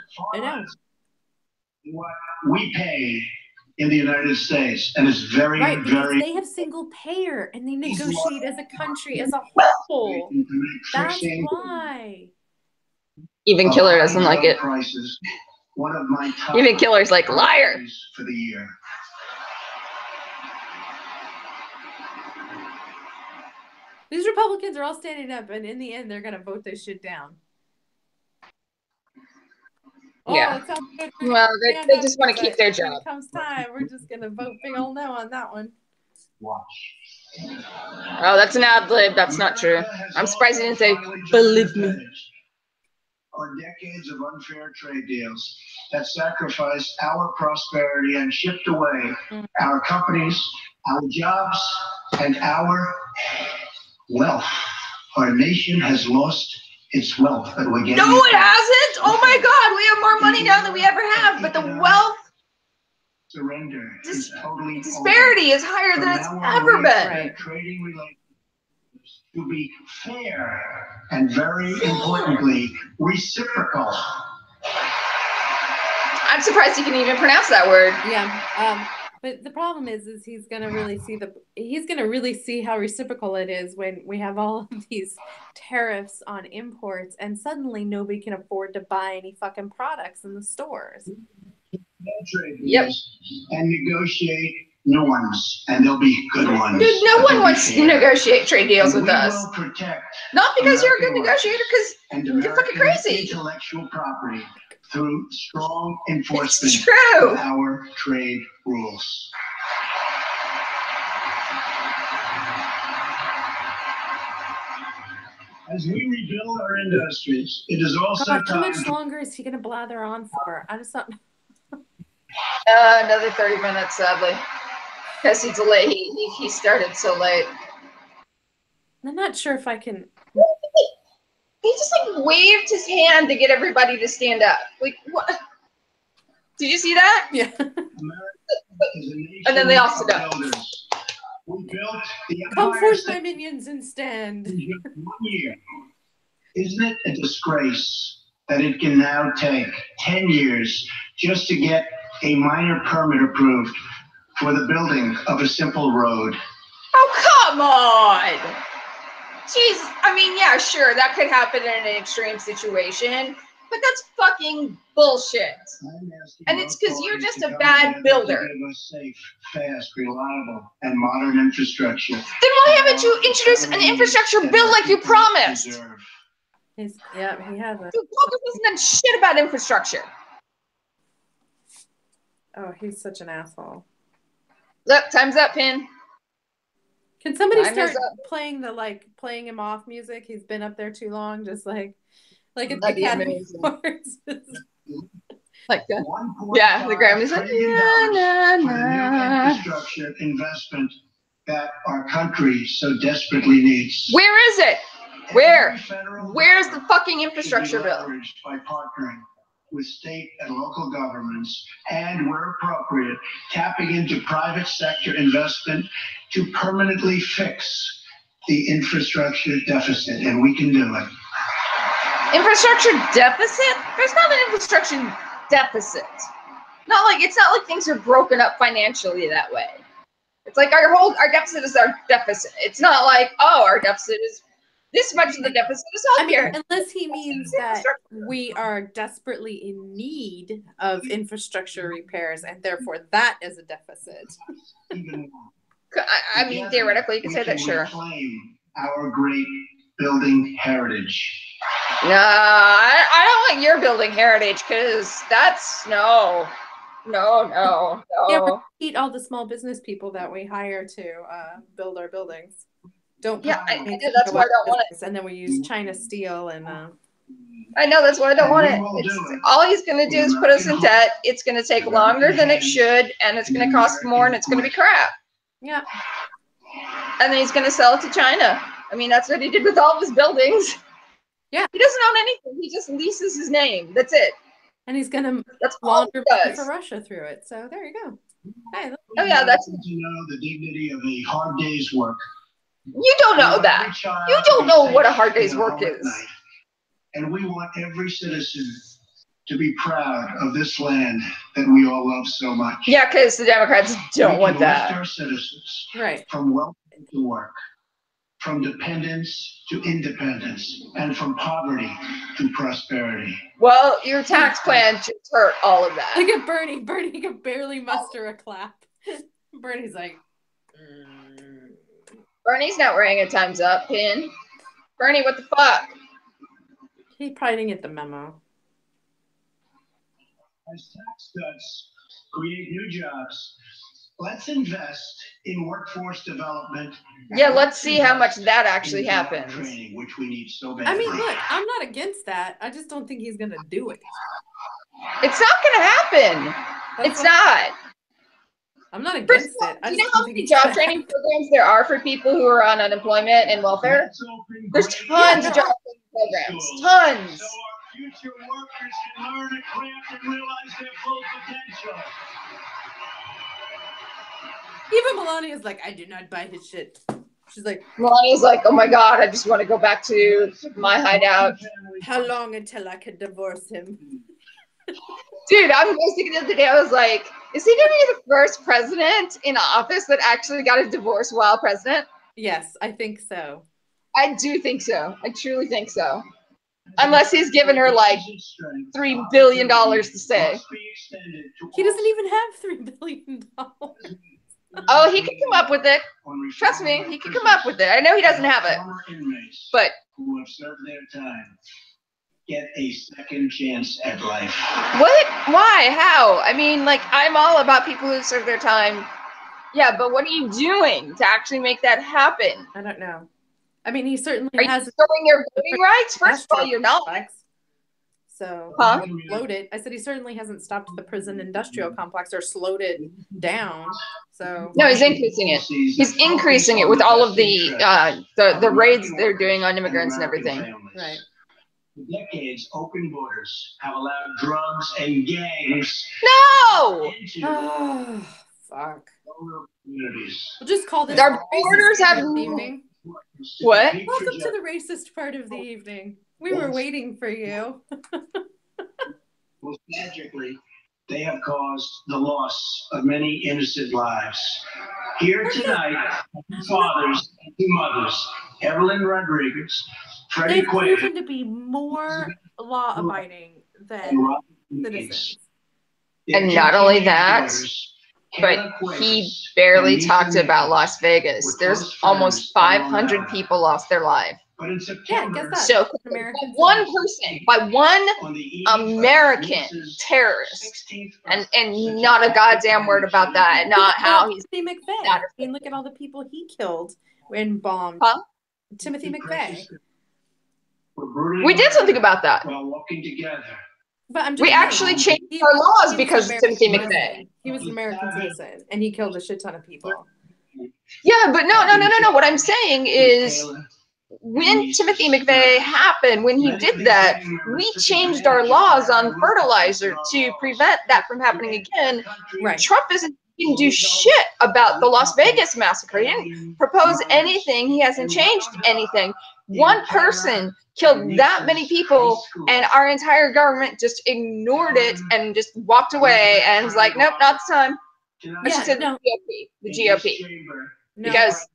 What we pay in the United States, and it's very, right, because very. they have single payer and they negotiate as a country as a whole. That's why. Even Killer doesn't like it. Prices, one of my top Even Killer's like liar for the year. These Republicans are all standing up, and in the end, they're gonna vote this shit down. Yeah. Oh, it sounds good. Well, they just want to keep their When job. it comes time, we're just gonna vote big old no on that one. Oh, that's an ad lib. That's not true. I'm surprised he didn't say, believe me. Or decades of unfair trade deals that sacrificed our prosperity and shipped away our companies, our jobs, and our wealth. Our nation has lost its wealth, but we're getting No, it hasn't. Oh my God, we have more money now than we ever have, but the wealth surrender is totally disparity is higher than it's ever been. Right. Trading relationships to be fair and, very importantly, reciprocal. I'm surprised you can even pronounce that word. Yeah. But the problem is he's gonna really see how reciprocal it is when we have all of these tariffs on imports, and suddenly nobody can afford to buy any fucking products in the stores. Yep. And negotiate new ones, and they'll be good ones. Dude, no one wants to negotiate trade deals with us. We will protect not because you're a good negotiator, because you're fucking crazy. Intellectual property through strong enforcement of our trade rules. As we rebuild our industries, it is also God, how time much longer is he gonna blather on for? I just don't. Another 30 minutes, sadly, because he's late. He started so late. I'm not sure if I can. He just like waved his hand to get everybody to stand up. Like what? Did you see that? Yeah. And then they all stood up. We built the Come forth, my minions, and stand. 1 year. Isn't it a disgrace that it can now take 10 years just to get a minor permit approved for the building of a simple road? Oh, come on. Jeez, I mean, yeah, sure, that could happen in an extreme situation, but that's fucking bullshit. And it's because you're just a bad builder. Give us safe, fast, reliable, and modern infrastructure. Then why haven't you introduced an infrastructure bill like you promised? Yeah, he hasn't. Dude, Congress hasn't done shit about infrastructure. Oh, he's such an asshole. Look, time's up, Pin. Can somebody start playing him off music? He's been up there too long, just like it's the Academy Awards. Like that. Yeah, the Grammys. For the new infrastructure investment that our country so desperately needs. Where is it? Where's the fucking infrastructure bill? By partnering with state and local governments, and where appropriate, tapping into private sector investment to permanently fix the infrastructure deficit, and we can do it. Infrastructure deficit? There's not an infrastructure deficit. It's not like things are broken up financially that way. It's like our deficit is our deficit. It's not like, oh, our deficit is this much of the deficit is healthcare. Unless he means that we are desperately in need of infrastructure repairs, and therefore that is a deficit. I mean, theoretically, you could say that, sure. Reclaim our great building heritage. No, I don't want your building heritage, because that's no. Yeah, we eat all the small business people that we hire to build our buildings. Yeah, I know, that's why I don't want it. And then we use China steel and. I know, that's why I don't want it. All he's going to do is put us in debt. It's going to take longer than it should, and it's going to cost more, and it's going to be crap. Yeah. And then he's going to sell it to China. I mean, that's what he did with all of his buildings. Yeah. He doesn't own anything. He just leases his name. That's it. And he's going to launder money for Russia through it. So there you go. Hey, Oh yeah, that's. To know the dignity of a hard day's work. You don't know that. You don't know what a hard day's work is. And we want every citizen to be proud of this land that we all love so much. Yeah, because the Democrats don't want We can lift that. our citizens right from wealth to work, from dependence to independence, and from poverty to prosperity. Well, your tax plan just hurt all of that. Look at Bernie. Bernie can barely muster a clap. Bernie's like, Bernie's not wearing a Time's Up pin. Bernie, what the fuck? He probably didn't get the memo. As tax cuts create new jobs, let's invest in workforce development. Yeah, let's see how much that actually happens. Training, which we need so badly. I mean, look, I'm not against that. I just don't think he's gonna do it. It's not gonna happen. It's not. I'm not against it. Do you know how many job training programs there are for people who are on unemployment and welfare? There's tons of job training programs. Tons. Future workers can learn and craft and realize their full potential. Even Melania's like, I do not buy his shit. She's like, Melania's like, oh my god, I just want to go back to my hideout. How long until I can divorce him? Dude, I was thinking the other day, I was like, is he gonna be the first president in office that actually got a divorce while president? Yes, I think so. I do think so. I truly think so. Unless he's given her like $3 billion to say. He doesn't even have $3 billion. Oh, he could come up with it. Trust me, he could come up with it. I know he doesn't have it. But who have served their time get a second chance at life. what? Why? How? I mean, like, I'm all about people who serve their time. Yeah, but what are you doing to actually make that happen? I don't know. I mean, he certainly Are has. you restoring your voting rights? First of all, you're not. So, Huh? slowed it. I said he certainly hasn't stopped the prison industrial complex or slowed it down. So No, he's increasing it. He's increasing it with all of the raids they're doing on immigrants and everything. Right. For decades, open borders have allowed drugs and gangs. No. Oh, fuck. Communities. We'll just call this. Our borders have. Evening. What? Welcome to the racist part of the evening. We were waiting for you. Most tragically, they have caused the loss of many innocent lives. Here tonight, fathers and two mothers, Evelyn Rodriguez, Freddie They've Quinn, proven to be more law-abiding than citizens. And not only that, but he barely talked about Las Vegas. There's almost 500 people lost their life. But in September, guess that. So one person, by one American terrorist, and not a goddamn word about that, and not how he's. Timothy McVeigh. I mean, look at all the people he killed and bombed. Huh? Timothy McVeigh. We did something about that. While walking together. But we actually changed our laws because of Timothy McVeigh. He was an American citizen, and he killed a shit ton of people. Yeah, but no. What I'm saying is, when Timothy McVeigh happened, when he did that, we changed our laws on fertilizer to prevent that from happening again. Right. Trump didn't do shit about the Las Vegas massacre. He didn't propose anything. He hasn't changed anything. One person killed that many people, and our entire government just ignored it and just walked away and was like, nope, not this time. Which is the GOP. Because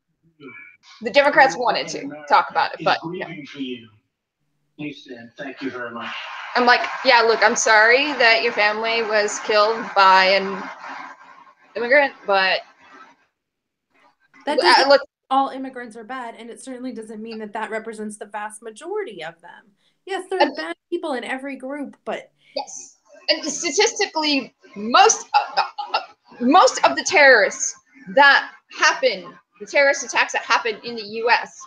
the Democrats wanted to talk about it, but Thank you very much. I'm like, yeah, look, I'm sorry that your family was killed by an immigrant, but that doesn't look. All immigrants are bad, and it certainly doesn't mean that that represents the vast majority of them. Yes, there are bad people in every group, but yes, and statistically, most of the terrorists that happen, the terrorist attacks that happen in the U.S.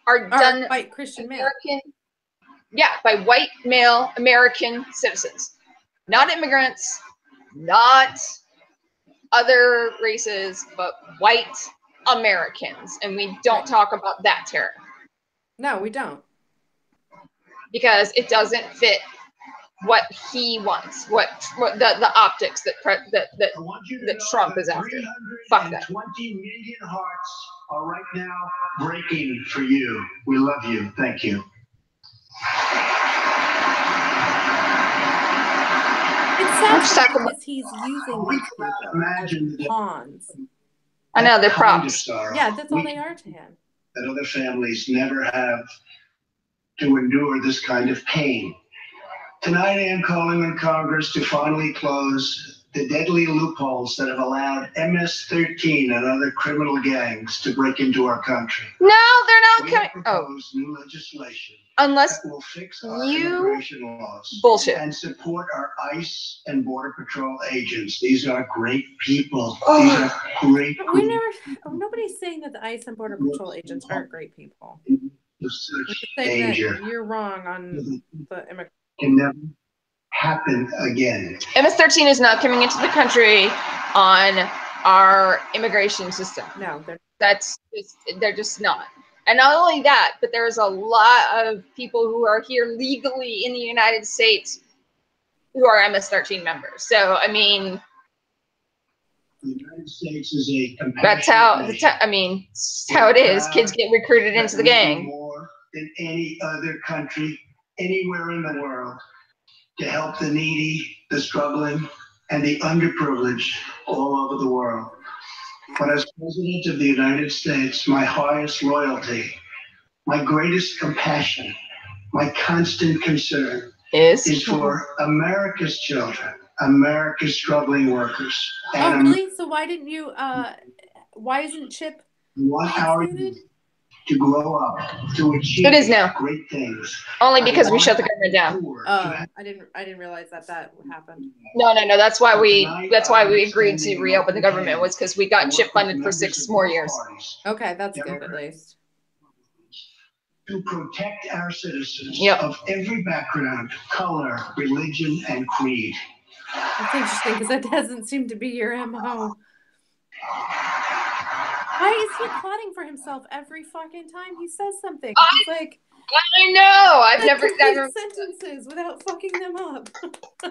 are done by Christian American, by white male American citizens, not immigrants, not other races, but white Americans, and we don't talk about that terror. No, we don't. Because it doesn't fit what he wants, what the optics that Trump is after. Fuck that. 20 million hearts are right now breaking for you. We love you. Thank you. It's sad because he's using these people as pawns. I know, they're props. Yeah, that's all they are to him. That other families never have to endure this kind of pain. Tonight I am calling on Congress to finally close the deadly loopholes that have allowed MS-13 and other criminal gangs to break into our country. No, they're not coming. Oh, new legislation unless that will fix our you immigration laws bullshit and support our ICE and Border Patrol agents. These are great people. Oh. These are great people. Nobody's saying that the ICE and Border Patrol agents aren't great people. We're just Saying danger. that you're wrong on the immigration. Can never happen again. MS-13 is not coming into the country on our immigration system. No, they're just not. And not only that, but there's a lot of people who are here legally in the United States who are MS-13 members. So, I mean, The United States is a that's how it is. Kids get recruited into the gang. More than any other country anywhere in the world to help the needy, the struggling, and the underprivileged all over the world. But as President of the United States, my highest loyalty, my greatest compassion, my constant concern is for America's children, America's struggling workers. Oh, really? So why didn't you, why isn't Chip included? To grow up, to achieve It is now. great things. Only because we shut the government down. I didn't realize that happened. No. That's why we agreed to reopen the government, was because we got chip funded for 6 more years. Okay, that's good at least. To protect our citizens of every background, color, religion, and creed. That's interesting because that doesn't seem to be your MO. Why is he plotting for himself every fucking time he says something? He's like, I know. I've never said sentences without fucking them up. I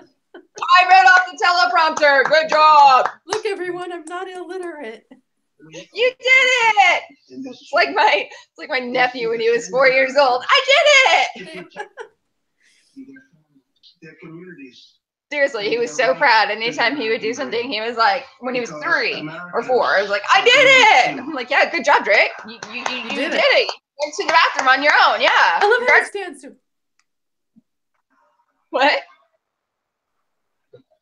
read off the teleprompter. Good job. Look, everyone, I'm not illiterate. You did it. It's like my nephew when he was 4 years old. I did it. Their communities. Seriously, he was so proud. Anytime he would do something, he was like, when he was 3 or 4, I was like, I did it. I'm like, yeah, good job, Drake. You did it. You went to the bathroom on your own. Yeah. I love how it stands to. What?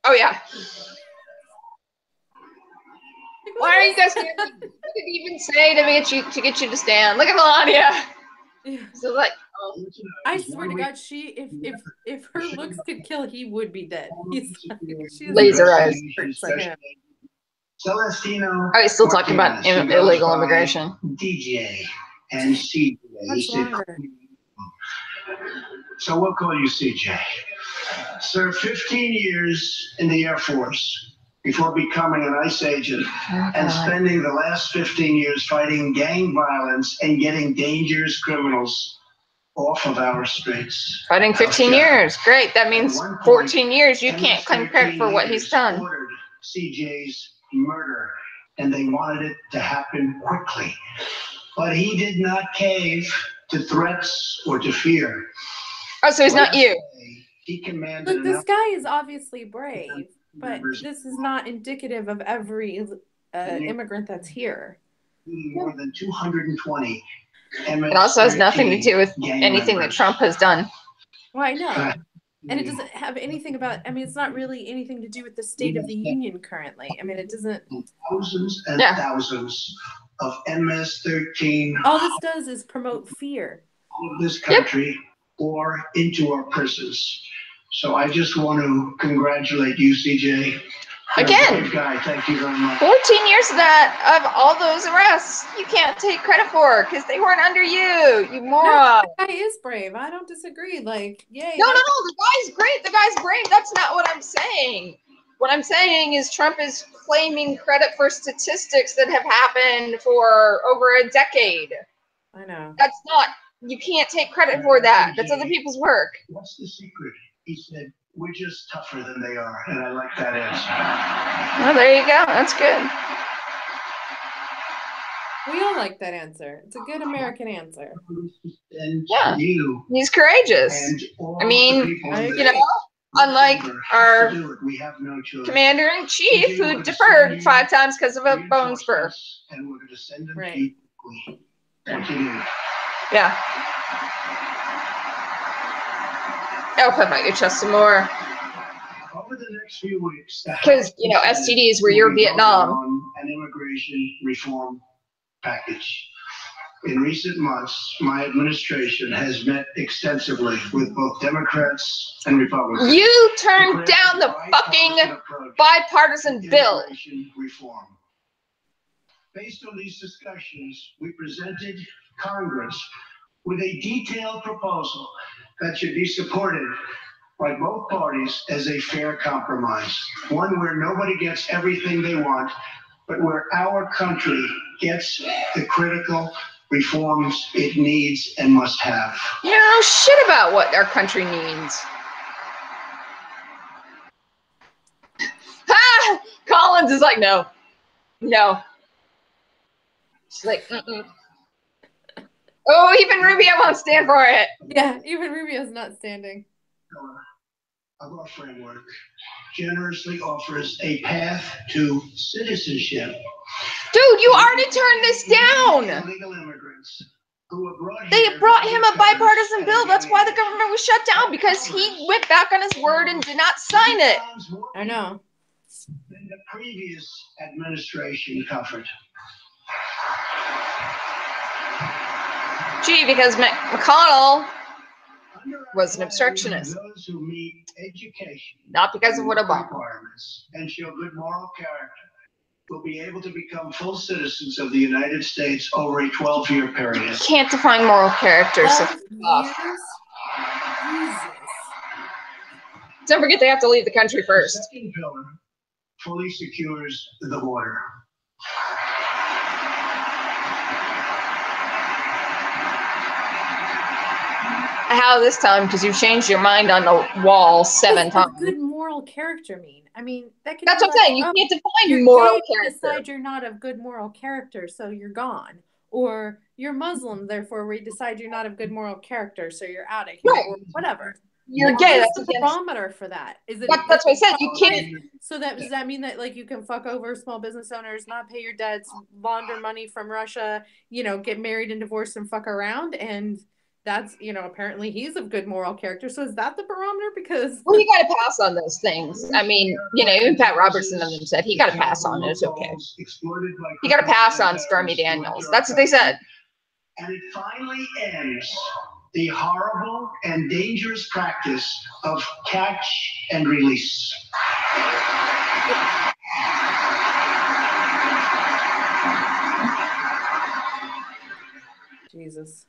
Oh yeah. Why are you guys standing? What did he even say to get you to stand? Look at Melania. So like, I swear to God, if her looks could kill, he would be dead. He's like, laser eyes. Celestino. Oh, he's still talking about illegal immigration. DJ and CJ. So we'll call you CJ. Served 15 years in the Air Force before becoming an ICE agent and spending the last 15 years fighting gang violence and getting dangerous criminals off of our streets. Fighting 15 years. Great. That means 14 years. You can't claim credit for what he's done. Ordered CJ's murder, and they wanted it to happen quickly. But he did not cave to threats or to fear. Oh, so he's not you. He commanded. Look, this guy is obviously brave, but this is not indicative of every immigrant that's here. More than 220. It also has nothing to do with anything that Trump has done. Well, I know. And it doesn't have anything about, I mean, it's not really anything to do with the State of the Union currently. I mean, it doesn't. Thousands and thousands of MS-13. All this does is promote fear. Of this country or into our prisons. So I just want to congratulate you, CJ. Again, good guy. Thank you very much. 14 years of that, of all those arrests, you can't take credit for because they weren't under you, you moron. No, the guy is brave. I don't disagree. Like, yay. No, the guy's great. The guy's brave. That's not what I'm saying. What I'm saying is Trump is claiming credit for statistics that have happened for over a decade. I know. That's not, you can't take credit for that. That's other people's work. What's the secret He said, "We're just tougher than they are," and I like that answer. Well, there you go. That's good. We all like that answer. It's a good American answer. Yeah, he's courageous. I mean, you know, unlike our commander-in-chief who deferred 5 times because of a bone spur. Right. Yeah. I'll put out your chest some more. Over the next few weeks, because you know STDs were your Vietnam. An immigration reform package. In recent months, my administration has met extensively with both Democrats and Republicans. You turned down the fucking bipartisan bill. Reform. Based on these discussions, we presented Congress with a detailed proposal that should be supported by both parties as a fair compromise. One where nobody gets everything they want, but where our country gets the critical reforms it needs and must have. You know shit about what our country needs. Ha! Collins is like, no. No. She's like, mm-mm. Oh, even Rubio won't stand for it. Yeah, even Rubio's not standing. Of our framework generously offers a path to citizenship. Dude, you already turned this down. Illegal immigrants who were brought They here brought him a bipartisan bill. That's why the government was shut down, because he went back on his word and did not sign it. I know. Than the previous administration covered. Gee, because McConnell was an obstructionist. Those who meet education, not because of what Obama requirements and show good moral character will be able to become full citizens of the United States over a 12-year period. You can't define moral character. So don't forget they have to leave the country first. The second pillar fully secures the border. How this time? Because you changed your mind on the wall 7 times. What does good moral character mean? I mean, that could That's be what I'm saying. You can't define you're moral gay, character. Decide you're not of good moral character, so you're gone. Or you're Muslim, therefore we decide you're not of good moral character, so you're out of here. Right. Or whatever. You're Like, gay. what's That's the barometer for that? Is it? That's what I said. You can't. So that does that mean that like you can fuck over small business owners, not pay your debts, launder money from Russia, you know, get married and divorced and fuck around, and that's, you know, apparently he's of good moral character. So is that the barometer? Because Well, you got to pass on those things. I mean, you know, even Pat Robertson and them said he got to pass on it. It's okay. You got to pass on Stormy Daniels. That's what they said. And it finally ends the horrible and dangerous practice of catch and release. Jesus.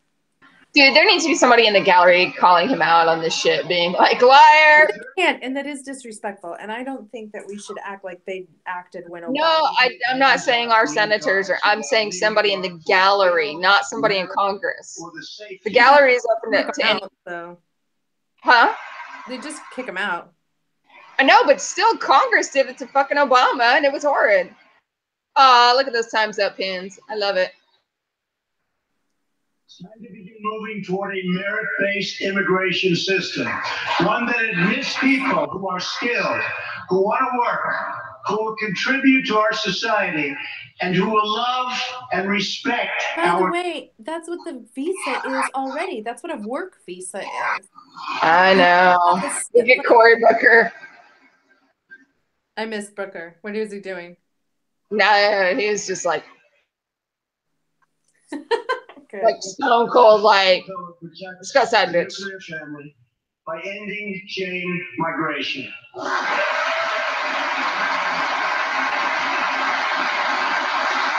Dude, there needs to be somebody in the gallery calling him out on this shit, being like, liar. And that is disrespectful. And I don't think that we should act like they acted when Obama. No, I'm not saying our senators, or I'm saying somebody in the gallery, not somebody in Congress. The gallery is open to any. So. Huh? They just kick him out. I know, but still, Congress did it to fucking Obama, and it was horrid. Look at those times up pins. I love it. It's time to begin moving toward a merit-based immigration system, one that admits people who are skilled, who want to work, who will contribute to our society, and who will love and respect By the way, that's what the visa is already. That's what a work visa is. I know. Look at Cory Booker. I missed Booker. What is he doing? No, he was just like... Like stone cold, like, let's go outside, bitch. By ending chain migration.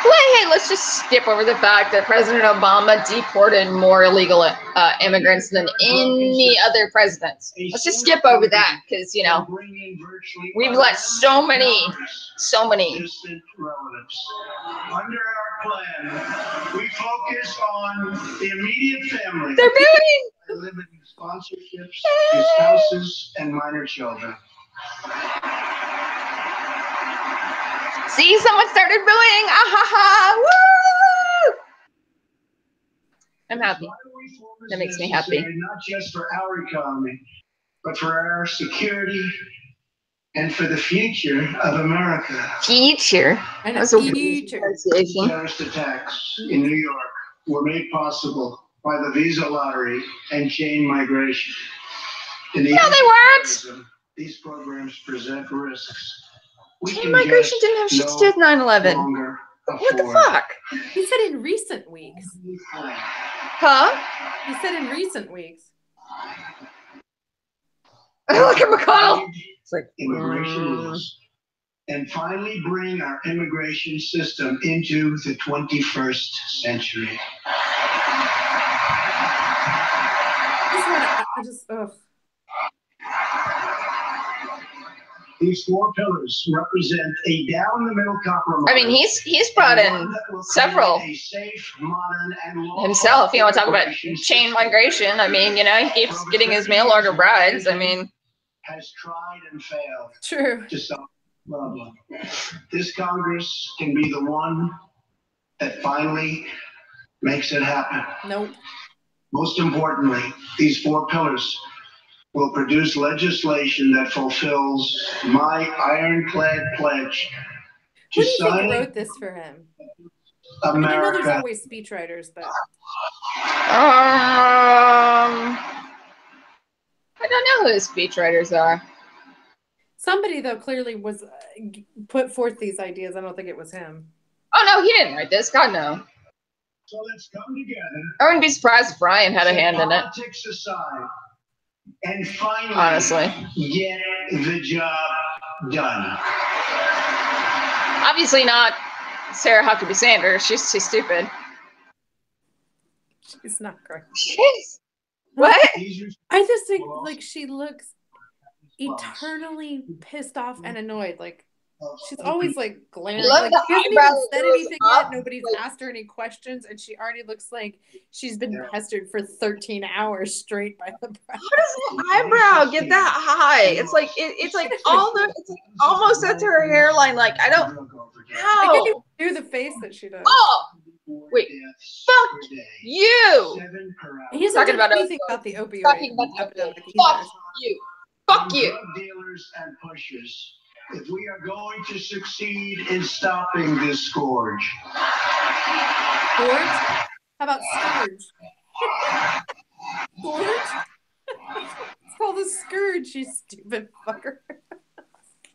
Hey, let's just skip over the fact that President Obama deported more illegal immigrants than any other presidents. Let's just skip over that because, you know, we've let so many. Distant relatives. Under our plan, we focus on the immediate family. They're moving. limiting sponsorships to spouses and minor children. See, someone started booing. Ah ha ha! Woo! I'm happy. That makes me happy. Not just for our economy, but for our security and for the future of America. Future. And That's a future. Terrorist attacks in New York were made possible by the visa lottery and chain migration. In the No, they weren't. These programs present risks. Chain migration didn't have shit to do with 9/11. What the fuck? He said in recent weeks. Huh? He said in recent weeks. Look at McConnell. It's like immigration rules. And finally bring our immigration system into the 21st century. These 4 pillars represent a down-the-middle compromise. I mean, he's brought in several himself. You want to talk about chain migration? I mean, you know, he keeps getting his mail order brides. I mean, has tried and failed. True. To solve the problem. This Congress can be the one that finally makes it happen. Nope. Most importantly, these 4 pillars will produce legislation that fulfills my ironclad pledge to Who do you think sign wrote this for him? I mean, I know there's America. always speechwriters, but I don't know who the speechwriters are. somebody though clearly was put forth these ideas. I don't think it was him. Oh no, he didn't write this. God no. So let's come together. I wouldn't be surprised if Brian had a hand in it. Politics aside, and finally Honestly. get the job done. Obviously not Sarah Huckabee Sanders. She's too stupid. She's not great. Jeez. What? I just think like she looks eternally pissed off and annoyed. Like she's always like glaring. Like she hasn't even said anything yet. Nobody's asked her any questions, and she already looks like she's been pestered for 13 hours straight by the press. How does the eyebrow get that high? It's like it's like all the it's like almost up to her hairline. Like I don't. How? I can't even do the face that she does. Oh, wait! Fuck you! He hasn't Talking done about anything about the opioid epidemic either. Fuck you! Fuck you! Drug dealers and pushers. If we are going to succeed in stopping this scourge. Scourge? How about scourge? Scourge? It's called a scourge, you stupid fucker.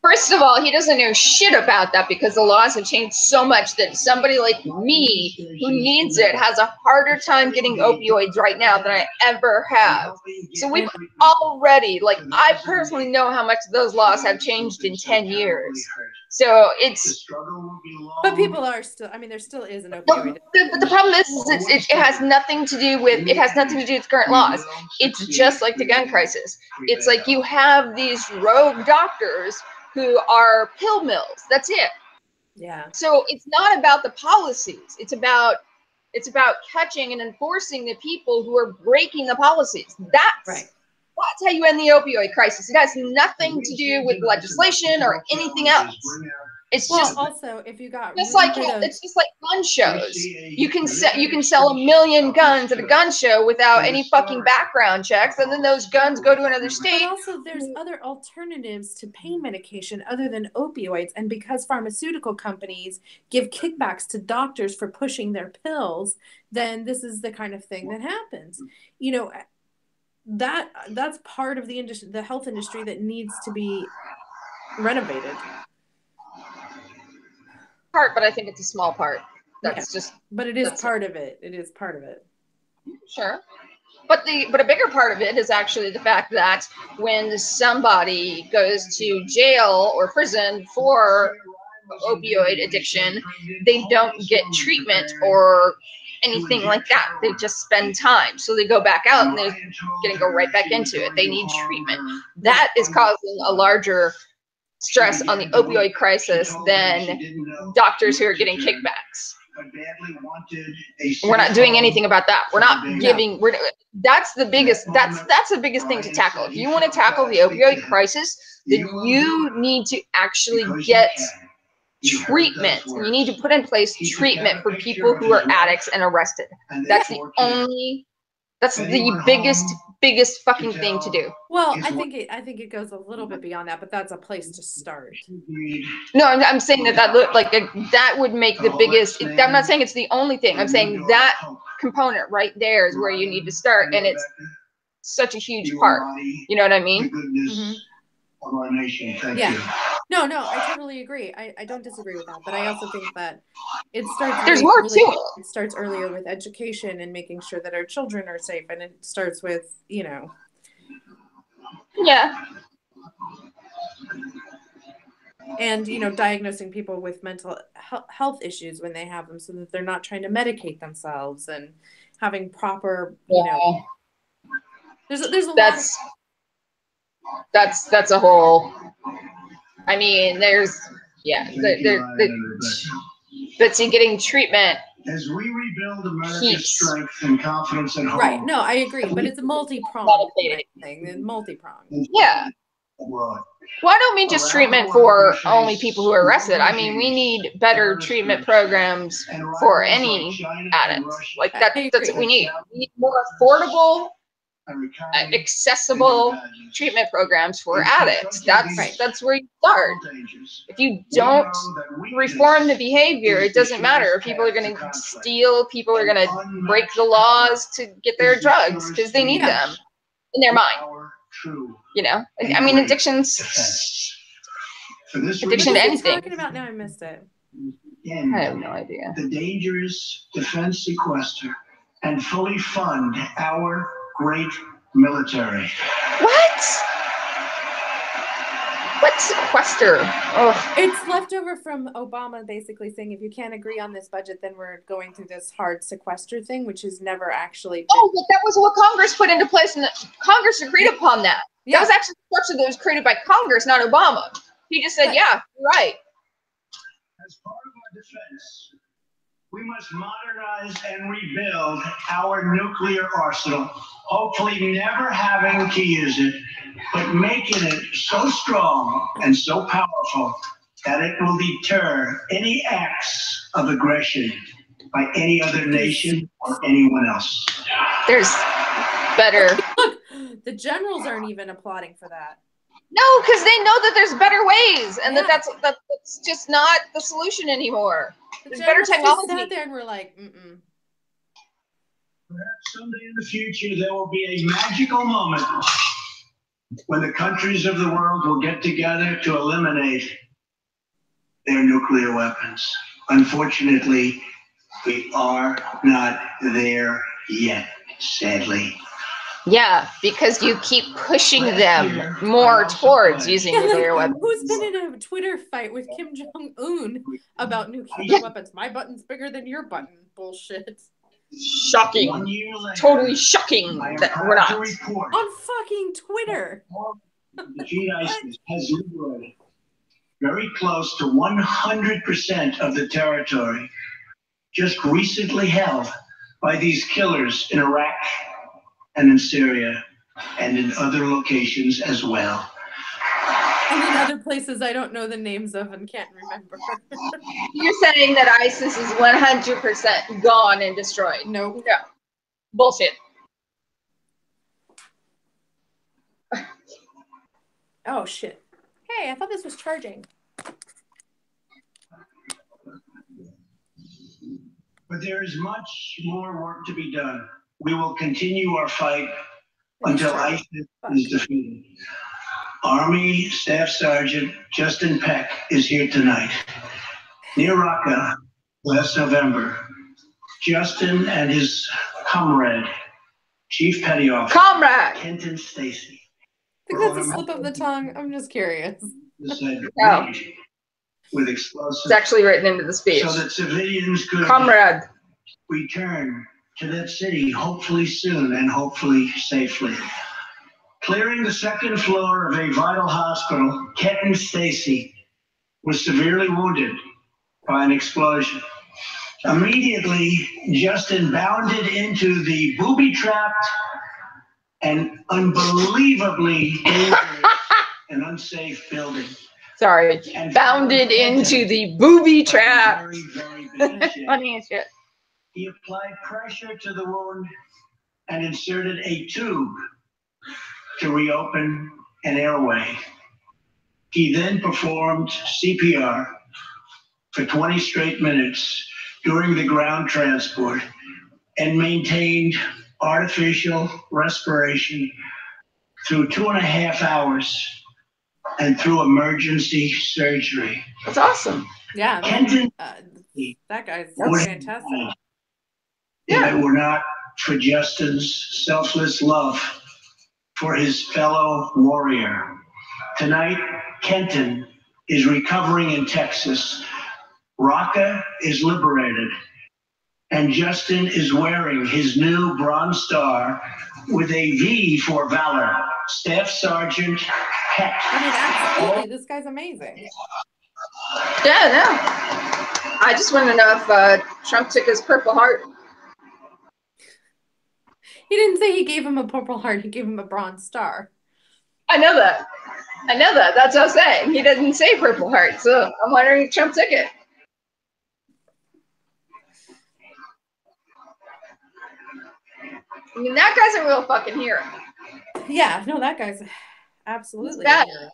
First of all, he doesn't know shit about that because the laws have changed so much that somebody like me who needs it has a harder time getting opioids right now than I ever have. So we've already, like, I personally know how much those laws have changed in 10 years. So it's... But people are still, I mean, there still is an opioid. But the problem is it has nothing to do with, current laws. It's just like the gun crisis. It's like you have these rogue doctors who are pill mills. That's it. Yeah. So it's not about the policies. It's about catching and enforcing the people who are breaking the policies. That's how you end the opioid crisis. It has nothing to do with legislation or anything else. It's just also if you got it's just like gun shows. You can sell 1 million guns at a gun show without any fucking background checks, and then those guns go to another state. But also there's other alternatives to pain medication other than opioids, and because pharmaceutical companies give kickbacks to doctors for pushing their pills, then this is the kind of thing that happens. You know, that's part of the industry, the health industry, that needs to be renovated. But I think it's a small part. But it is part of it. It is part of it. Sure. But a bigger part of it is actually the fact that when somebody goes to jail or prison for opioid addiction, they don't get treatment or anything like that. They just spend time. So they go back out and they're going to go right back into it. They need treatment. That is causing a larger stress on the opioid crisis than doctors who are getting kickbacks. We're not doing anything about that. We're not giving. That's the biggest. That's the biggest thing to tackle. If you want to tackle the opioid crisis, then you need to actually get treatment. You need to put in place treatment for people who are addicts and arrested. That's the only. That's the biggest fucking thing to do. Well, I think it goes a little bit beyond that, but that's a place to start. No, I'm saying that would make the biggest. I'm not saying it's the only thing. I'm saying that component right there is where you need to start, and it's such a huge part. You know what I mean? Mm-hmm. Of our nation. Thank you. No, I totally agree. I don't disagree with that, but I also think that it starts. There's more to it. It starts earlier with education and making sure that our children are safe, and it starts with Yeah. And diagnosing people with mental health issues when they have them, so that they're not trying to medicate themselves, and having proper. There's a lot. That's a whole. I mean, but see, getting treatment as we rebuild America's strength and confidence at home. Right. No, I agree, but it's a multi-pronged thing. It's multi-pronged. Yeah. Well, I don't mean just treatment for only people who are arrested. I mean, we need better treatment programs for any addict. Like that's what we need. We need more affordable, accessible treatment programs for addicts. That's where you start. If you don't reform the behavior, it doesn't matter. People are going to steal. People are going to break the laws to get their drugs because they need them in their mind. I mean, addiction to anything. Talking about now, I missed it. I have no idea. The dangerous defense sequester and fully fund our great military. What? What sequester? Oh. It's leftover from Obama basically saying if you can't agree on this budget, then we're going through this hard sequester thing, which has never actually been. Oh, but that was what Congress put into place, and Congress agreed upon that. Yeah. That was actually a structure that was created by Congress, not Obama. He just said, yeah, you're right. As part of our defense, we must modernize and rebuild our nuclear arsenal, hopefully never having to use it, but making it so strong and so powerful that it will deter any acts of aggression by any other nation or anyone else. There's better. Look, the generals aren't even applauding for that. No, because they know that there's better ways, and that's just not the solution anymore. There's better technology. Just sat there and we're like, Perhaps someday in the future there will be a magical moment when the countries of the world will get together to eliminate their nuclear weapons. Unfortunately, we are not there yet, sadly. Yeah, because you keep pushing them more towards using nuclear weapons. Who's been in a Twitter fight with Kim Jong-un about nuclear weapons? My button's bigger than your button. Bullshit. Shocking. Totally shocking that we're not. On fucking Twitter. The G-ISIS has liberated very close to 100% of the territory just recently held by these killers in Iraq and in Syria and in other locations as well. And in other places I don't know the names of and can't remember. You're saying that ISIS is 100% gone and destroyed? Nope. No. Bullshit. Oh, shit. Hey, I thought this was charging. But there is much more work to be done. We will continue our fight until ISIS is defeated. Army Staff Sergeant Justin Peck is here tonight. Near Raqqa last November, Justin and his comrade, Chief Petty Officer Kenton Stacy. I think that's a slip of the tongue. I'm just curious. Oh. With explosives. It's actually written into the speech. So that civilians could return to that city, hopefully soon and hopefully safely. Clearing the second floor of a vital hospital, Kenton Stacy was severely wounded by an explosion. Immediately, Justin bounded into the booby-trapped and unbelievably dangerous and unsafe building. Sorry, bounded into the booby trap. Funny as shit. He applied pressure to the wound and inserted a tube to reopen an airway. He then performed CPR for 20 straight minutes during the ground transport and maintained artificial respiration through 2.5 hours and through emergency surgery. That's awesome. Yeah, Kenton, that guy's was fantastic. if it were not for Justin's selfless love for his fellow warrior. Tonight, Kenton is recovering in Texas. Raqqa is liberated. And Justin is wearing his new Bronze Star with a V for Valor. Staff Sergeant Heck. I mean, absolutely. This guy's amazing. Yeah, no. I just want to know if Trump took his Purple Heart. He didn't say he gave him a Purple Heart. He gave him a Bronze Star. I know that. That's what I'm saying. He doesn't say Purple Heart, so I'm wondering if Trump took it. I mean, that guy's a real fucking hero. Yeah, no, that guy's absolutely a badass. hero.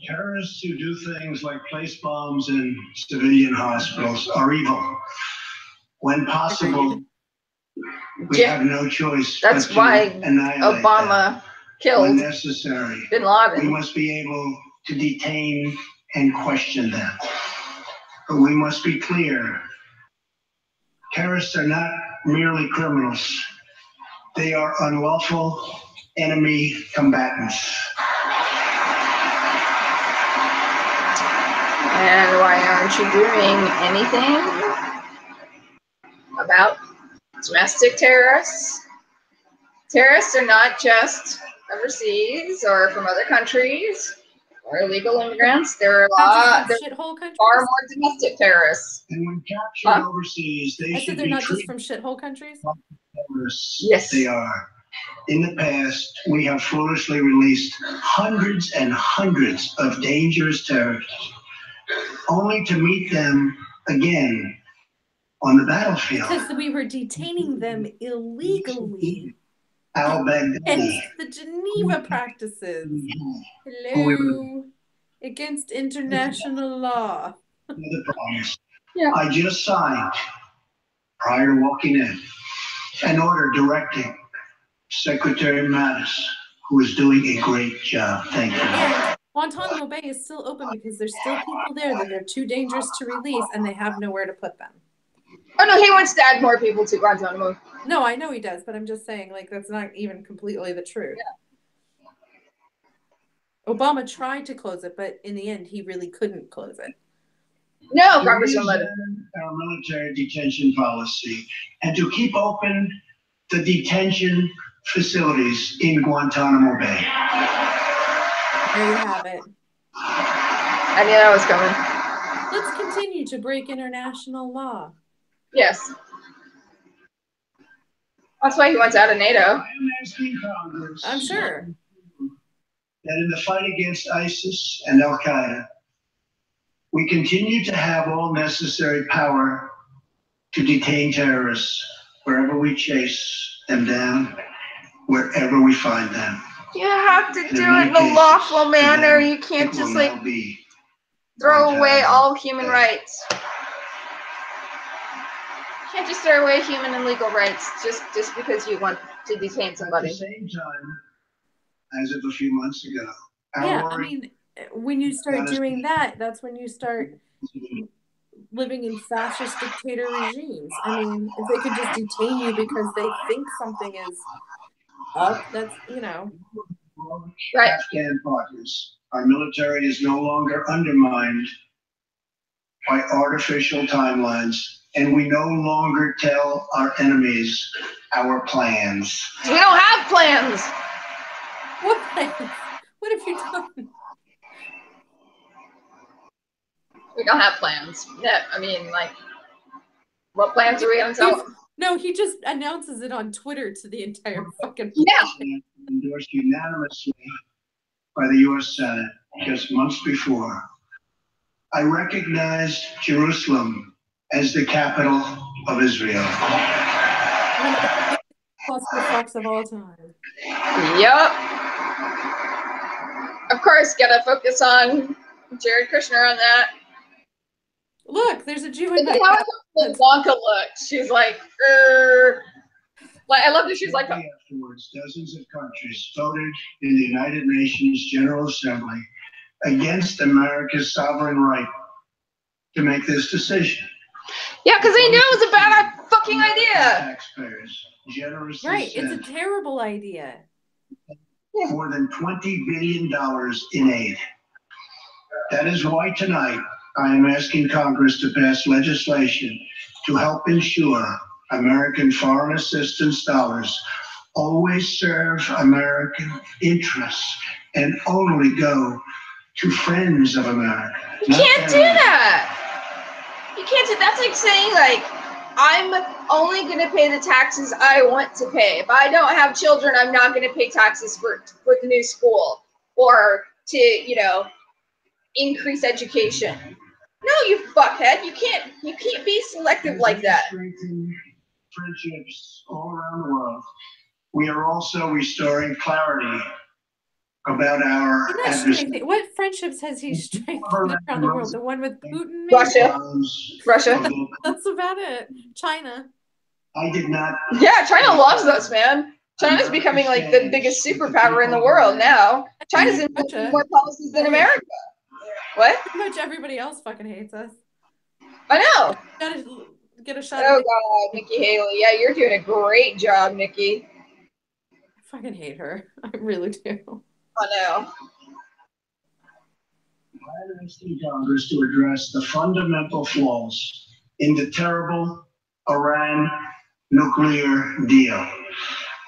Terrorists who do things like place bombs in civilian hospitals are evil. When possible, we have no choice. That's but to why annihilate Obama them. killed When necessary, Bin Laden. we must be able to detain and question them. But we must be clear. Terrorists are not merely criminals. They are unlawful enemy combatants. And why aren't you doing anything about domestic terrorists? Terrorists are not just overseas or from other countries or illegal immigrants. There are Shithole countries? far more domestic terrorists. And when captured overseas, they I should said they're be not just treated from shithole countries? like terrorists. Yes. They are. In the past, we have foolishly released hundreds and hundreds of dangerous terrorists, only to meet them again on the battlefield. Because we were detaining them illegally. Al-Baghdadi. Hence the Geneva practices. Hello. Against international law. The problems. Yeah. I just signed, prior to walking in, an order directing Secretary Mattis, who is doing a great job. Thank you. And Guantanamo Bay is still open because there's still people there that they're too dangerous to release and they have nowhere to put them. Oh no, he wants to add more people to Guantanamo. No, I know he does, but I'm just saying, like, that's not even completely the truth. Yeah. Obama tried to close it, but in the end, he really couldn't close it. No, To reexamine our military detention policy and to keep open the detention facilities in Guantanamo Bay. There you have it. I knew that was coming. Let's continue to break international law. Yes. That's why he wants out of NATO. I am asking Congress. I'm sure. That in the fight against ISIS and Al Qaeda, we continue to have all necessary power to detain terrorists wherever we chase them down, wherever we find them. You have to do it in a lawful manner. You can't just like throw away all human rights. You can't just throw away human and legal rights just because you want to detain somebody. At the same time, as of a few months ago, Yeah, I mean, when you start doing that, that's when you start living in fascist dictator regimes. I mean, if they could just detain you because they think something is up, that's, you know. Right. Afghan partners. Our military is no longer undermined by artificial timelines, and we no longer tell our enemies our plans. We don't have plans. What plans? What have you done? We don't have plans. Yeah, I mean, like, what plans are we gonna tell them? No, he just announces it on Twitter to the entire fucking Yeah. Endorsed unanimously by the U.S. Senate just months before. I recognized Jerusalem as the capital of Israel. Clusterfucks of all time. Yup. Of course, gotta focus on Jared Kushner on that. Look, there's a Jew in that. How Blanca looks. She's like, Like, I love that she's like. Afterwards, dozens of countries voted in the United Nations General Assembly against America's sovereign right to make this decision. Yeah, because they knew it was a bad fucking idea. Taxpayers generously right, sent it's a terrible idea. more than $20 billion in aid. That is why tonight I am asking Congress to pass legislation to help ensure American foreign assistance dollars always serve American interests and only go to friends of America. You can't do that. You can't do that's like saying like I'm only gonna pay the taxes I want to pay. If I don't have children, I'm not gonna pay taxes for the new school or to, you know, increase education. No, you fuckhead. You can't be selective like that. Friendships all around the world. We are also restoring clarity about our adversary. What friendships has he strengthened around the world? The one with Putin? Russia. That's about it. China. I did not. Yeah, China loves us, man. China's becoming like the biggest superpower in the world now. China's in more policies than America. What? Pretty much everybody else fucking hates us. I know. Gotta get a shot. Oh God, Nikki Haley. Yeah, you're doing a great job, Nikki. I fucking hate her. I really do. I know. I'm asking Congress to address the fundamental flaws in the terrible Iran nuclear deal.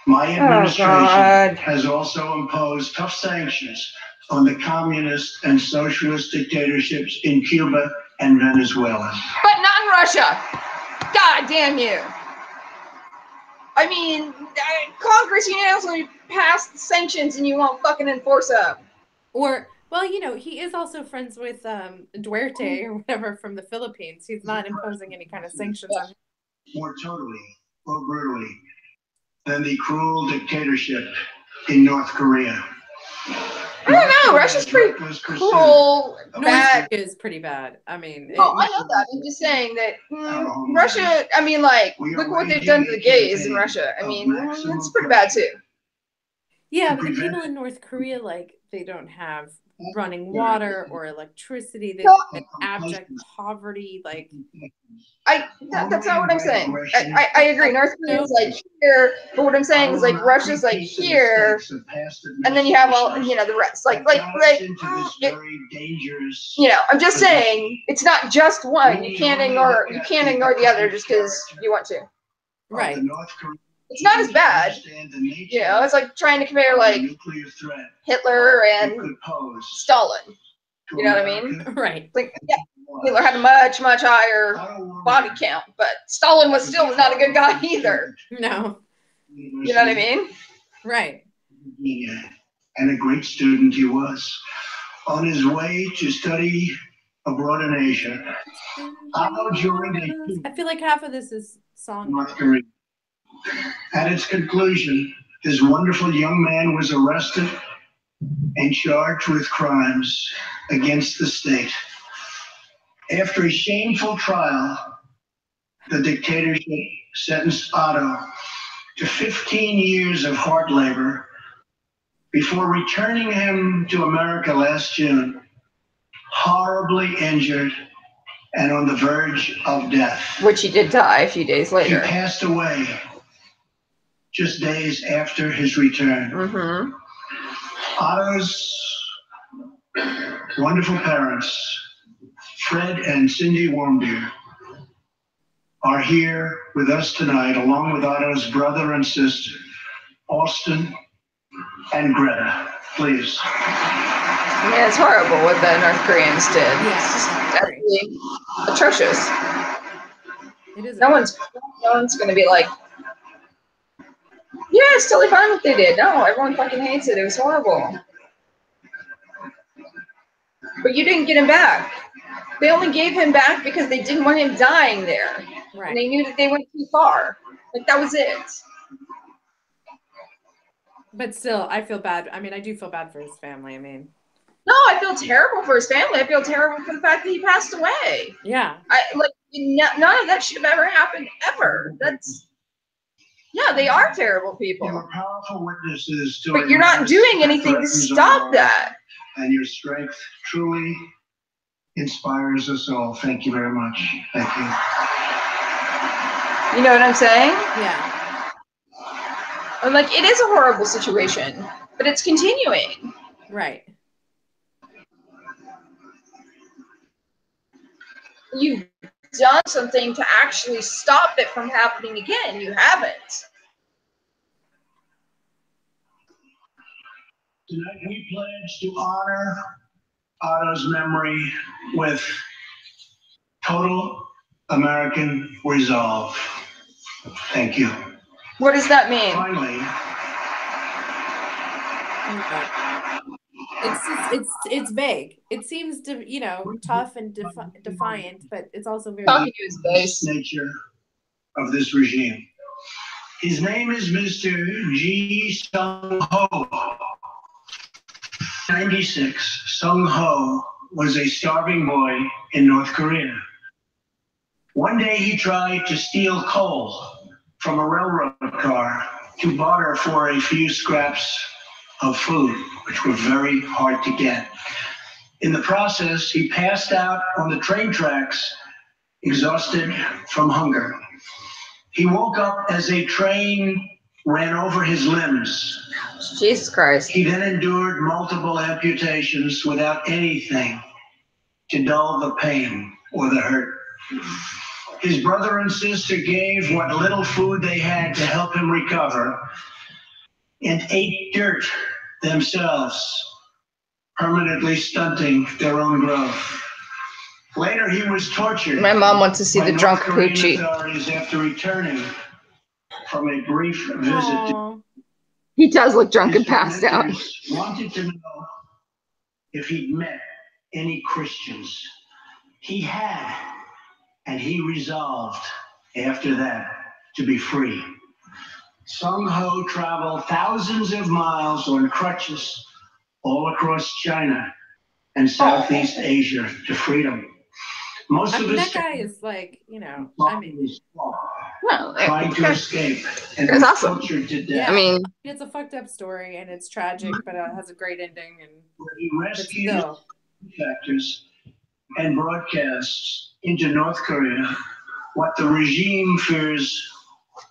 My administration has also imposed tough sanctions on the communist and socialist dictatorships in Cuba and Venezuela. But not in Russia. God damn you. I mean, Congress unanimously passed sanctions and you won't fucking enforce them. Or, well, you know, he is also friends with Duarte or whatever from the Philippines. He's not imposing any kind of sanctions on him. More totally, more brutally, than the cruel dictatorship in North Korea. I don't know. Russia's pretty cruel. North Korea is pretty bad. I mean, I know that. I'm just saying that Russia. I mean, like, look what they've done to the gays in Russia. I mean, it's pretty bad too. Yeah, but the people in North Korea, like, they don't have running water or electricity. They live in abject poverty. Like, that's not what I'm saying. I agree. North Korea is like here, but what I'm saying is like Russia's like here, and then you have all, you know, the rest. Like you know, I'm just saying it's not just one. You can't ignore the other just because you want to. Right. It's not as bad. You know, it's like trying to compare like Hitler and Stalin. You know what I mean? Right. Like, yeah, Hitler had a much, much higher body count, but Stalin was not a good guy either. No. You know what I mean? Right. And a great student he was. On his way to study abroad in Asia, I feel like half of this is song. North Korea. At its conclusion, this wonderful young man was arrested and charged with crimes against the state. After a shameful trial, the dictatorship sentenced Otto to 15 years of hard labor before returning him to America last June, horribly injured and on the verge of death. Which he did die a few days later. He passed away just days after his return. Otto's wonderful parents, Fred and Cindy Wormbeer, are here with us tonight, along with Otto's brother and sister, Austin and Greta. Please. Yeah, it's horrible what the North Koreans did. Yeah, It's absolutely atrocious. It is. No one's gonna be like, yeah, it's totally fine what they did. No, everyone fucking hates it. It was horrible. But you didn't get him back. They only gave him back because they didn't want him dying there. Right. And they knew that they went too far. Like, that was it. But still, I feel bad. I mean, I do feel bad for his family. I mean, No, I feel terrible for his family. I feel terrible for the fact that he passed away. yeah. None of that should have ever happened ever. Yeah, they are terrible people. You are powerful witnesses to But you're not doing anything to stop that. And your strength truly inspires us all. Thank you very much. Thank you. You know what I'm saying? Yeah. I'm like, it is a horrible situation, but it's continuing. Right. You've done something to actually stop it from happening again. You haven't. Tonight we pledge to honor Otto's memory with total American resolve. Thank you. What does that mean? Finally, It's vague. It seems tough and defiant, but it's also very nature of this regime. His name is Mr. Ji Sung Ho. 96, Sung Ho was a starving boy in North Korea. One day he tried to steal coal from a railroad car to barter for a few scraps of food, which were very hard to get. In the process, he passed out on the train tracks, exhausted from hunger. He woke up as a train ran over his limbs. Jesus Christ. He then endured multiple amputations without anything to dull the pain or the hurt. His brother and sister gave what little food they had to help him recover and ate dirt themselves, permanently stunting their own growth. Later, he was tortured. My mom wants to see the drunk Korean Poochie. authorities after returning from a brief visit to He does look drunk and passed out. wanted to know if he'd met any Christians. He had, and he resolved after that to be free. Sung Ho traveled thousands of miles on crutches all across China and Southeast Asia to freedom. Most I of mean, his that guy is like, I mean, trying to escape and It's was awesome. tortured to death. yeah. I mean, it's a fucked up story and it's tragic, but it has a great ending. And He but rescued still, factors and broadcasts into North Korea what the regime fears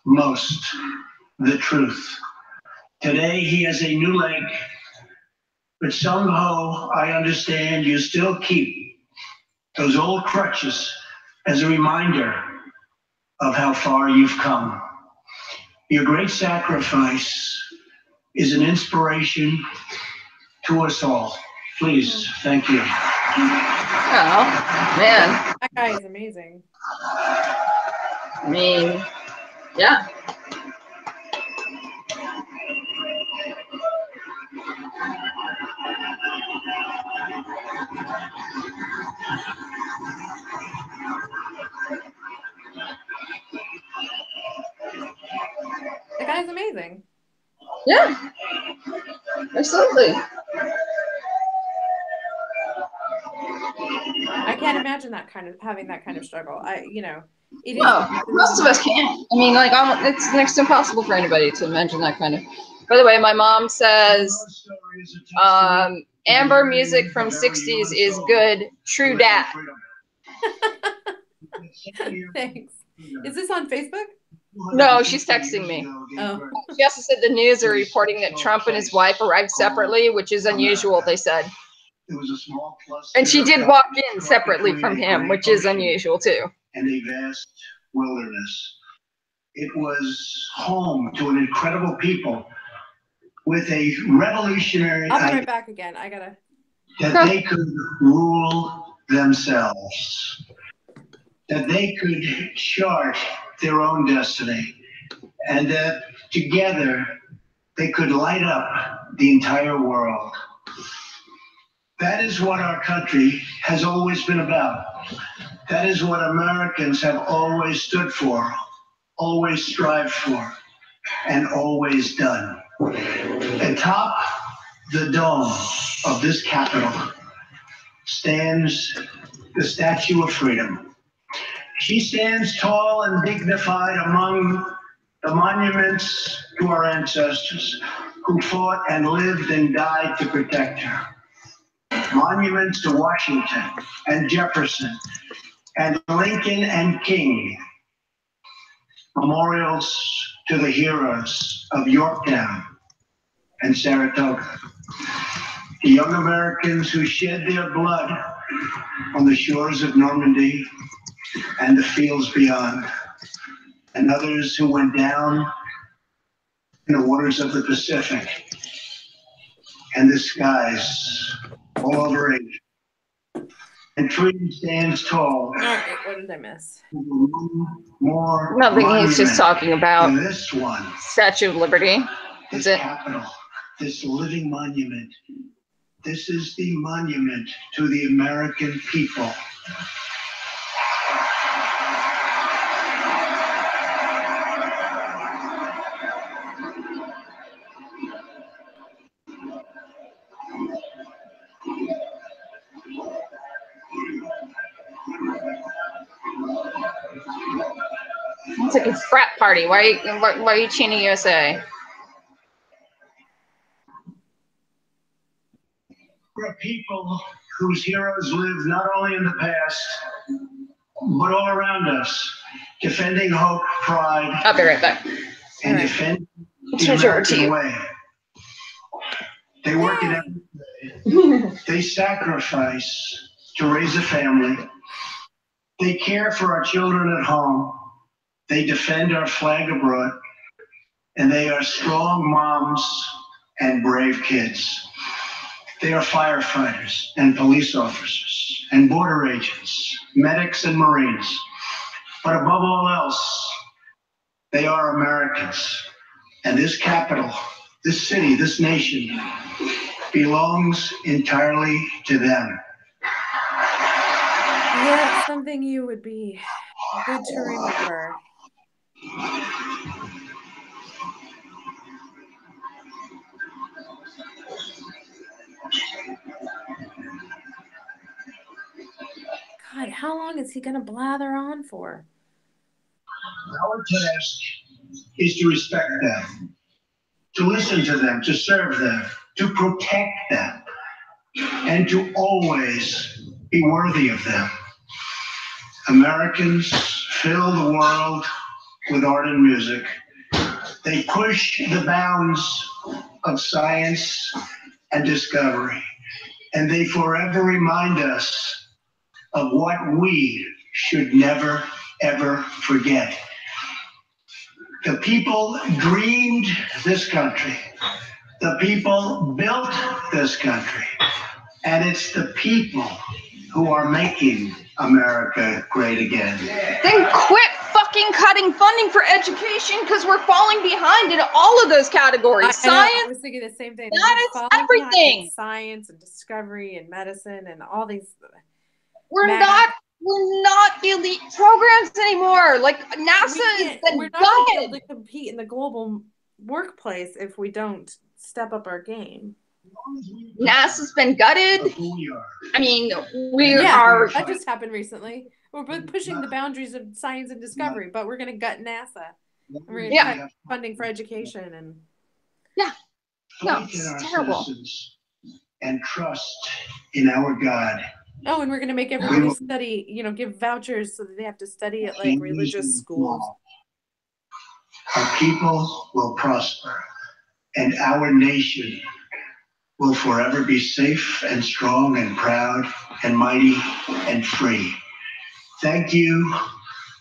most, the truth. Today he has a new leg, but somehow I understand you still keep those old crutches as a reminder of how far you've come. Your great sacrifice is an inspiration to us all. Please, thank you. oh, man. that guy is amazing. I mean, yeah. That guy's amazing. Yeah. Absolutely. I can't imagine having that kind of struggle. It is. No, most of us can't. I mean, like, it's next to impossible for anybody to imagine that kind of. By the way, my mom says Amber music from 60s is good. True dat. Thanks. Is this on Facebook? No, she's texting me. Oh. She also said the news are reporting that Trump and his wife arrived separately, which is unusual, they said. There was a small cluster And she did walk in separately from him, which is unusual too. and a vast wilderness. It was home to an incredible people with a revolutionary I'll be idea right back again. I gotta. that they could rule themselves, that they could chart their own destiny, and that together they could light up the entire world. That is what our country has always been about. That is what Americans have always stood for, always strived for, and always done. Atop the dome of this Capitol stands the Statue of Freedom. She stands tall and dignified among the monuments to our ancestors who fought and lived and died to protect her. Monuments to Washington and Jefferson and Lincoln and King. Memorials to the heroes of Yorktown and Saratoga. The young Americans who shed their blood on the shores of Normandy and the fields beyond, and others who went down in the waters of the Pacific and the skies all over Asia. And freedom stands tall. All right, what did I miss? More Nothing, he's just talking about this one. Statue of Liberty. This capital, this living monument. This is the monument to the American people. It's like a frat party. Why are you chanting USA? We're a people whose heroes live not only in the past, but all around us, defending hope, pride, I'll be right back. and defending the Switch over to American you. way. They work it every day. They sacrifice to raise a family. They care for our children at home. They defend our flag abroad. And they are strong moms and brave kids. They are firefighters and police officers and border agents, medics and Marines. But above all else, they are Americans. And this capital, this city, this nation belongs entirely to them. Yeah, something you would be good to remember. God, how long is he going to blather on for? Our task is to respect them, to listen to them, to serve them, to protect them, and to always be worthy of them. Americans fill the world with art and music. They push the bounds of science and discovery, and they forever remind us of what we should never, ever forget. The people dreamed this country. The people built this country. And it's the people who are making America great again. Then quit fucking cutting funding for education because we're falling behind in all of those categories. I was thinking the same thing. That is everything. Science and discovery and medicine and all these. We're not elite programs anymore. Like NASA has been We're not going to be able gutted. to compete in the global workplace if we don't step up our game. NASA's been gutted. I mean, we are. That just happened recently. We're pushing the boundaries of science and discovery, but we're going to gut NASA. And we're going to cut funding for education and. Yeah. No, Faith in our it's terrible. citizens and trust in our God. Oh, and we're going to make everybody study, give vouchers so that they have to study at like religious schools. our people will prosper, and our nation will forever be safe and strong and proud and mighty and free. Thank you,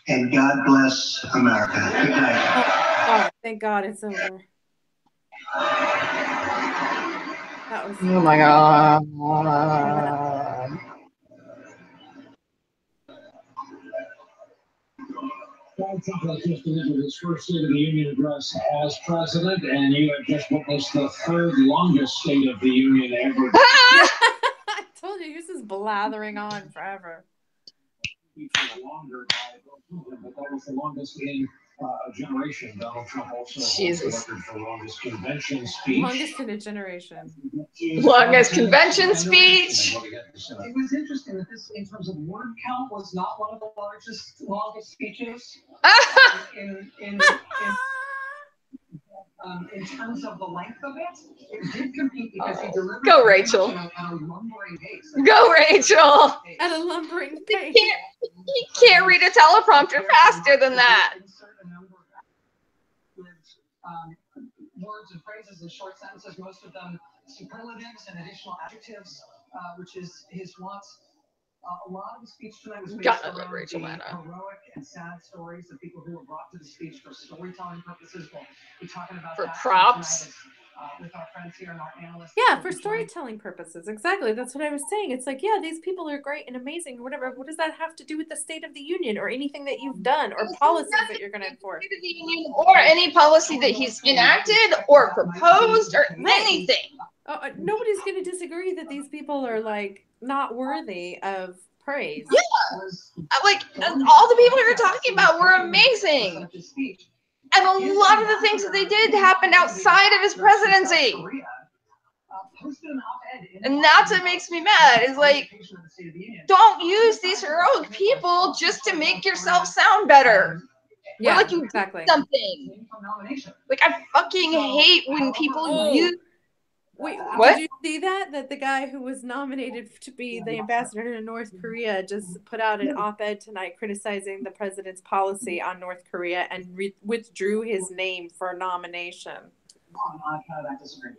and God bless America. Good night. Oh, thank God it's over. That was. Oh my God. Donald Trump has just delivered his first State of the Union address as president, and you have just witnessed the third longest State of the Union ever. I told you, he was just blathering on forever. Longer by Bill Clinton, but that was the longest in a generation. Donald Trump also Jesus. holds the record for longest convention speech. Longest in a generation. Longest convention speech. It was interesting that this, in terms of word count, was not one of the longest speeches. In terms of the length of it, it did compete because he delivered. Go, Rachel. At a lumbering pace. Go, Rachel. At a lumbering pace. You can't read a teleprompter faster than that. Words and phrases in short sentences, most of them superlatives and additional adjectives, which is his wants. A lot of the speech tonight was based around the heroic and sad stories of people who were brought to the speech for storytelling purposes. We'll be talking about for that props. With our friends here and our analysts. Yeah, for storytelling purposes. Exactly. That's what I was saying. It's like, yeah, these people are great and amazing or whatever. What does that have to do with the State of the Union or anything that you've done or policies that you're going to enforce? Or any policy that he's enacted or proposed or anything. Nobody's going to disagree that these people are like not worthy of praise. Yeah. Like all the people you're talking about were amazing. And a lot of the things that they did happened outside of his presidency. And that's what makes me mad, is like, don't use these heroic people just to make yourself sound better. Yeah, or like you exactly. did something. Like, I fucking hate when people use... Wait, what? Did you see that the guy who was nominated to be the ambassador to North Korea just put out an op-ed tonight criticizing the president's policy on North Korea and withdrew his name for nomination? I disagree.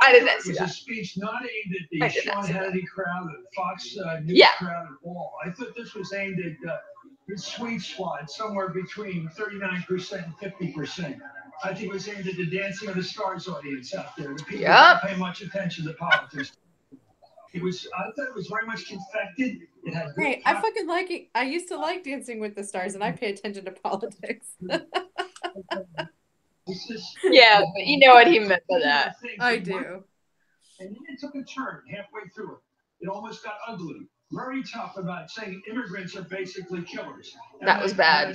I didn't see that. It was a speech not aimed at the Sean Hannity crowd or the Fox News crowd at all. I thought this was aimed at the sweet spot, somewhere between 39% and 50%. I think it was aimed at the Dancing of the Stars audience out there. The people don't pay much attention to politics. I thought it was very much confected. It had great. I fucking like it. I used to like Dancing with the Stars, and I pay attention to politics. Yeah, but you know what he meant by that. I do. And then it took a turn halfway through it. It almost got ugly. Very tough about saying immigrants are basically killers. That was bad.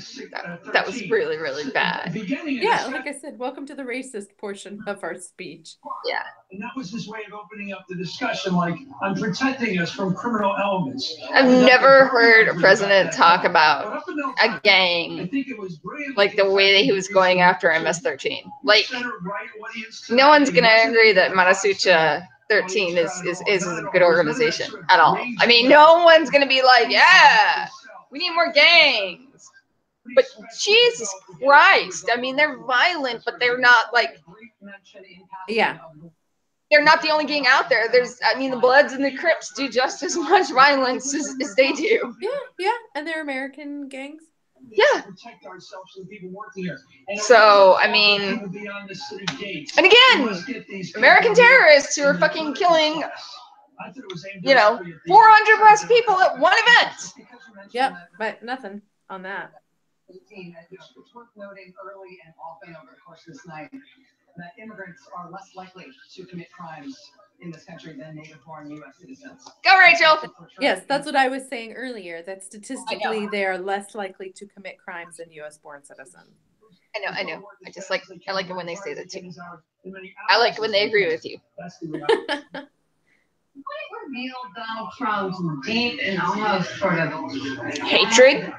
That was really, really bad. Yeah, like I said, welcome to the racist portion of our speech. Yeah. And that was his way of opening up the discussion, like, I'm protecting us from criminal elements. I've never heard a president talk about a gang like the way that he was going after MS-13. Like, no one's going to agree that Matasucha 13 is a good organization at all. I mean, no one's going to be like, yeah, we need more gangs. But Jesus Christ, I mean, they're violent, but they're not like... Yeah. They're not the only gang out there. The Bloods and the Crips do just as much violence as they do. Yeah, and they're American gangs. Yeah. So, I mean, and again, American terrorists who are fucking killing, 400 plus people at one event. Yep, but nothing on that. It's worth noting early and often over the course of this night that immigrants are less likely to commit crimes in this country than native-born U.S. citizens. Go, Rachel! Yes, that's what I was saying earlier, that statistically they are less likely to commit crimes than U.S.-born citizens. I know. I like it when they say that too. I like it when they agree with you. What revealed Donald Trump's deep and almost sort of hatred,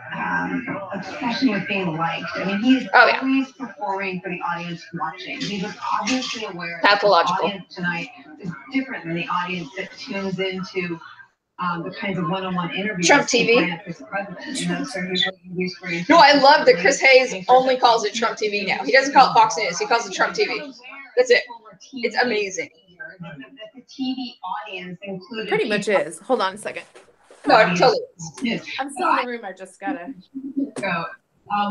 obsession with being liked? I mean, he's always performing for the audience watching. He was obviously aware that the audience tonight is different than the audience that tunes into the kinds of one-on-one interviews. Trump TV. No, I love that Chris Hayes only calls it Trump TV now. He doesn't call it Fox News. He calls it Trump TV. That's it. It's amazing. The TV audience included. Pretty much is. Hold on a second. No, it totally is. I'm still in the room. I just gotta go.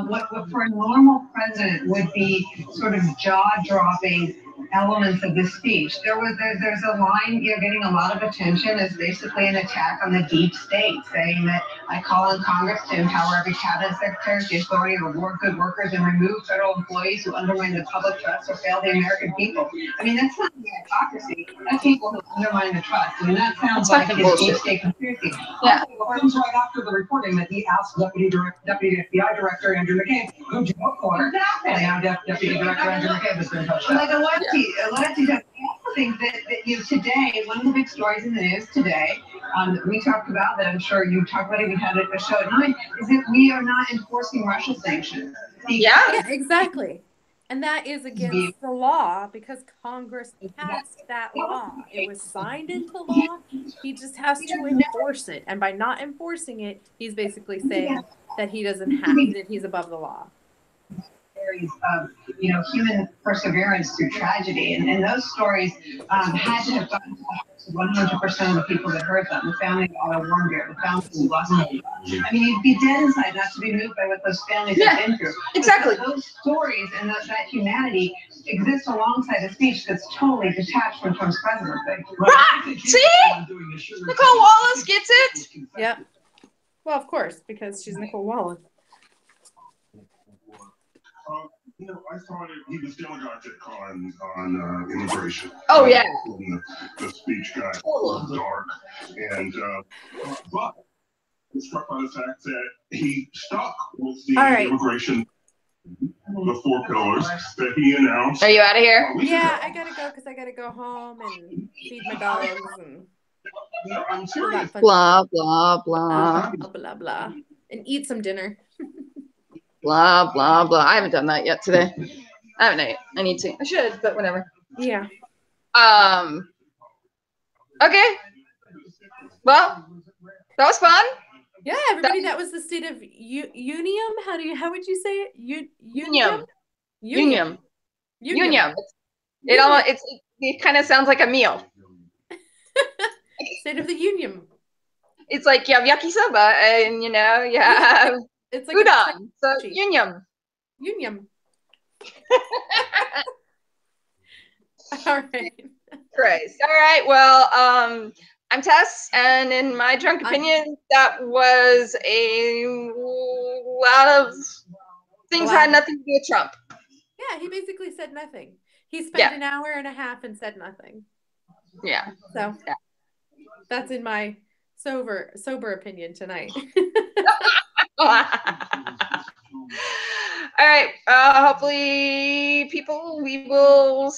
What for a normal president would be sort of jaw-dropping elements of this speech. There's a line you're getting a lot of attention is basically an attack on the deep state, saying that I call on Congress to empower every cabinet secretary with the authority to reward good workers and remove federal employees who undermine the public trust or fail the American people. I mean, that's not hypocrisy. That's people who undermine the trust. I mean, that sounds like a deep state conspiracy. Yeah. It comes right after the reporting that he asked Deputy FBI Director Andrew McCabe, who'd you vote for? Exactly. And now Deputy Director Andrew McCabe has been touched. Like a I think that today, one of the big stories in the news today, that we talked about, that I'm sure you talked about it, we had a show at 9, is that we are not enforcing Russia sanctions. Yeah, exactly. And that is against the law because Congress passed that law. It was signed into law. He just has to enforce it. And by not enforcing it, he's basically saying that he doesn't have, that he's above the law. Of human perseverance through tragedy, and those stories had to have gotten to the hearts of 100% of the people that heard them. The family of Otto Warmbier, the families who lost them. I mean, you'd be dead inside not to be moved by what those families have been through. Exactly. But those stories and that humanity exist alongside a speech that's totally detached from Trump's presidency. Right. See? Nicole Wallace gets it. Yep. Well, of course, because she's Nicole Wallace. I thought he was demagogic on immigration. Oh, yeah. The speech got dark. And, but I'm struck by the fact that he stuck with the immigration, the 4 pillars that he announced. Are you out of here? Yeah, I gotta go because I gotta go home and feed my dogs and I'm serious. Blah, blah, blah. Blah, blah. And eat some dinner. Blah, blah, blah. I haven't done that yet today. I haven't. I need to. I should, but whatever. Yeah. Okay. Well, that was fun. Yeah, everybody. That was the state of Uniom. How would you say it? Uniom. Uniom. It kind of sounds like a meal. State of the Union. It's like you have yakisoba, and you have it's like udon. So Uniom. Uniom. All right. Great. All right. Well, I'm Tess, and in my drunk opinion, that was a lot of things had nothing to do with Trump. Yeah, he basically said nothing. He spent an hour and a half and said nothing. Yeah. So that's in my sober opinion tonight. All right. Hopefully, we will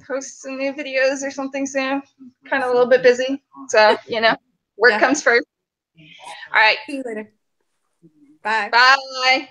post some new videos or something soon. Kind of a little bit busy, so work comes first. All right. See you later. Bye. Bye.